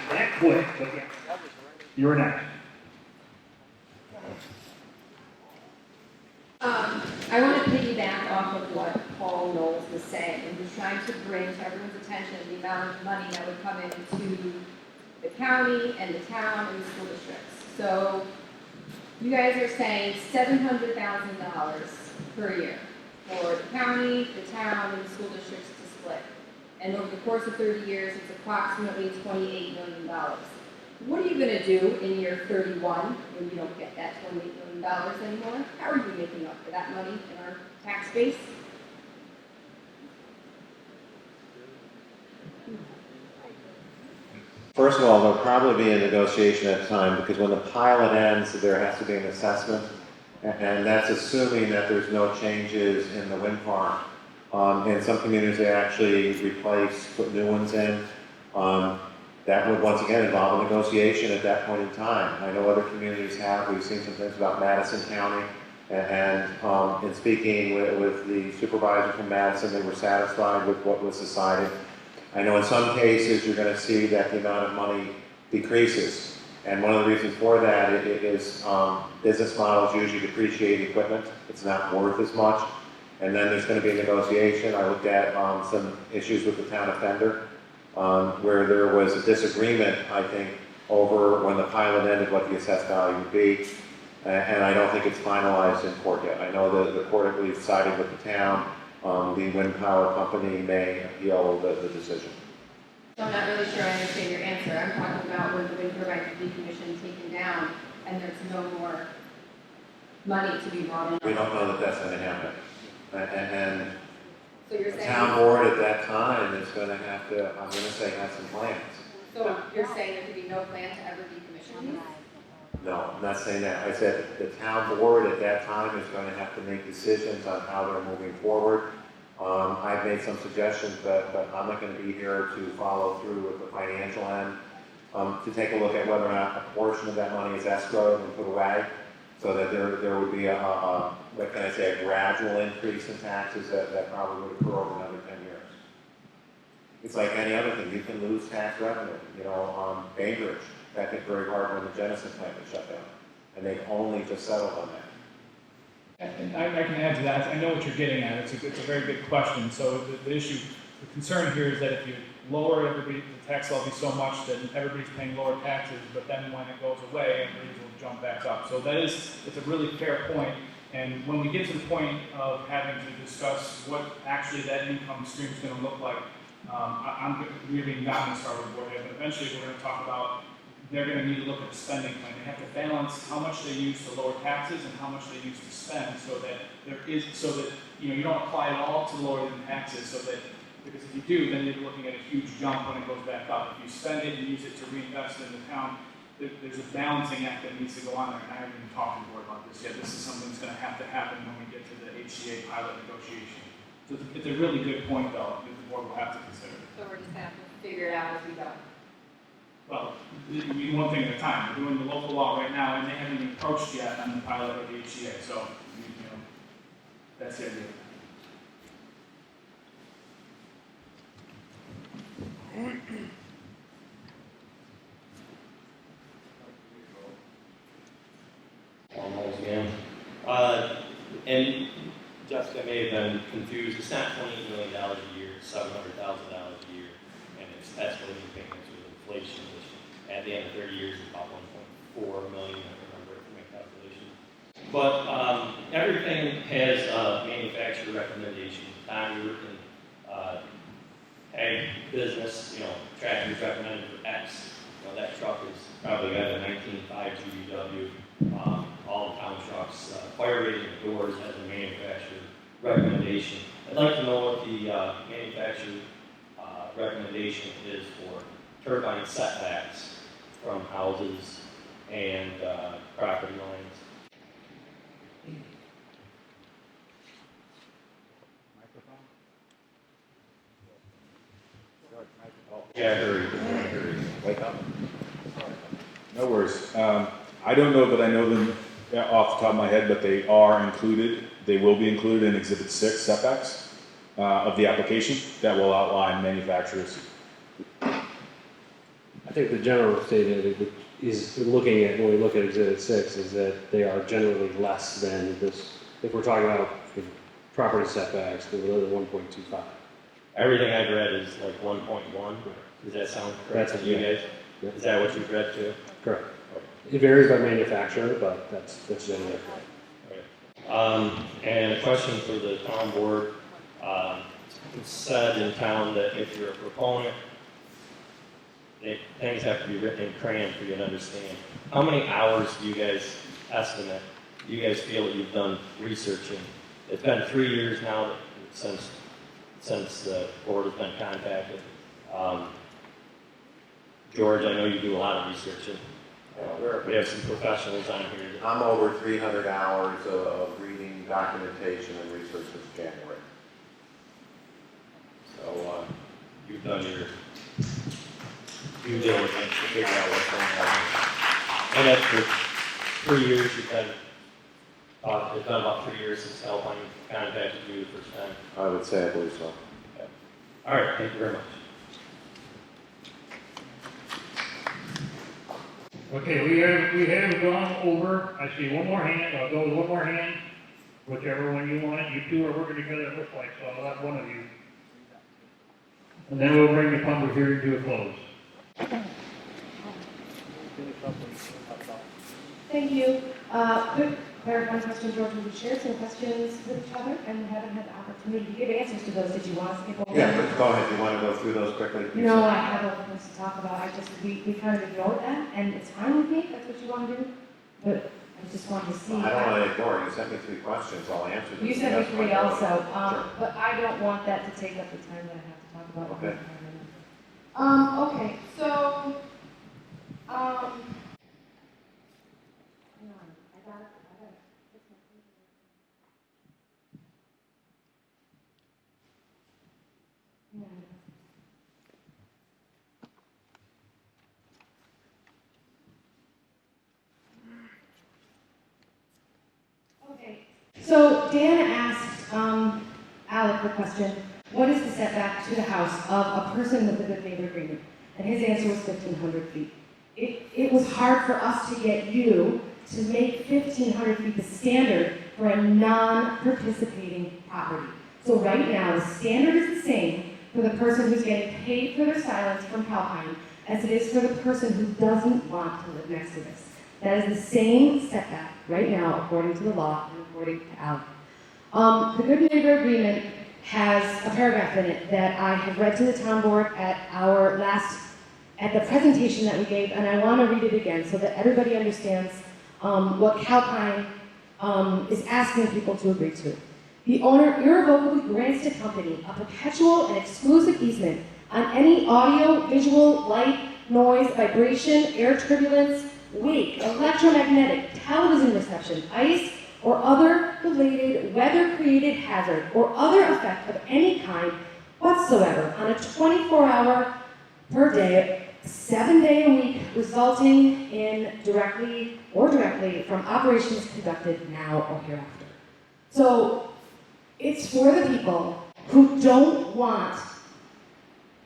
That quick, but yeah. You're next. I want to piggyback off of what Paul Knowles was saying, and was trying to bring to everyone's attention the amount of money that would come into the county and the town and the school districts. So you guys are saying $700,000 per year for the county, the town, and the school districts to split. And over the course of 30 years, it's approximately $28 million. What are you going to do in year 31 when you don't get that $28 million anymore? How are you making up for that money in our tax base? First of all, there'll probably be a negotiation at the time, because when the pilot ends, there has to be an assessment, and that's assuming that there's no changes in the wind farm. In some communities, they actually replace, put new ones in. That would once again involve a negotiation at that point in time. I know other communities have. We've seen some things about Madison County, and in speaking with the supervisor from Madison, they were satisfied with what was decided. I know in some cases you're going to see that the amount of money decreases, and one of the reasons for that is business models usually depreciate equipment. It's not worth as much, and then there's going to be a negotiation. I looked at some issues with the town of Fender, where there was a disagreement, I think, over when the pilot ended what the assessed value would be, and I don't think it's finalized in court yet. I know that the court, I believe, sided with the town. The wind power company may appeal the decision. So I'm not really sure I understand your answer. I'm talking about when the wind turbines are decommissioned, taken down, and there's no more money to be brought in. We don't know that that's going to happen. And so you're the saying town board at that time is going to have to, I'm going to say, have some plans. So you're saying there could be no plan to ever decommission these? No, I'm not saying that. I said the town board at that time is going to have to make decisions on how they're moving forward. I've made some suggestions, but I'm not going to be here to follow through with the financial end, to take a look at whether or not a portion of that money is escrowed and put away, so that there would be what can I say, a gradual increase in taxes that probably would occur over another 10 years. It's like any other thing. You can lose tax revenue. Bainbridge, that hit very hard when the Genesis plant was shut down, and they've only just settled on that. And I can add to that. I know what you're getting at. It's a very good question. So the concern here is that if you lower the tax levy so much that everybody's paying lower taxes, but then when it goes away, everybody will jump back up. So it's a really fair point. And when we get to the point of having to discuss what actually that income stream is going to look like, I'm really not going to start with the board yet, but eventually we're going to talk about they're going to need to look at the spending plan. They have to balance how much they use to lower taxes and how much they use to spend, so that you don't apply it all to lower than taxes, because if you do, then you're looking at a huge jump when it goes back up. If you spend it and use it to reinvest in the town, there's a balancing act that needs to go on there, and I haven't even talked to the board about this yet. This is something is going to have to happen when we get to the HCA pilot negotiation. So it's a really good point, though, that the board will have to consider. So we're just gonna have to figure it out as we go. Well, we do one thing at a time. We're doing the local law right now, and they haven't even approached yet on the pilot of the HCA, so, you know, that's the idea. Almost again. And Jessica may have been confused. It's not $28 million a year, it's $700,000 a year, and it's escalating payments with inflation, which at the end of 30 years is about 1.4 million. I don't remember if I make calculation. But everything has a manufacturer recommendation. Time you work in ag business, tractors recommended for X. That truck is probably got a 19.5 GVW. All the town trucks, fire rating doors has a manufacturer recommendation. I'd like to know what the manufacturer recommendation is for turbine setbacks from houses and property lines. Yeah, hurry. Wake up. No worries. I don't know that I know them off the top of my head, but they are included. They will be included in Exhibit 6 setbacks of the application that will outline manufacturers. I think the general statement is looking at, when we look at Exhibit 6, is that they are generally less than this. If we're talking about property setbacks, they're 1.25. Everything I've read is like 1.1. Does that sound correct to you guys? Yeah. Is that what you've read too? Correct. It varies by manufacturer, but that's generally correct. And a question for the town board. It's said in town that if you're a proponent, things have to be written in crayon for you to understand. How many hours do you guys estimate? Do you guys feel that you've done researching? It's been 3 years now since the board has been contacted. George, I know you do a lot of researching. We have some professionals on here. I'm over 300 hours of reading documentation and research since January. So you've done your due diligence to figure out what's going on. And after 3 years, you've been, it's been about 3 years since Calpine contacted you the first time. I would say I believe so. Okay. All right, thank you very much. Okay, we have gone over, I see one more hand, I'll go with one more hand, whichever one you want. You two are working together, it looks like, so I'll have one of you. And then we'll bring the public hearing to a close. Thank you. Quick clarifying question, George, we shared some questions with each other and we haven't had the opportunity to give answers to those. Did you want us to skip over? Yeah, but go ahead. You want to go through those quickly? No, I have other things to talk about. We kind of ignored that, and it's fine with me if that's what you want to do. But I just wanted to see. I don't want to ignore it. You sent me 3 questions. I'll answer them. You sent me 3 also, Sure. but I don't want that to take up the time that I have to talk about. Okay. Okay, so, hang on, I got it. Okay, so Dan asked Alec the question, what is the setback to the house of a person with a good neighbor agreement? And his answer was 1,500 feet. It was hard for us to get you to make 1,500 feet the standard for a non-participating property. So right now, the standard is the same for the person who's getting paid for their silence from Calpine as it is for the person who doesn't want to live next to this. That is the same setback right now, according to the law and according to Alec. The Good Neighbor Agreement has a paragraph in it that I have read to the town board at the presentation that we gave, and I want to read it again so that everybody understands what Calpine is asking people to agree to. The owner irrevocably grants the company a perpetual and exclusive easement on any audio, visual, light, noise, vibration, air turbulence, wake, electromagnetic, television reception, ice, or other related weather-created hazard or other effect of any kind whatsoever on a 24-hour per day, 7-day a week, resulting in directly from operations conducted now or hereafter. So it's for the people who don't want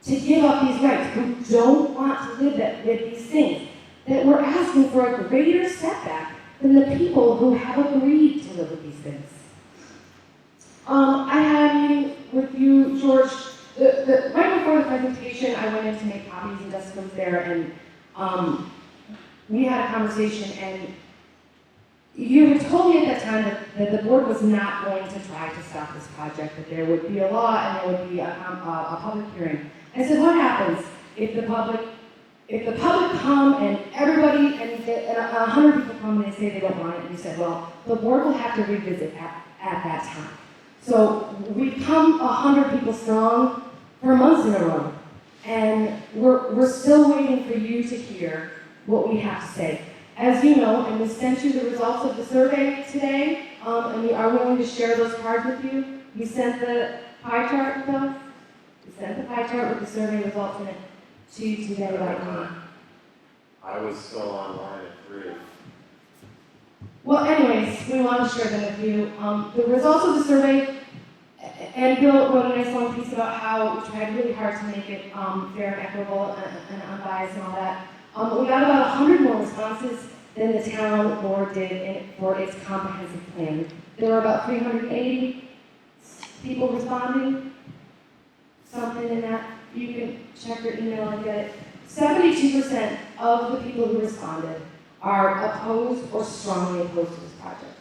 to give up these rights, who don't want to live with these things, that we're asking for a greater setback than the people who have agreed to live with these things. I had a meeting with you, George. Right before the presentation, I went in to make copies, and Jessica was there, and we had a conversation, and you had told me at that time that the board was not going to try to stop this project, that there would be a law and there would be a public hearing. I said, what happens if the public come and everybody, and 100 people come and they say they don't want it, and you said, well, the board will have to revisit at that time. So we've come 100 people strong for months in a row, and we're still waiting for you to hear what we have to say. As you know, and we sent you the results of the survey today, and we are willing to share those cards with you. We sent the pie chart with us. We sent the pie chart with the survey results in it to you today about me. I was still online at 3. Well, anyways, we want to share them with you. The results of the survey, and Bill wrote a nice long piece about how we tried really hard to make it fair and equitable and unbiased and all that. We got about 100 more responses than the town board did for its comprehensive plan. There were about 380 people responding, something in that. You can check your email and get it. 72% of the people who responded are opposed or strongly opposed to this project.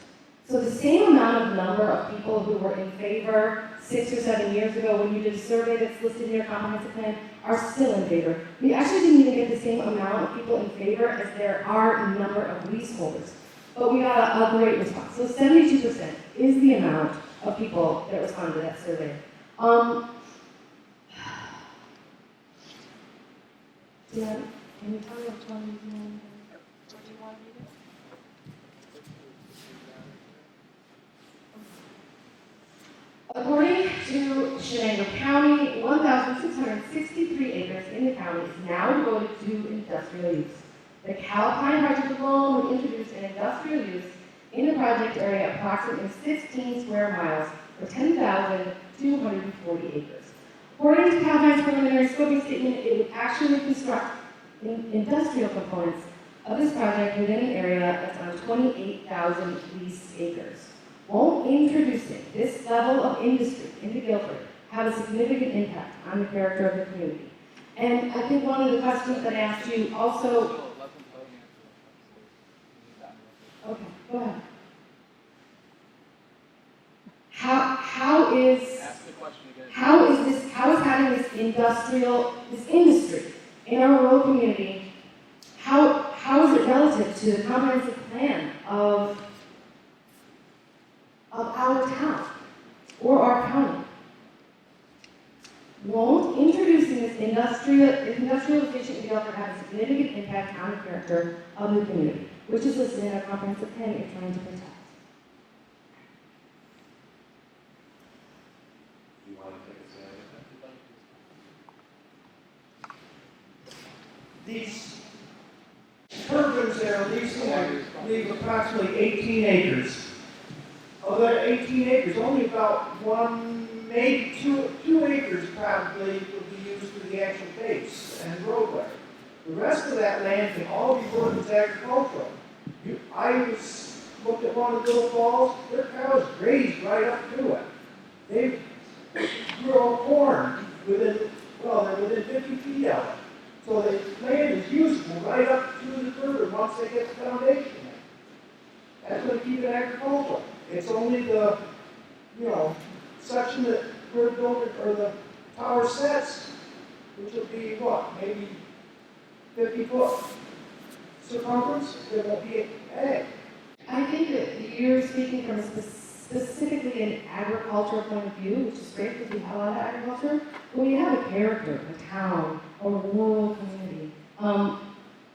So the same number of people who were in favor 6 or 7 years ago when you did a survey that's listed in your comprehensive plan are still in favor. We actually didn't even get the same amount of people in favor as there are number of leaseholders. But we got a great response. So 72% is the amount of people that responded to that survey. Yeah, can you tell me which one you want? Or do you want to read it? According to Shenango County, 1,663 acres in the county is now devoted to industrial use. The Calpine project alone would introduce an industrial use in the project area approximately 16 square miles or 10,240 acres. According to Calpine's preliminary scoping statement, it would actually construct industrial components of this project within an area that's on 28,000 leased acres. Won't introducing this level of industry into Guilford have a significant impact on the character of the community? And I think one of the questions that I asked you also. Okay, go ahead. How is having this industry in our rural community, how is it relative to the comprehensive plan of our town or our county? Won't introducing this industrialization in Guilford have a significant impact on the character of the community, which is listed in our comprehensive plan that you're trying to protect? Do you want to take a stab at that? These turbines that are leasing leave approximately 18 acres. Of that 18 acres, only about maybe two acres probably would be used for the actual base and roadway. The rest of that land can all be worked as agricultural. I looked at one of the little falls, their cows grazed right up to it. They grow corn they're within 50 feet of it. So the land is usable right up to the turbine once they get the foundation in. That's going to keep it agricultural. It's only the, section that we're building, or the tower sets, which will be maybe 50-foot circumference, there won't be ag. I think that you're speaking from specifically an agricultural point of view, which is great because we have a lot of agriculture, but we have a character, a town, or a rural community.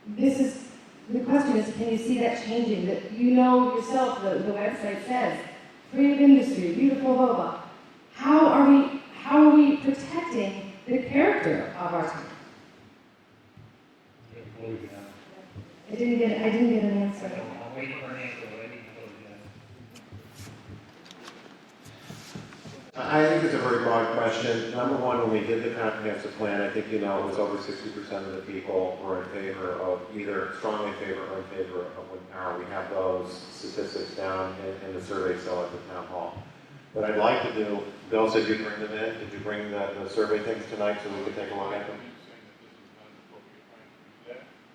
This is the question is, can you see that changing? That you know yourself, the website says, creative industry, beautiful, blah, blah, blah. How are we protecting the character of our town? I didn't get an answer. I'm waiting for an answer, but I need to close that. I think it's a very broad question. Number one, when we did the comprehensive plan, I think you know it was over 60% of the people were in favor of either strongly in favor or in favor of wind power. We have those statistics down in the survey cell at the town hall. What I'd like to do, Bill said you'd bring them in. Did you bring the survey things tonight so we could take a look at them?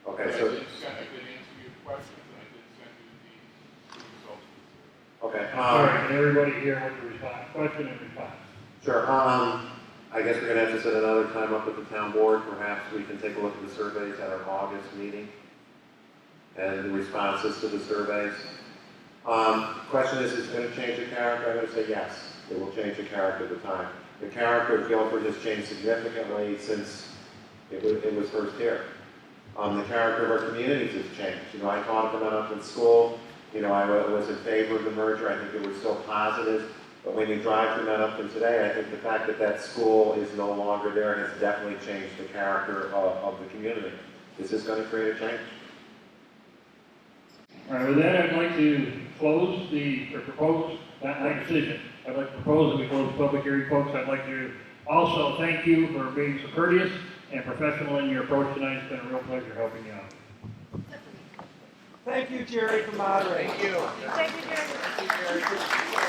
Okay, so. I did answer your questions, and I did send you the results. Okay. Sorry, can everybody hear what the response, question and response? Sure. I guess we're going to have to set another time up with the town board. Perhaps we can take a look at the surveys at our August meeting and the responses to the surveys. Question is it going to change the character? I'm going to say yes. It will change the character of the time. The character of Guilford has changed significantly since it was first here. The character of our communities has changed. You know, I taught at the Mount School. You know, I was in favor of the merger. I think it was still positive. But when you drive through Mount Upton today, I think the fact that that school is no longer there has definitely changed the character of the community. This is going to create a change. All right, with that, I'd like to close or propose, not my decision. I'd like to propose that we close the public hearing, folks. I'd like to also thank you for being so courteous and professional in your approach tonight. It's been a real pleasure helping you out. Thank you, Jerry, for moderating. Thank you, Jerry. Thank you, Jerry.